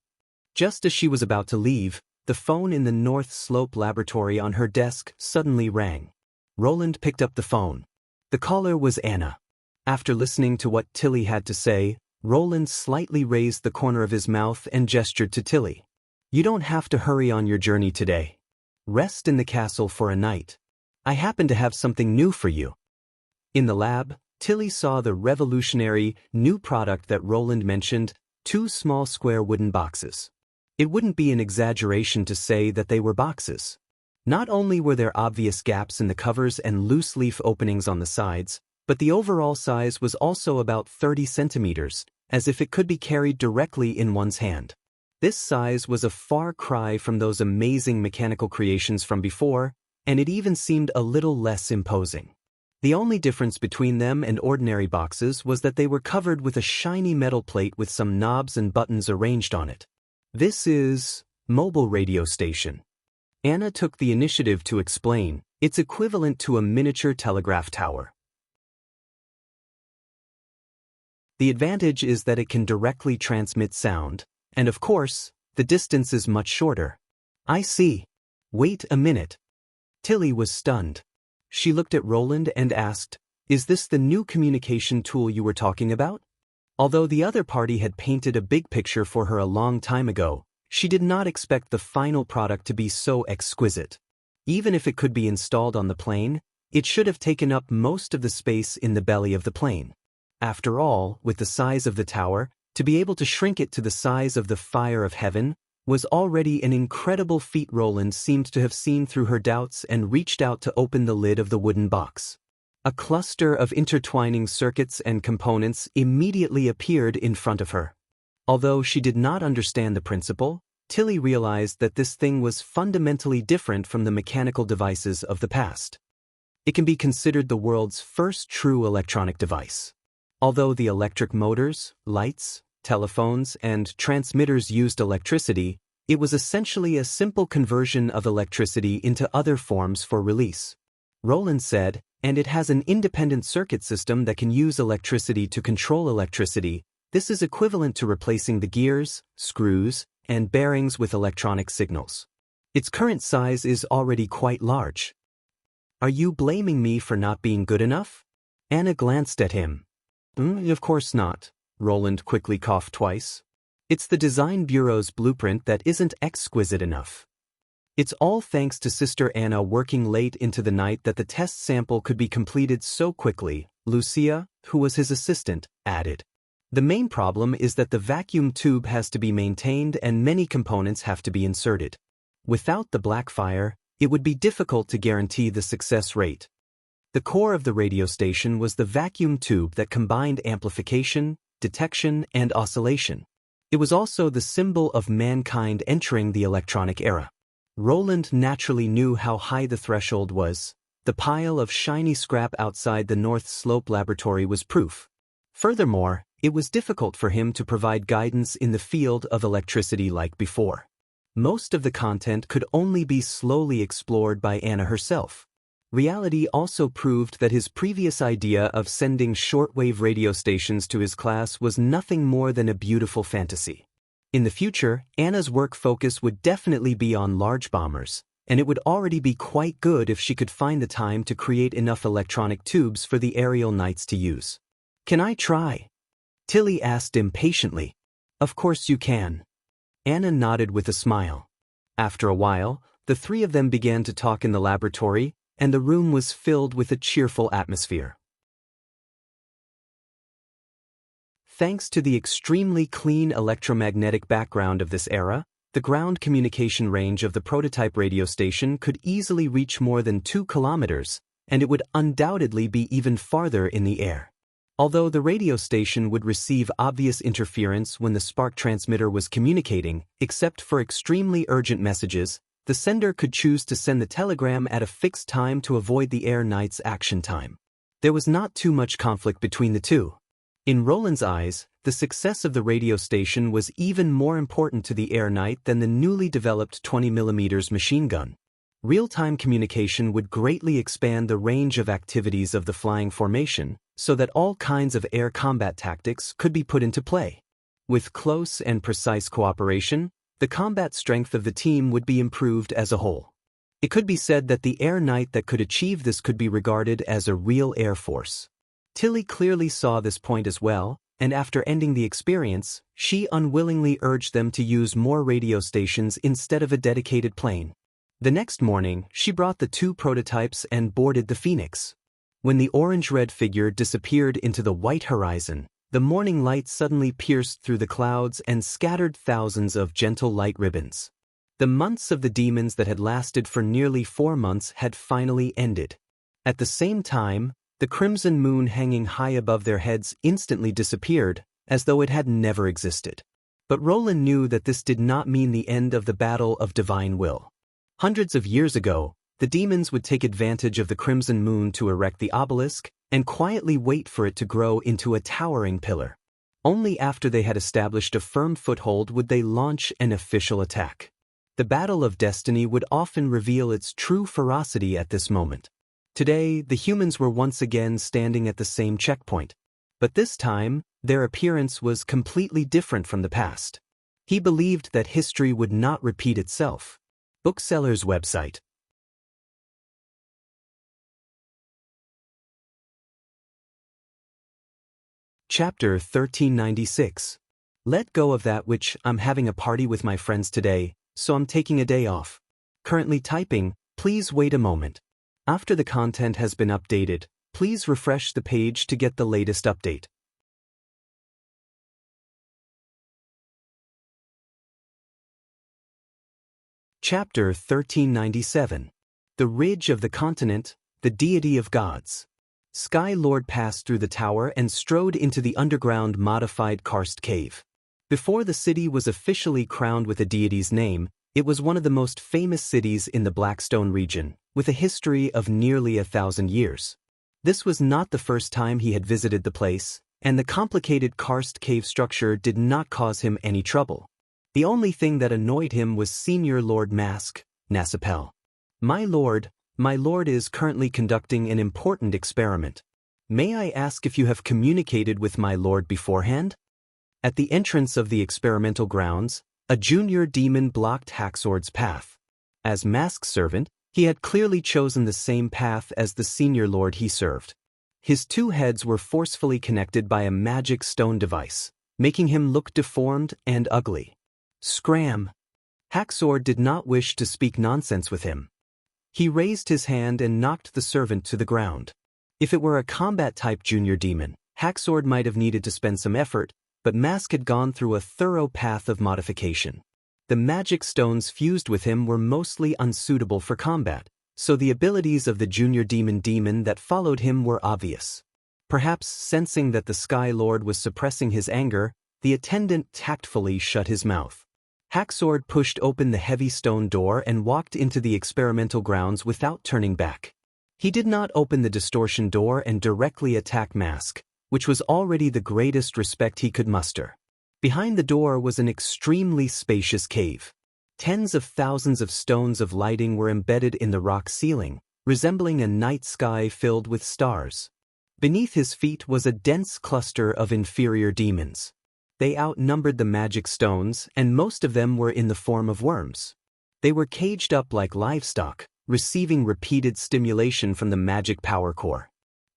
Just as she was about to leave, the phone in the North Slope laboratory on her desk suddenly rang. Roland picked up the phone. The caller was Anna. After listening to what Tilly had to say, Roland slightly raised the corner of his mouth and gestured to Tilly. You don't have to hurry on your journey today. Rest in the castle for a night. I happen to have something new for you. In the lab, Tilly saw the revolutionary, new product that Roland mentioned, 2 small square wooden boxes. It wouldn't be an exaggeration to say that they were boxes. Not only were there obvious gaps in the covers and loose leaf openings on the sides, but the overall size was also about 30 centimeters, as if it could be carried directly in one's hand. This size was a far cry from those amazing mechanical creations from before, and it even seemed a little less imposing. The only difference between them and ordinary boxes was that they were covered with a shiny metal plate with some knobs and buttons arranged on it. This is mobile radio station. Anna took the initiative to explain. It's equivalent to a miniature telegraph tower. The advantage is that it can directly transmit sound, and of course, the distance is much shorter. I see. Wait a minute. Tilly was stunned. She looked at Roland and asked, "Is this the new communication tool you were talking about?" Although the other party had painted a big picture for her a long time ago, she did not expect the final product to be so exquisite. Even if it could be installed on the plane, it should have taken up most of the space in the belly of the plane. After all, with the size of the tower, to be able to shrink it to the size of the fire of heaven was already an incredible feat. Roland seemed to have seen through her doubts and reached out to open the lid of the wooden box. A cluster of intertwining circuits and components immediately appeared in front of her. Although she did not understand the principle, Tilly realized that this thing was fundamentally different from the mechanical devices of the past. It can be considered the world's first true electronic device. Although the electric motors, lights, telephones, and transmitters used electricity, it was essentially a simple conversion of electricity into other forms for release. Roland said, and it has an independent circuit system that can use electricity to control electricity. This is equivalent to replacing the gears, screws, and bearings with electronic signals. Its current size is already quite large. Are you blaming me for not being good enough? Anna glanced at him. Of course not. Roland quickly coughed twice. It's the design bureau's blueprint that isn't exquisite enough. It's all thanks to Sister Anna working late into the night that the test sample could be completed so quickly, Lucia, who was his assistant, added. The main problem is that the vacuum tube has to be maintained and many components have to be inserted. Without the black fire, it would be difficult to guarantee the success rate. The core of the radio station was the vacuum tube that combined amplification, detection, and oscillation. It was also the symbol of mankind entering the electronic era. Roland naturally knew how high the threshold was. The pile of shiny scrap outside the North Slope laboratory was proof. Furthermore, it was difficult for him to provide guidance in the field of electricity like before. Most of the content could only be slowly explored by Anna herself. Reality also proved that his previous idea of sending shortwave radio stations to his class was nothing more than a beautiful fantasy. In the future, Anna's work focus would definitely be on large bombers, and it would already be quite good if she could find the time to create enough electronic tubes for the aerial knights to use. Can I try? Tilly asked impatiently. Of course you can. Anna nodded with a smile. After a while, the three of them began to talk in the laboratory, and the room was filled with a cheerful atmosphere. Thanks to the extremely clean electromagnetic background of this era, the ground communication range of the prototype radio station could easily reach more than 2 kilometers, and it would undoubtedly be even farther in the air. Although the radio station would receive obvious interference when the spark transmitter was communicating, except for extremely urgent messages, the sender could choose to send the telegram at a fixed time to avoid the Air Knight's action time. There was not too much conflict between the two. In Roland's eyes, the success of the radio station was even more important to the Air Knight than the newly developed 20mm machine gun. Real-time communication would greatly expand the range of activities of the flying formation, so that all kinds of air combat tactics could be put into play. With close and precise cooperation, the combat strength of the team would be improved as a whole. It could be said that the Air Knight that could achieve this could be regarded as a real air force. Tilly clearly saw this point as well, and after ending the experience, she unwillingly urged them to use more radio stations instead of a dedicated plane. The next morning, she brought the 2 prototypes and boarded the Phoenix. When the orange-red figure disappeared into the white horizon, the morning light suddenly pierced through the clouds and scattered thousands of gentle light ribbons. The months of the demons that had lasted for nearly 4 months had finally ended. At the same time, the crimson moon hanging high above their heads instantly disappeared, as though it had never existed. But Roland knew that this did not mean the end of the battle of divine will. Hundreds of years ago, the demons would take advantage of the crimson moon to erect the obelisk and quietly wait for it to grow into a towering pillar. Only after they had established a firm foothold would they launch an official attack. The battle of destiny would often reveal its true ferocity at this moment. Today, the humans were once again standing at the same checkpoint. But this time, their appearance was completely different from the past. He believed that history would not repeat itself. Bookseller's website. Chapter 1396. Let go of that which I'm having a party with my friends today, so I'm taking a day off. Currently typing, please wait a moment. After the content has been updated, please refresh the page to get the latest update. Chapter 1397. The Ridge of the Continent, the Deity of Gods. Sky Lord passed through the tower and strode into the underground modified karst cave. Before the city was officially crowned with a deity's name, it was one of the most famous cities in the Blackstone region, with a history of nearly 1,000 years. This was not the first time he had visited the place, and the complicated karst cave structure did not cause him any trouble. The only thing that annoyed him was Senior Lord Mask, Nasapel. My lord is currently conducting an important experiment. May I ask if you have communicated with my lord beforehand? At the entrance of the experimental grounds, a junior demon blocked Haxord's path. As Mask's servant, he had clearly chosen the same path as the senior lord he served. His 2 heads were forcefully connected by a magic stone device, making him look deformed and ugly. Scram! Haxord did not wish to speak nonsense with him. He raised his hand and knocked the servant to the ground. If it were a combat-type junior demon, Haxord might have needed to spend some effort, but Mask had gone through a thorough path of modification. The magic stones fused with him were mostly unsuitable for combat, so the abilities of the junior demon that followed him were obvious. Perhaps sensing that the Sky Lord was suppressing his anger, the attendant tactfully shut his mouth. Haxord pushed open the heavy stone door and walked into the experimental grounds without turning back. He did not open the distortion door and directly attack Mask, which was already the greatest respect he could muster. Behind the door was an extremely spacious cave. Tens of thousands of stones of lighting were embedded in the rock ceiling, resembling a night sky filled with stars. Beneath his feet was a dense cluster of inferior demons. They outnumbered the magic stones, and most of them were in the form of worms. They were caged up like livestock, receiving repeated stimulation from the magic power core.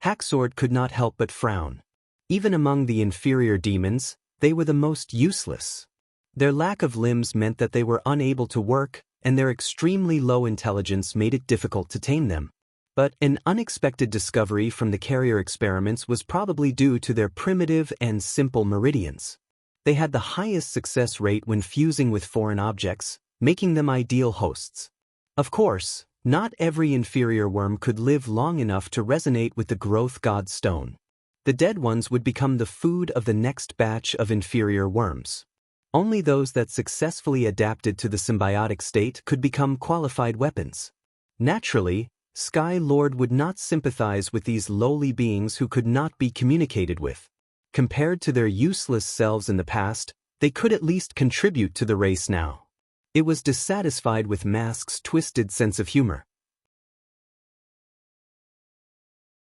Haxord could not help but frown. Even among the inferior demons, they were the most useless. Their lack of limbs meant that they were unable to work, and their extremely low intelligence made it difficult to tame them. But an unexpected discovery from the carrier experiments was probably due to their primitive and simple meridians. They had the highest success rate when fusing with foreign objects, making them ideal hosts. Of course, not every inferior worm could live long enough to resonate with the growth god stone. The dead ones would become the food of the next batch of inferior worms. Only those that successfully adapted to the symbiotic state could become qualified weapons. Naturally, Sky Lord would not sympathize with these lowly beings who could not be communicated with. Compared to their useless selves in the past, they could at least contribute to the race now. It was dissatisfied with Mask's twisted sense of humor.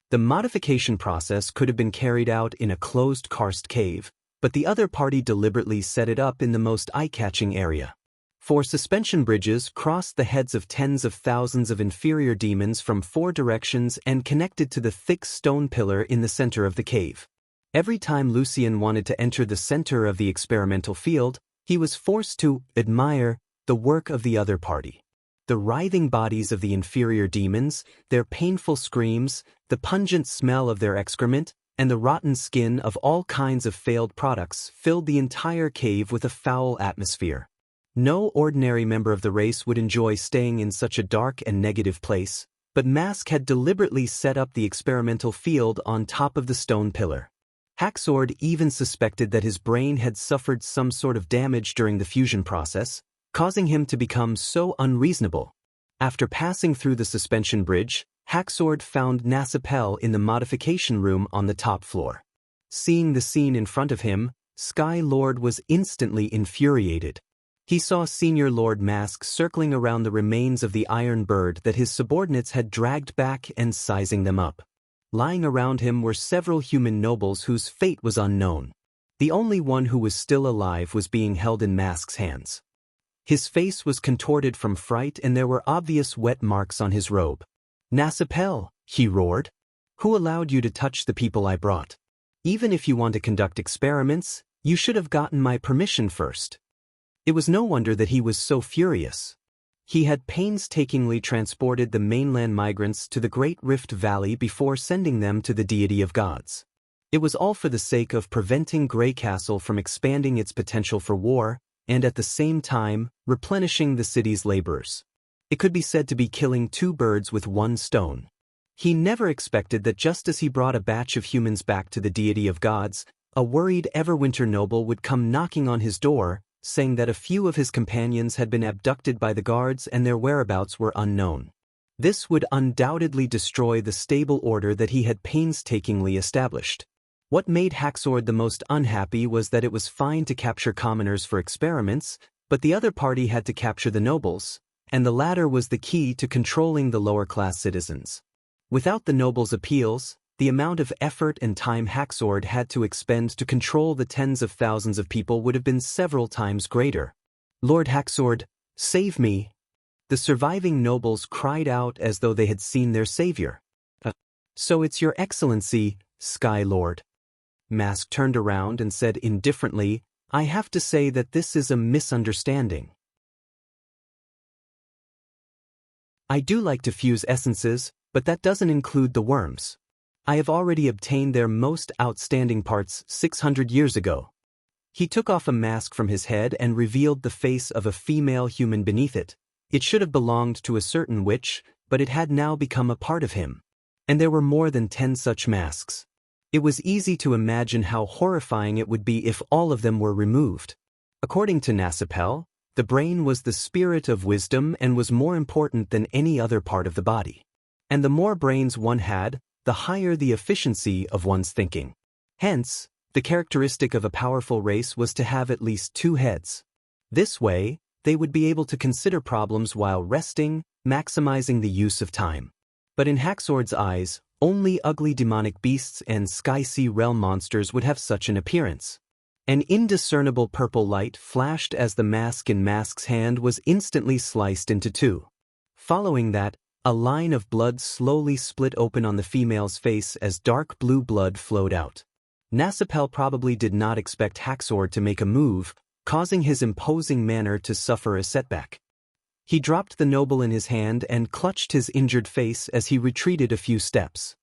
The modification process could have been carried out in a closed karst cave, but the other party deliberately set it up in the most eye-catching area. 4 suspension bridges crossed the heads of tens of thousands of inferior demons from 4 directions and connected to the thick stone pillar in the center of the cave. Every time Lucien wanted to enter the center of the experimental field, he was forced to admire the work of the other party. the writhing bodies of the inferior demons, their painful screams, the pungent smell of their excrement, and the rotten skin of all kinds of failed products filled the entire cave with a foul atmosphere. No ordinary member of the race would enjoy staying in such a dark and negative place, but Mask had deliberately set up the experimental field on top of the stone pillar. Haxord even suspected that his brain had suffered some sort of damage during the fusion process, causing him to become so unreasonable. After passing through the suspension bridge, Haxord found Nasapel in the modification room on the top floor. Seeing the scene in front of him, Sky Lord was instantly infuriated. He saw Senior Lord Mask circling around the remains of the iron bird that his subordinates had dragged back and sizing them up. Lying around him were several human nobles whose fate was unknown. The only one who was still alive was being held in Mask's hands. His face was contorted from fright and there were obvious wet marks on his robe. "Nasapel," he roared. "Who allowed you to touch the people I brought? Even if you want to conduct experiments, you should have gotten my permission first." It was no wonder that he was so furious. He had painstakingly transported the mainland migrants to the Great Rift Valley before sending them to the deity of gods. It was all for the sake of preventing Grey Castle from expanding its potential for war, and at the same time, replenishing the city's laborers. It could be said to be killing two birds with one stone. He never expected that just as he brought a batch of humans back to the deity of gods, a worried Everwinter noble would come knocking on his door, saying that a few of his companions had been abducted by the guards and their whereabouts were unknown. This would undoubtedly destroy the stable order that he had painstakingly established. What made Haxord the most unhappy was that it was fine to capture commoners for experiments, but the other party had to capture the nobles, and the latter was the key to controlling the lower-class citizens. Without the nobles' appeals, the amount of effort and time Haxord had to expend to control the tens of thousands of people would have been several times greater. "Lord Haxord, save me!" The surviving nobles cried out as though they had seen their savior. "So it's your excellency, Sky Lord." Mask turned around and said indifferently, "I have to say that this is a misunderstanding. I do like to fuse essences, but that doesn't include the worms. I have already obtained their most outstanding parts 600 years ago." He took off a mask from his head and revealed the face of a female human beneath it. It should have belonged to a certain witch, but it had now become a part of him. And there were more than 10 such masks. It was easy to imagine how horrifying it would be if all of them were removed. According to Nasapel, the brain was the spirit of wisdom and was more important than any other part of the body. And the more brains one had, the higher the efficiency of one's thinking. Hence, the characteristic of a powerful race was to have at least 2 heads. This way, they would be able to consider problems while resting, maximizing the use of time. But in Haxord's eyes, only ugly demonic beasts and sky-sea realm monsters would have such an appearance. An indiscernible purple light flashed as the mask in Mask's hand was instantly sliced into 2. Following that, a line of blood slowly split open on the female's face as dark blue blood flowed out. Nasapel probably did not expect Haxord to make a move, causing his imposing manner to suffer a setback. He dropped the noble in his hand and clutched his injured face as he retreated a few steps.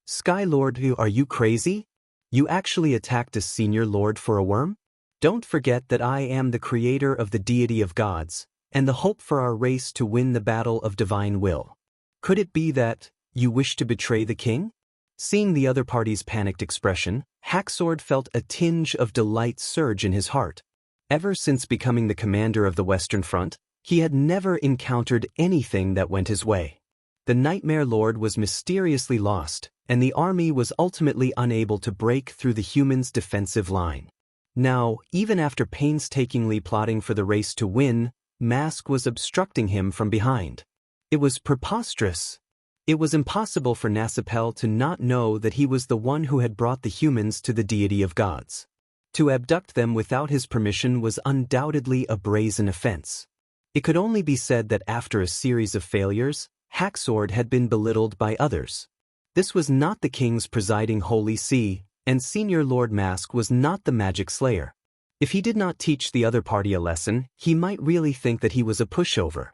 "Sky Lord, are you crazy? You actually attacked a senior lord for a worm? Don't forget that I am the creator of the deity of gods, and the hope for our race to win the battle of divine will. Could it be that you wish to betray the king?" Seeing the other party's panicked expression, Haxord felt a tinge of delight surge in his heart. Ever since becoming the commander of the Western Front, he had never encountered anything that went his way. The Nightmare Lord was mysteriously lost, and the army was ultimately unable to break through the humans' defensive line. Now, even after painstakingly plotting for the race to win, Mask was obstructing him from behind. It was preposterous. It was impossible for Nasapel to not know that he was the one who had brought the humans to the deity of gods. To abduct them without his permission was undoubtedly a brazen offense. It could only be said that after a series of failures, Haxord had been belittled by others. This was not the king's presiding holy see, and Senior Lord Mask was not the magic slayer. If he did not teach the other party a lesson, he might really think that he was a pushover.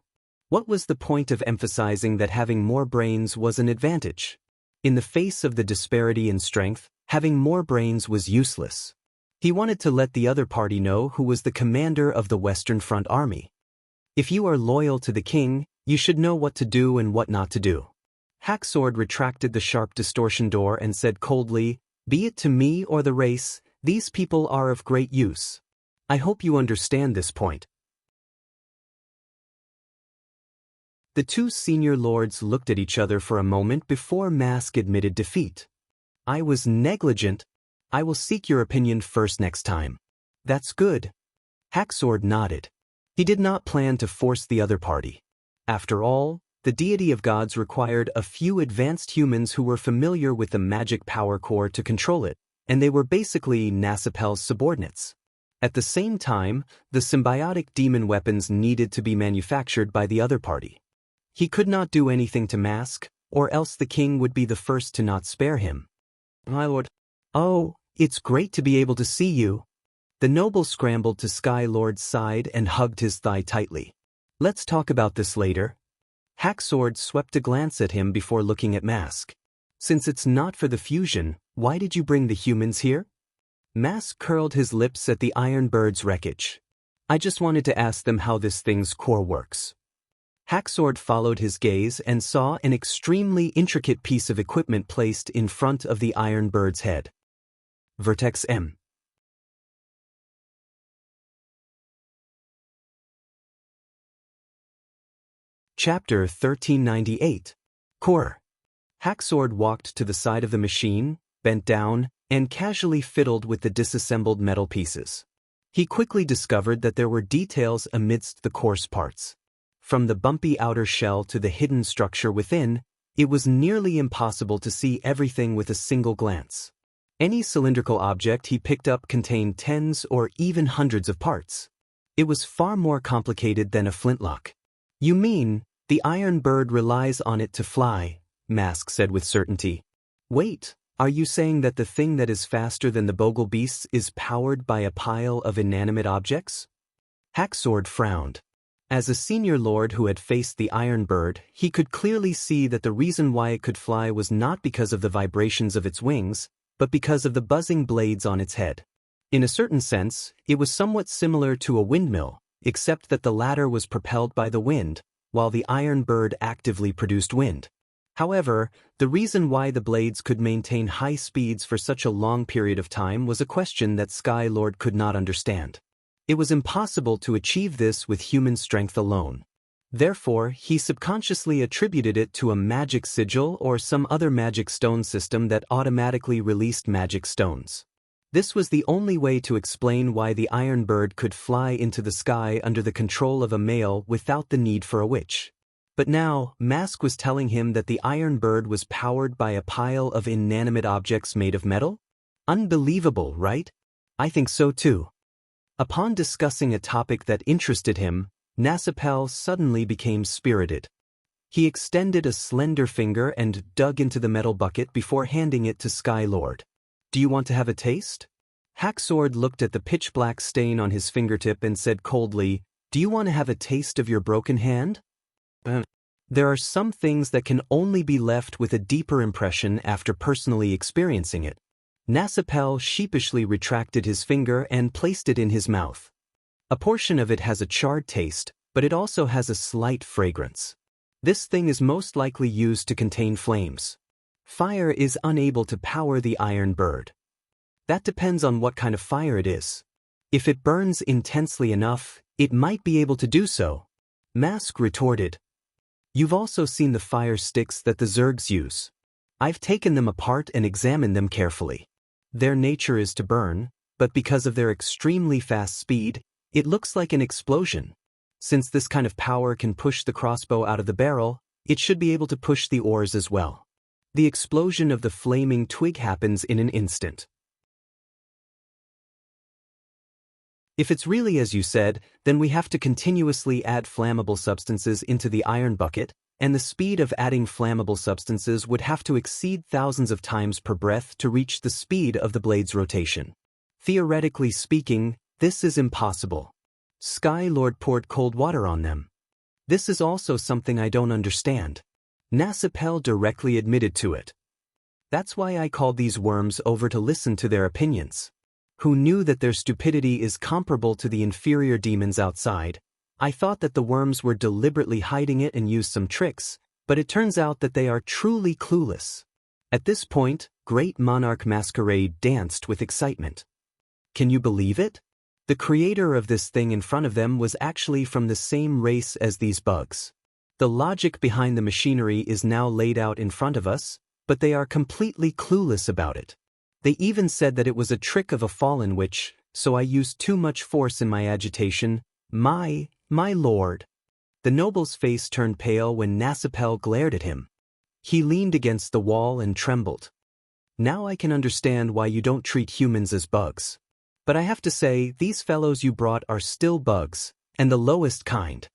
What was the point of emphasizing that having more brains was an advantage? In the face of the disparity in strength, having more brains was useless. He wanted to let the other party know who was the commander of the Western Front Army. If you are loyal to the king, you should know what to do and what not to do. Hacksword retracted the sharp distortion door and said coldly, "Be it to me or the race, these people are of great use. I hope you understand this point." The two senior lords looked at each other for a moment before Mask admitted defeat. "I was negligent. I will seek your opinion first next time." "That's good." Hacksword nodded. He did not plan to force the other party. After all, the deity of gods required a few advanced humans who were familiar with the magic power core to control it, and they were basically Nasipel's subordinates. At the same time, the symbiotic demon weapons needed to be manufactured by the other party. He could not do anything to Mask, or else the king would be the first to not spare him. "My lord." "Oh, it's great to be able to see you." The noble scrambled to Sky Lord's side and hugged his thigh tightly. "Let's talk about this later." Hacksword swept a glance at him before looking at Mask. "Since it's not for the fusion, why did you bring the humans here?" Mask curled his lips at the Iron Bird's wreckage. "I just wanted to ask them how this thing's core works." Hacksword followed his gaze and saw an extremely intricate piece of equipment placed in front of the Iron Bird's head. Vertex M. Chapter 1398. Core. Hacksword walked to the side of the machine, bent down, and casually fiddled with the disassembled metal pieces. He quickly discovered that there were details amidst the coarse parts. From the bumpy outer shell to the hidden structure within, it was nearly impossible to see everything with a single glance. Any cylindrical object he picked up contained tens or even hundreds of parts. It was far more complicated than a flintlock. "You mean, the Iron Bird relies on it to fly," Mask said with certainty. "Wait, are you saying that the thing that is faster than the Bogle beasts is powered by a pile of inanimate objects?" Hacksword frowned. As a senior lord who had faced the Iron Bird, he could clearly see that the reason why it could fly was not because of the vibrations of its wings, but because of the buzzing blades on its head. In a certain sense, it was somewhat similar to a windmill, except that the latter was propelled by the wind, while the Iron Bird actively produced wind. However, the reason why the blades could maintain high speeds for such a long period of time was a question that Sky Lord could not understand. It was impossible to achieve this with human strength alone. Therefore, he subconsciously attributed it to a magic sigil or some other magic stone system that automatically released magic stones. This was the only way to explain why the Iron Bird could fly into the sky under the control of a male without the need for a witch. But now, Mask was telling him that the Iron Bird was powered by a pile of inanimate objects made of metal? Unbelievable, right? I think so too. Upon discussing a topic that interested him, Nasipel suddenly became spirited. He extended a slender finger and dug into the metal bucket before handing it to Sky Lord. "Do you want to have a taste?" Hacksword looked at the pitch-black stain on his fingertip and said coldly, "Do you want to have a taste of your broken hand?" There are some things that can only be left with a deeper impression after personally experiencing it. Nasipel sheepishly retracted his finger and placed it in his mouth. A portion of it has a charred taste, but it also has a slight fragrance. This thing is most likely used to contain flames. Fire is unable to power the Iron Bird. That depends on what kind of fire it is. If it burns intensely enough, it might be able to do so. Mask retorted. "You've also seen the fire sticks that the Zergs use. I've taken them apart and examined them carefully. Their nature is to burn, but because of their extremely fast speed, it looks like an explosion. Since this kind of power can push the crossbow out of the barrel, it should be able to push the oars as well. The explosion of the flaming twig happens in an instant. If it's really as you said, then we have to continuously add flammable substances into the iron bucket, and the speed of adding flammable substances would have to exceed thousands of times per breath to reach the speed of the blade's rotation. Theoretically speaking, this is impossible." Sky Lord poured cold water on them. This is also something I don't understand. Nasipel directly admitted to it. That's why I called these worms over to listen to their opinions. Who knew that their stupidity is comparable to the inferior demons outside? I thought that the worms were deliberately hiding it and used some tricks, but it turns out that they are truly clueless. At this point, Great Monarch Masquerade danced with excitement. Can you believe it? The creator of this thing in front of them was actually from the same race as these bugs. The logic behind the machinery is now laid out in front of us, but they are completely clueless about it. They even said that it was a trick of a fallen witch, so I used too much force in my agitation. My lord. The noble's face turned pale when Nasipel glared at him. He leaned against the wall and trembled. Now I can understand why you don't treat humans as bugs. But I have to say, these fellows you brought are still bugs, and the lowest kind.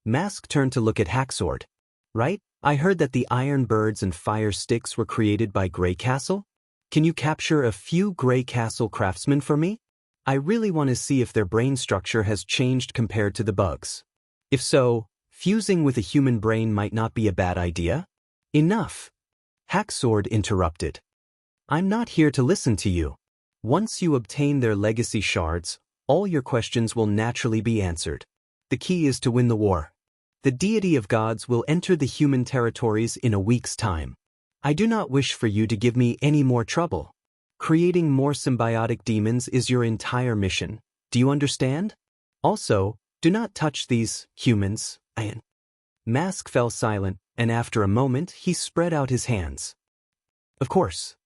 Mask turned to look at Hacksword. Right? I heard that the iron birds and fire sticks were created by Grey Castle? Can you capture a few Grey Castle craftsmen for me? I really want to see if their brain structure has changed compared to the bugs. If so, fusing with a human brain might not be a bad idea. Enough! Hacksword interrupted. I'm not here to listen to you. Once you obtain their legacy shards, all your questions will naturally be answered. The key is to win the war. The deity of gods will enter the human territories in a week's time. I do not wish for you to give me any more trouble. Creating more symbiotic demons is your entire mission. Do you understand? Also, do not touch these humans. Mask fell silent, and after a moment he spread out his hands. Of course.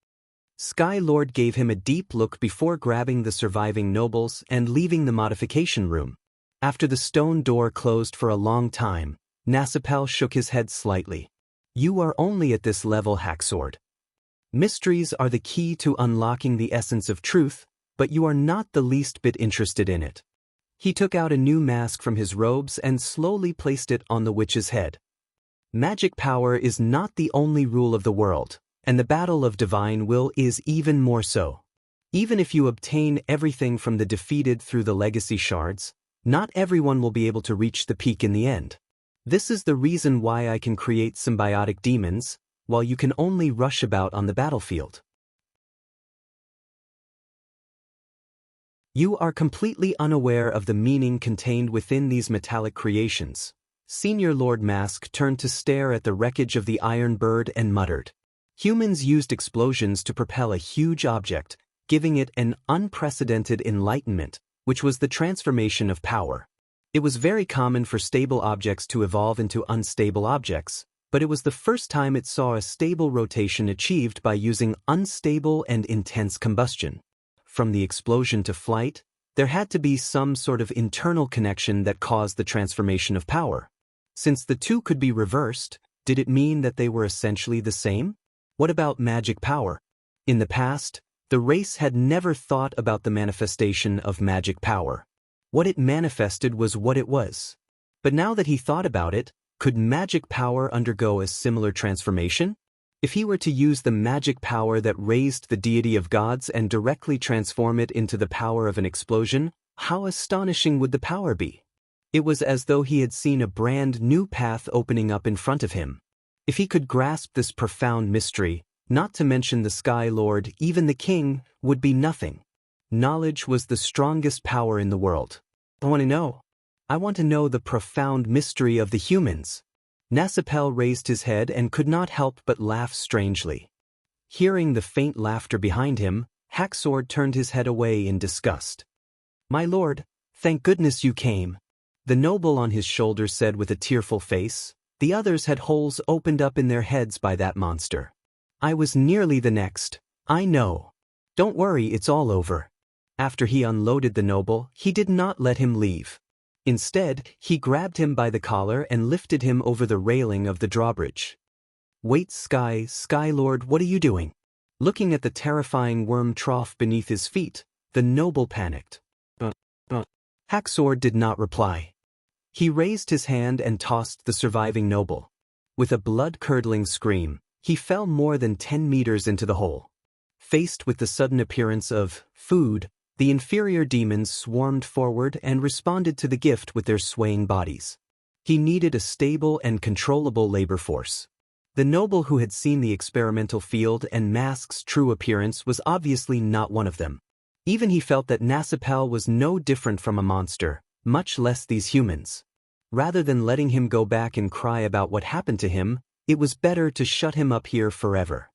Sky Lord gave him a deep look before grabbing the surviving nobles and leaving the modification room. After the stone door closed for a long time, Nasipel shook his head slightly. You are only at this level, Hacksword. Mysteries are the key to unlocking the essence of truth, but you are not the least bit interested in it. He took out a new mask from his robes and slowly placed it on the witch's head. Magic power is not the only rule of the world, and the battle of divine will is even more so. Even if you obtain everything from the defeated through the legacy shards, not everyone will be able to reach the peak in the end. This is the reason why I can create symbiotic demons, while you can only rush about on the battlefield. You are completely unaware of the meaning contained within these metallic creations. Senior Lord Mask turned to stare at the wreckage of the Iron Bird and muttered. Humans used explosions to propel a huge object, giving it an unprecedented enlightenment, which was the transformation of power. It was very common for stable objects to evolve into unstable objects, but it was the first time it saw a stable rotation achieved by using unstable and intense combustion. From the explosion to flight, there had to be some sort of internal connection that caused the transformation of power. Since the two could be reversed, did it mean that they were essentially the same? What about magic power? In the past, the race had never thought about the manifestation of magic power. What it manifested was what it was. But now that he thought about it, could magic power undergo a similar transformation? If he were to use the magic power that raised the deity of gods and directly transform it into the power of an explosion, how astonishing would the power be? It was as though he had seen a brand new path opening up in front of him. If he could grasp this profound mystery, not to mention the Sky Lord, even the king, would be nothing. Knowledge was the strongest power in the world. I want to know. I want to know the profound mystery of the humans. Nasipel raised his head and could not help but laugh strangely. Hearing the faint laughter behind him, Hacksword turned his head away in disgust. My lord, thank goodness you came. The noble on his shoulder said with a tearful face. The others had holes opened up in their heads by that monster. I was nearly the next. I know. Don't worry, it's all over. After he unloaded the noble, he did not let him leave. Instead, he grabbed him by the collar and lifted him over the railing of the drawbridge. Wait, Sky Lord, what are you doing? Looking at the terrifying worm trough beneath his feet, the noble panicked. Hacksword did not reply. He raised his hand and tossed the surviving noble. With a blood-curdling scream, he fell more than 10 meters into the hole. Faced with the sudden appearance of food, the inferior demons swarmed forward and responded to the gift with their swaying bodies. He needed a stable and controllable labor force. The noble who had seen the experimental field and Mask's true appearance was obviously not one of them. Even he felt that Nasipal was no different from a monster, much less these humans. Rather than letting him go back and cry about what happened to him, it was better to shut him up here forever.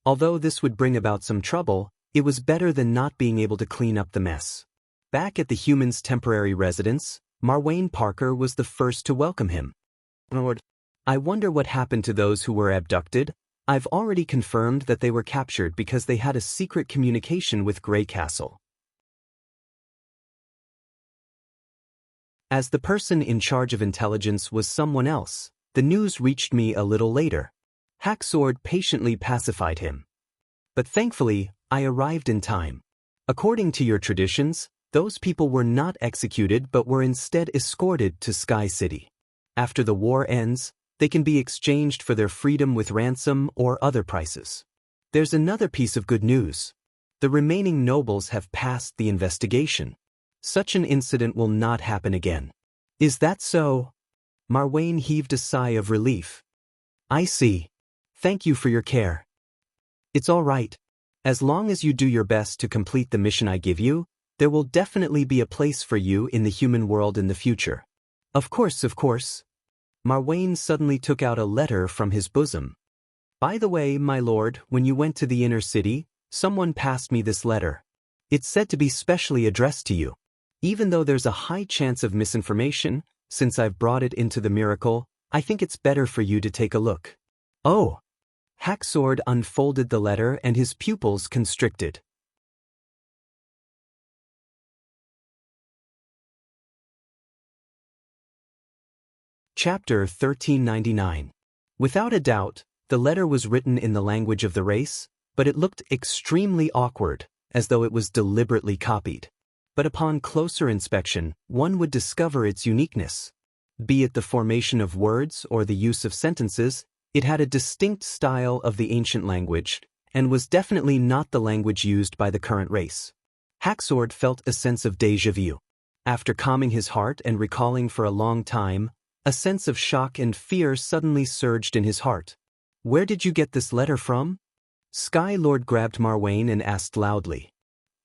Although this would bring about some trouble, it was better than not being able to clean up the mess. Back at the humans' temporary residence, Marwayne Parker was the first to welcome him. "Lord, I wonder what happened to those who were abducted. I've already confirmed that they were captured because they had a secret communication with Grey Castle." As the person in charge of intelligence was someone else, the news reached me a little later. Hacksword patiently pacified him. "But thankfully, I arrived in time. According to your traditions, those people were not executed but were instead escorted to Sky City. After the war ends, they can be exchanged for their freedom with ransom or other prices. There's another piece of good news. The remaining nobles have passed the investigation. Such an incident will not happen again." "Is that so?" Marwayne heaved a sigh of relief. "I see. Thank you for your care." "It's all right. As long as you do your best to complete the mission I give you, there will definitely be a place for you in the human world in the future." Of course. Marwayne suddenly took out a letter from his bosom. "By the way, my lord, when you went to the inner city, someone passed me this letter. It's said to be specially addressed to you. Even though there's a high chance of misinformation, since I've brought it into the miracle, I think it's better for you to take a look." "Oh." Hacksword unfolded the letter and his pupils constricted. Chapter 1399. Without a doubt, the letter was written in the language of the race, but it looked extremely awkward, as though it was deliberately copied. But upon closer inspection, one would discover its uniqueness. Be it the formation of words or the use of sentences, it had a distinct style of the ancient language, and was definitely not the language used by the current race. Hacksword felt a sense of déjà vu. After calming his heart and recalling for a long time, a sense of shock and fear suddenly surged in his heart. "Where did you get this letter from?" Sky Lord grabbed Marwayne and asked loudly.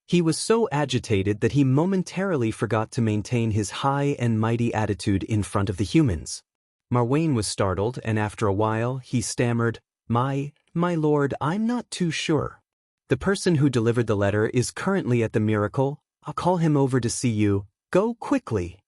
He was so agitated that he momentarily forgot to maintain his high and mighty attitude in front of the humans. Marwayne was startled, and after a while, he stammered, My lord, I'm not too sure. The person who delivered the letter is currently at the miracle. I'll call him over to see you. Go quickly."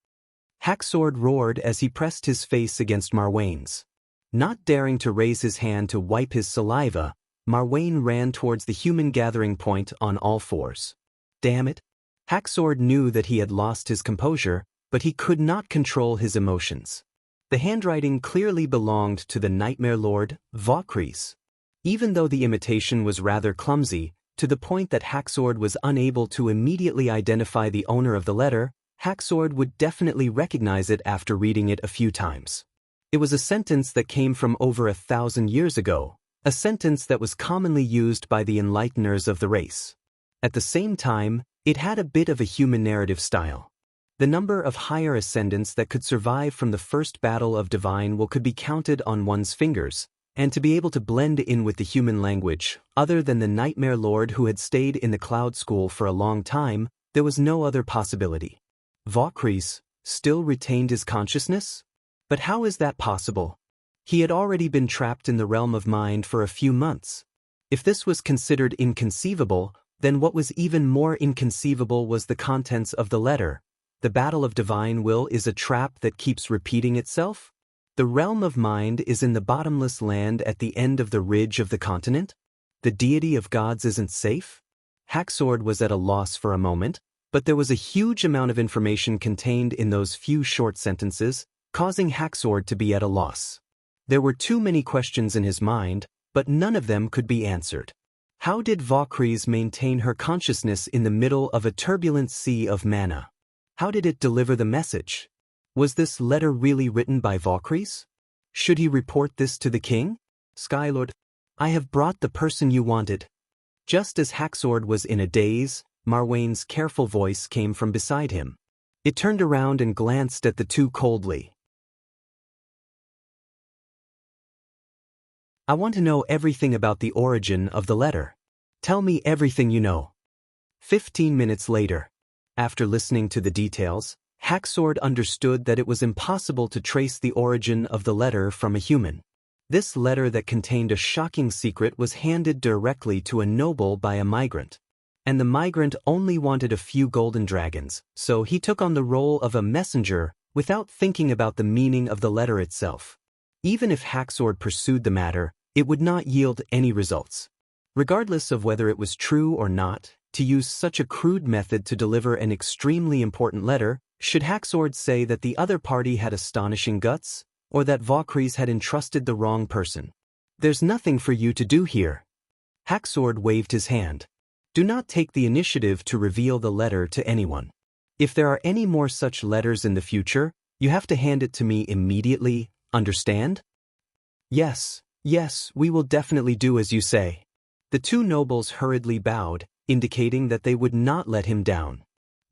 Hacksword roared as he pressed his face against Marwayne's. Not daring to raise his hand to wipe his saliva, Marwayne ran towards the human gathering point on all fours. Damn it! Hacksword knew that he had lost his composure, but he could not control his emotions. The handwriting clearly belonged to the Nightmare Lord, Vaucres. Even though the imitation was rather clumsy, to the point that Hacksword was unable to immediately identify the owner of the letter, Hacksword would definitely recognize it after reading it a few times. It was a sentence that came from over 1,000 years ago, a sentence that was commonly used by the enlighteners of the race. At the same time, it had a bit of a human narrative style. The number of higher ascendants that could survive from the first battle of divine will could be counted on one's fingers, and to be able to blend in with the human language, other than the Nightmare Lord who had stayed in the Cloud School for a long time, there was no other possibility. Vaucres still retained his consciousness? But how is that possible? He had already been trapped in the realm of mind for a few months. If this was considered inconceivable, then what was even more inconceivable was the contents of the letter. The battle of divine will is a trap that keeps repeating itself? The realm of mind is in the bottomless land at the end of the ridge of the continent? The deity of gods isn't safe? Hacksword was at a loss for a moment, but there was a huge amount of information contained in those few short sentences, causing Hacksword to be at a loss. There were too many questions in his mind, but none of them could be answered. How did Vaucres maintain her consciousness in the middle of a turbulent sea of mana? How did it deliver the message? Was this letter really written by Vaucres? Should he report this to the king? Skylord, I have brought the person you wanted. Just as Hacksword was in a daze, Marwayne's careful voice came from beside him. It turned around and glanced at the two coldly. I want to know everything about the origin of the letter. Tell me everything you know. 15 minutes later. After listening to the details, Hacksword understood that it was impossible to trace the origin of the letter from a human. This letter that contained a shocking secret was handed directly to a noble by a migrant. And the migrant only wanted a few golden dragons, so he took on the role of a messenger without thinking about the meaning of the letter itself. Even if Hacksword pursued the matter, it would not yield any results. Regardless of whether it was true or not, to use such a crude method to deliver an extremely important letter, should Hacksword say that the other party had astonishing guts, or that Valkyries had entrusted the wrong person? There's nothing for you to do here. Hacksword waved his hand. Do not take the initiative to reveal the letter to anyone. If there are any more such letters in the future, you have to hand it to me immediately, understand? Yes, we will definitely do as you say. The two nobles hurriedly bowed, indicating that they would not let him down.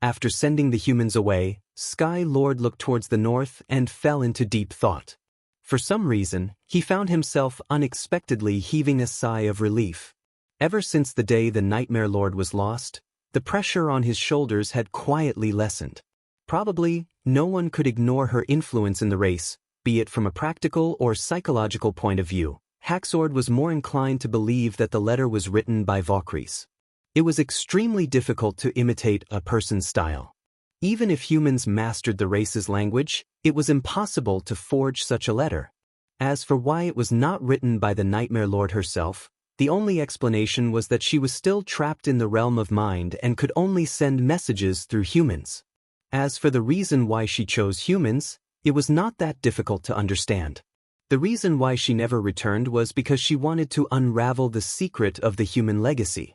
After sending the humans away, Sky Lord looked towards the north and fell into deep thought. For some reason, he found himself unexpectedly heaving a sigh of relief. Ever since the day the Nightmare Lord was lost, the pressure on his shoulders had quietly lessened. Probably, no one could ignore her influence in the race, be it from a practical or psychological point of view. Hacksword was more inclined to believe that the letter was written by Valkyries. It was extremely difficult to imitate a person's style. Even if humans mastered the race's language, it was impossible to forge such a letter. As for why it was not written by the Nightmare Lord herself, the only explanation was that she was still trapped in the realm of mind and could only send messages through humans. As for the reason why she chose humans, it was not that difficult to understand. The reason why she never returned was because she wanted to unravel the secret of the human legacy.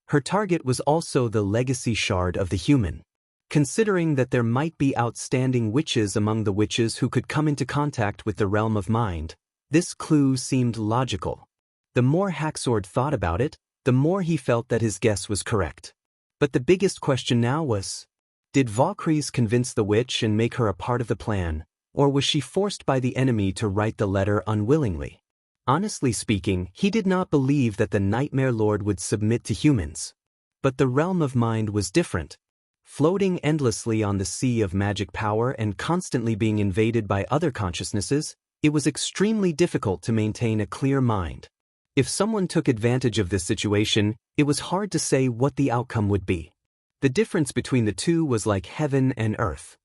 Her target was also the legacy shard of the human. Considering that there might be outstanding witches among the witches who could come into contact with the realm of mind, this clue seemed logical. The more Hacksword thought about it, the more he felt that his guess was correct. But the biggest question now was, did Valkyries convince the witch and make her a part of the plan, or was she forced by the enemy to write the letter unwillingly? Honestly speaking, he did not believe that the Nightmare Lord would submit to humans. But the realm of mind was different. Floating endlessly on the sea of magic power and constantly being invaded by other consciousnesses, it was extremely difficult to maintain a clear mind. If someone took advantage of this situation, it was hard to say what the outcome would be. The difference between the two was like heaven and earth.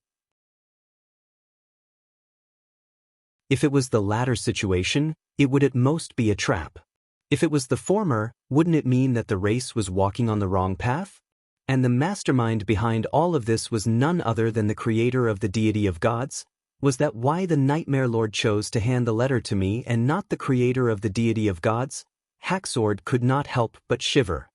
If it was the latter situation, it would at most be a trap. If it was the former, wouldn't it mean that the race was walking on the wrong path? And the mastermind behind all of this was none other than the creator of the deity of gods? Was that why the Nightmare Lord chose to hand the letter to me and not the creator of the deity of gods? Hacksword could not help but shiver.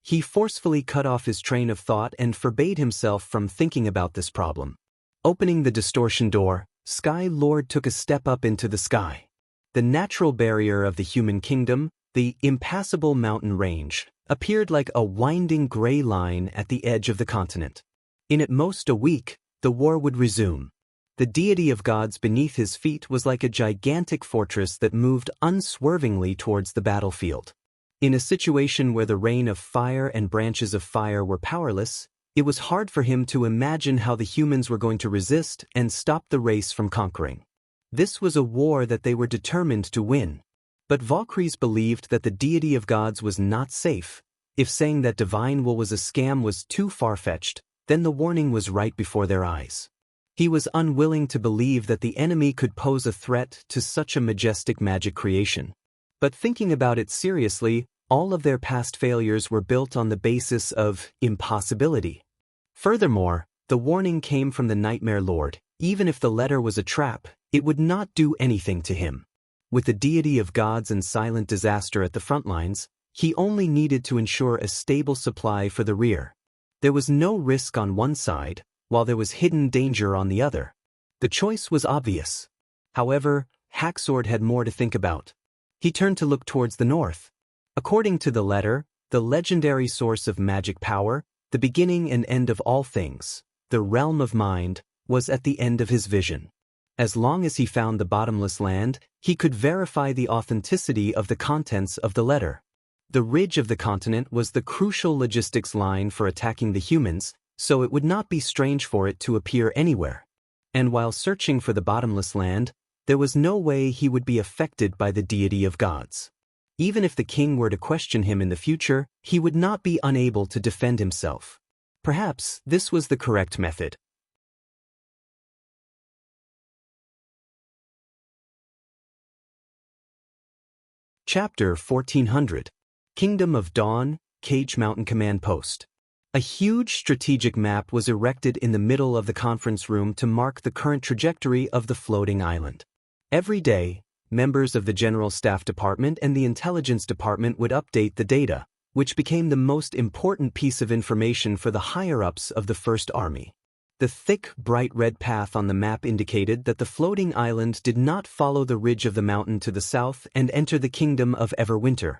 He forcefully cut off his train of thought and forbade himself from thinking about this problem. Opening the distortion door, Sky Lord took a step up into the sky. The natural barrier of the human kingdom, the impassable mountain range, appeared like a winding gray line at the edge of the continent. In at most a week, the war would resume. The deity of gods beneath his feet was like a gigantic fortress that moved unswervingly towards the battlefield. In a situation where the rain of fire and branches of fire were powerless, it was hard for him to imagine how the humans were going to resist and stop the race from conquering. This was a war that they were determined to win. But Valkyries believed that the deity of gods was not safe. If saying that divine will was a scam was too far-fetched, then the warning was right before their eyes. He was unwilling to believe that the enemy could pose a threat to such a majestic magic creation. But thinking about it seriously, all of their past failures were built on the basis of impossibility. Furthermore, the warning came from the Nightmare Lord. Even if the letter was a trap, it would not do anything to him. With the deity of gods and silent disaster at the front lines, he only needed to ensure a stable supply for the rear. There was no risk on one side, while there was hidden danger on the other. The choice was obvious. However, Hacksword had more to think about. He turned to look towards the north. According to the letter, the legendary source of magic power, the beginning and end of all things, the realm of mind, was at the end of his vision. As long as he found the bottomless land, he could verify the authenticity of the contents of the letter. The ridge of the continent was the crucial logistics line for attacking the humans, so it would not be strange for it to appear anywhere. And while searching for the bottomless land, there was no way he would be affected by the deity of gods. Even if the king were to question him in the future, he would not be unable to defend himself. Perhaps this was the correct method. Chapter 1400. Kingdom of Dawn, Cage Mountain Command Post. A huge strategic map was erected in the middle of the conference room to mark the current trajectory of the floating island. Every day, members of the General Staff Department and the Intelligence Department would update the data, which became the most important piece of information for the higher-ups of the First Army. The thick, bright red path on the map indicated that the floating island did not follow the ridge of the mountain to the south and enter the kingdom of Everwinter.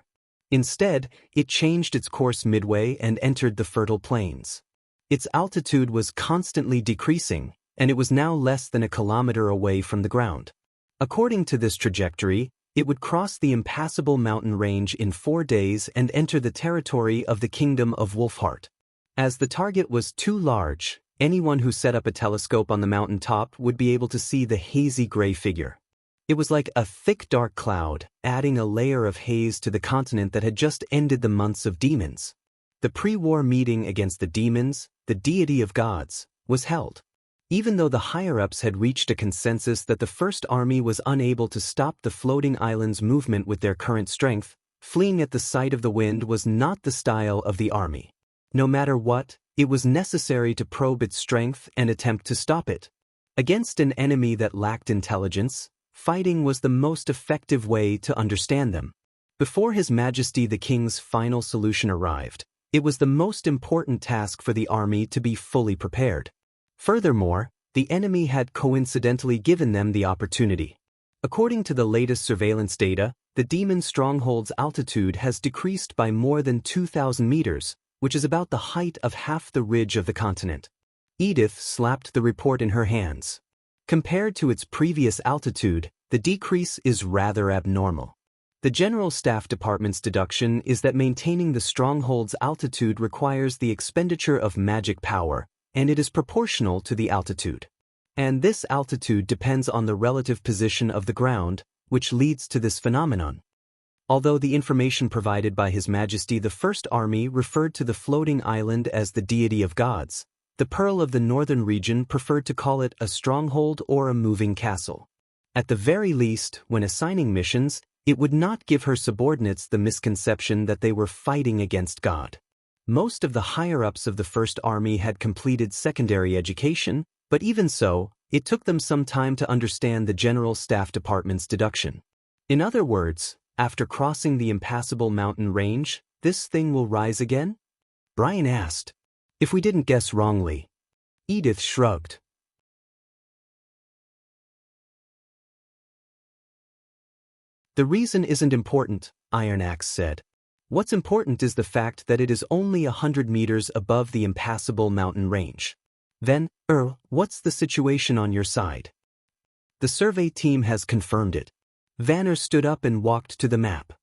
Instead, it changed its course midway and entered the fertile plains. Its altitude was constantly decreasing, and it was now less than a kilometer away from the ground. According to this trajectory, it would cross the impassable mountain range in 4 days and enter the territory of the kingdom of Wolfheart. As the target was too large, anyone who set up a telescope on the mountain top would be able to see the hazy gray figure. It was like a thick dark cloud, adding a layer of haze to the continent that had just ended the months of demons. The pre-war meeting against the demons, the deity of gods, was held. Even though the higher-ups had reached a consensus that the First Army was unable to stop the floating island's movement with their current strength, fleeing at the sight of the wind was not the style of the army. No matter what, it was necessary to probe its strength and attempt to stop it. Against an enemy that lacked intelligence, fighting was the most effective way to understand them. Before His Majesty the King's final solution arrived, it was the most important task for the army to be fully prepared. Furthermore, the enemy had coincidentally given them the opportunity. According to the latest surveillance data, the demon stronghold's altitude has decreased by more than 2,000 meters, which is about the height of half the ridge of the continent. Edith slapped the report in her hands. Compared to its previous altitude, the decrease is rather abnormal. The General Staff Department's deduction is that maintaining the stronghold's altitude requires the expenditure of magic power, and it is proportional to the altitude. And this altitude depends on the relative position of the ground, which leads to this phenomenon. Although the information provided by His Majesty the First Army referred to the floating island as the deity of gods, the Pearl of the Northern region preferred to call it a stronghold or a moving castle. At the very least, when assigning missions, it would not give her subordinates the misconception that they were fighting against God. Most of the higher-ups of the First Army had completed secondary education, but even so, it took them some time to understand the General Staff Department's deduction. In other words, after crossing the impassable mountain range, this thing will rise again? Brian asked. If we didn't guess wrongly. Edith shrugged. The reason isn't important, Iron Axe said. What's important is the fact that it is only 100 meters above the impassable mountain range. Then, what's the situation on your side? The survey team has confirmed it. Vanner stood up and walked to the map.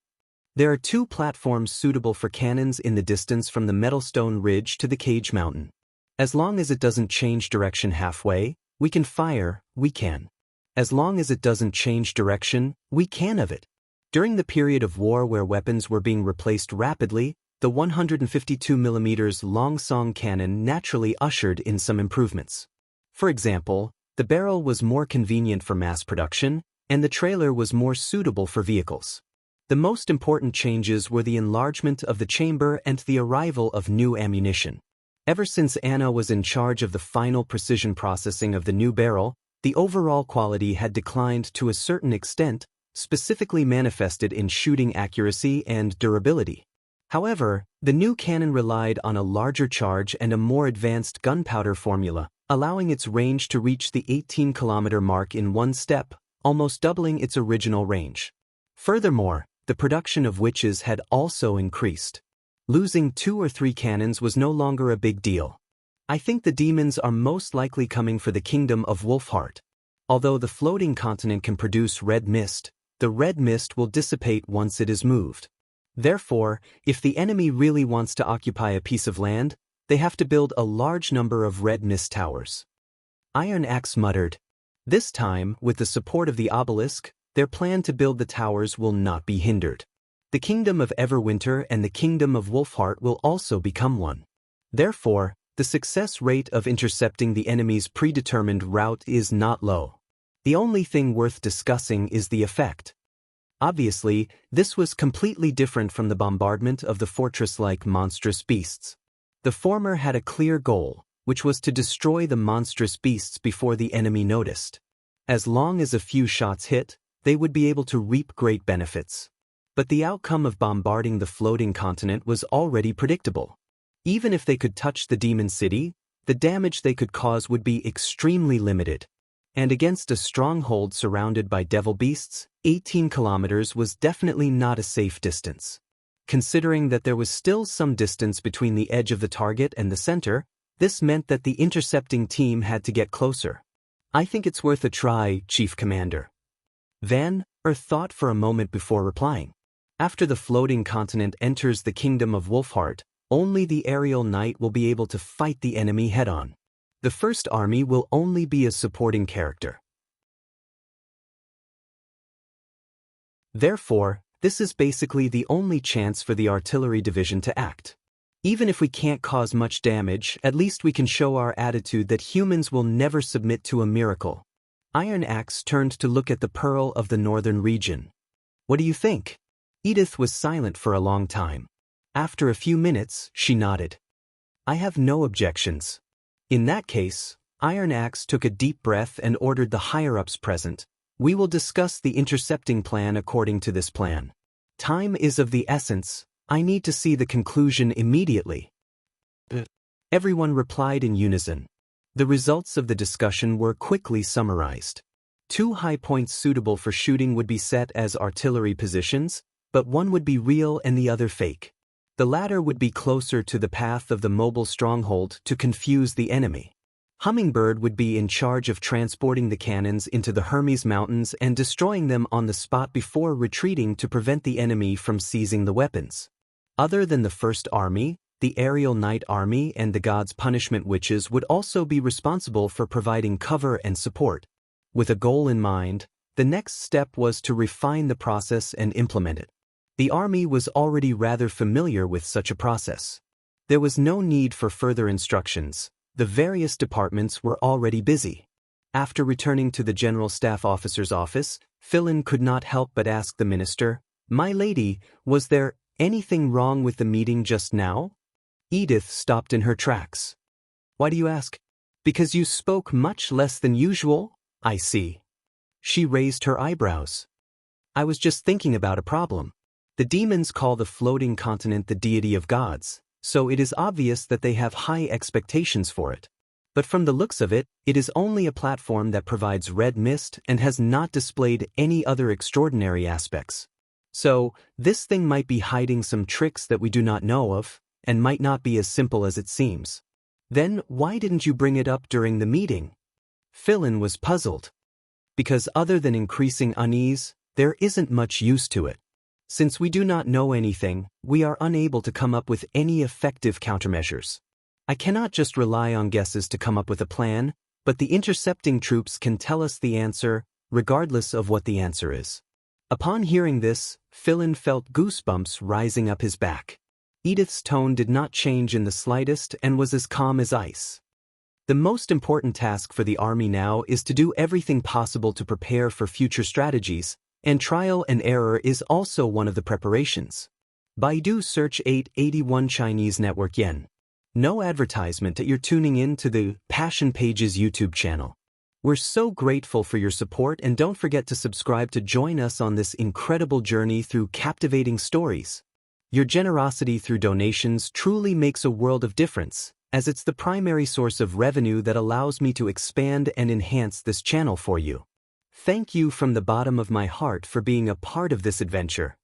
There are 2 platforms suitable for cannons in the distance from the Metalstone Ridge to the Cage Mountain. As long as it doesn't change direction halfway, we can fire, we can. As long as it doesn't change direction, we can of it. During the period of war where weapons were being replaced rapidly, the 152mm Longsong cannon naturally ushered in some improvements. For example, the barrel was more convenient for mass production, and the trailer was more suitable for vehicles. The most important changes were the enlargement of the chamber and the arrival of new ammunition. Ever since Anna was in charge of the final precision processing of the new barrel, the overall quality had declined to a certain extent, specifically manifested in shooting accuracy and durability. However, the new cannon relied on a larger charge and a more advanced gunpowder formula, allowing its range to reach the 18-kilometer mark in one step, almost doubling its original range. Furthermore, the production of witches had also increased. Losing 2 or 3 cannons was no longer a big deal. I think the demons are most likely coming for the kingdom of Wolfheart. Although the floating continent can produce red mist, the red mist will dissipate once it is moved. Therefore, if the enemy really wants to occupy a piece of land, they have to build a large number of red mist towers. Iron Axe muttered. This time, with the support of the obelisk, their plan to build the towers will not be hindered. The kingdom of Everwinter and the kingdom of Wolfheart will also become one. Therefore, the success rate of intercepting the enemy's predetermined route is not low. The only thing worth discussing is the effect. Obviously, this was completely different from the bombardment of the fortress-like monstrous beasts. The former had a clear goal, which was to destroy the monstrous beasts before the enemy noticed. As long as a few shots hit, they would be able to reap great benefits. But the outcome of bombarding the floating continent was already predictable. Even if they could touch the demon city, the damage they could cause would be extremely limited. And against a stronghold surrounded by devil beasts, 18 kilometers was definitely not a safe distance. Considering that there was still some distance between the edge of the target and the center, this meant that the intercepting team had to get closer. I think it's worth a try, Chief Commander. Van Er thought for a moment before replying. After the floating continent enters the kingdom of Wolfheart, only the aerial knight will be able to fight the enemy head-on. The first army will only be a supporting character. Therefore, this is basically the only chance for the artillery division to act. Even if we can't cause much damage, at least we can show our attitude that humans will never submit to a miracle. Iron Axe turned to look at the Pearl of the Northern region. What do you think? Edith was silent for a long time. After a few minutes, she nodded. I have no objections. In that case, Iron Axe took a deep breath and ordered the higher-ups present. We will discuss the intercepting plan according to this plan. Time is of the essence. I need to see the conclusion immediately. Everyone replied in unison. The results of the discussion were quickly summarized. 2 high points suitable for shooting would be set as artillery positions, but one would be real and the other fake. The latter would be closer to the path of the mobile stronghold to confuse the enemy. Hummingbird would be in charge of transporting the cannons into the Hermes Mountains and destroying them on the spot before retreating to prevent the enemy from seizing the weapons. Other than the First Army, the Aerial Knight Army and the God's Punishment Witches would also be responsible for providing cover and support. With a goal in mind, the next step was to refine the process and implement it. The army was already rather familiar with such a process. There was no need for further instructions. The various departments were already busy. After returning to the General Staff Officer's office, Philin could not help but ask the minister, "My lady, was there anything wrong with the meeting just now?" Edith stopped in her tracks. "Why do you ask?" "Because you spoke much less than usual." "I see." She raised her eyebrows. "I was just thinking about a problem. The demons call the floating continent the deity of gods, so it is obvious that they have high expectations for it. But from the looks of it, it is only a platform that provides red mist and has not displayed any other extraordinary aspects. So, this thing might be hiding some tricks that we do not know of, and might not be as simple as it seems. Then why didn't you bring it up during the meeting?" Philin was puzzled. "Because other than increasing unease, there isn't much use to it. Since we do not know anything, we are unable to come up with any effective countermeasures. I cannot just rely on guesses to come up with a plan, but the intercepting troops can tell us the answer, regardless of what the answer is." Upon hearing this, Philin felt goosebumps rising up his back. Edith's tone did not change in the slightest and was as calm as ice. "The most important task for the army now is to do everything possible to prepare for future strategies, and trial and error is also one of the preparations. Baidu search 881 Chinese network yen. No advertisement that you're tuning in to the Passion Pages YouTube channel. We're so grateful for your support, and don't forget to subscribe to join us on this incredible journey through captivating stories. Your generosity through donations truly makes a world of difference, as it's the primary source of revenue that allows me to expand and enhance this channel for you. Thank you from the bottom of my heart for being a part of this adventure.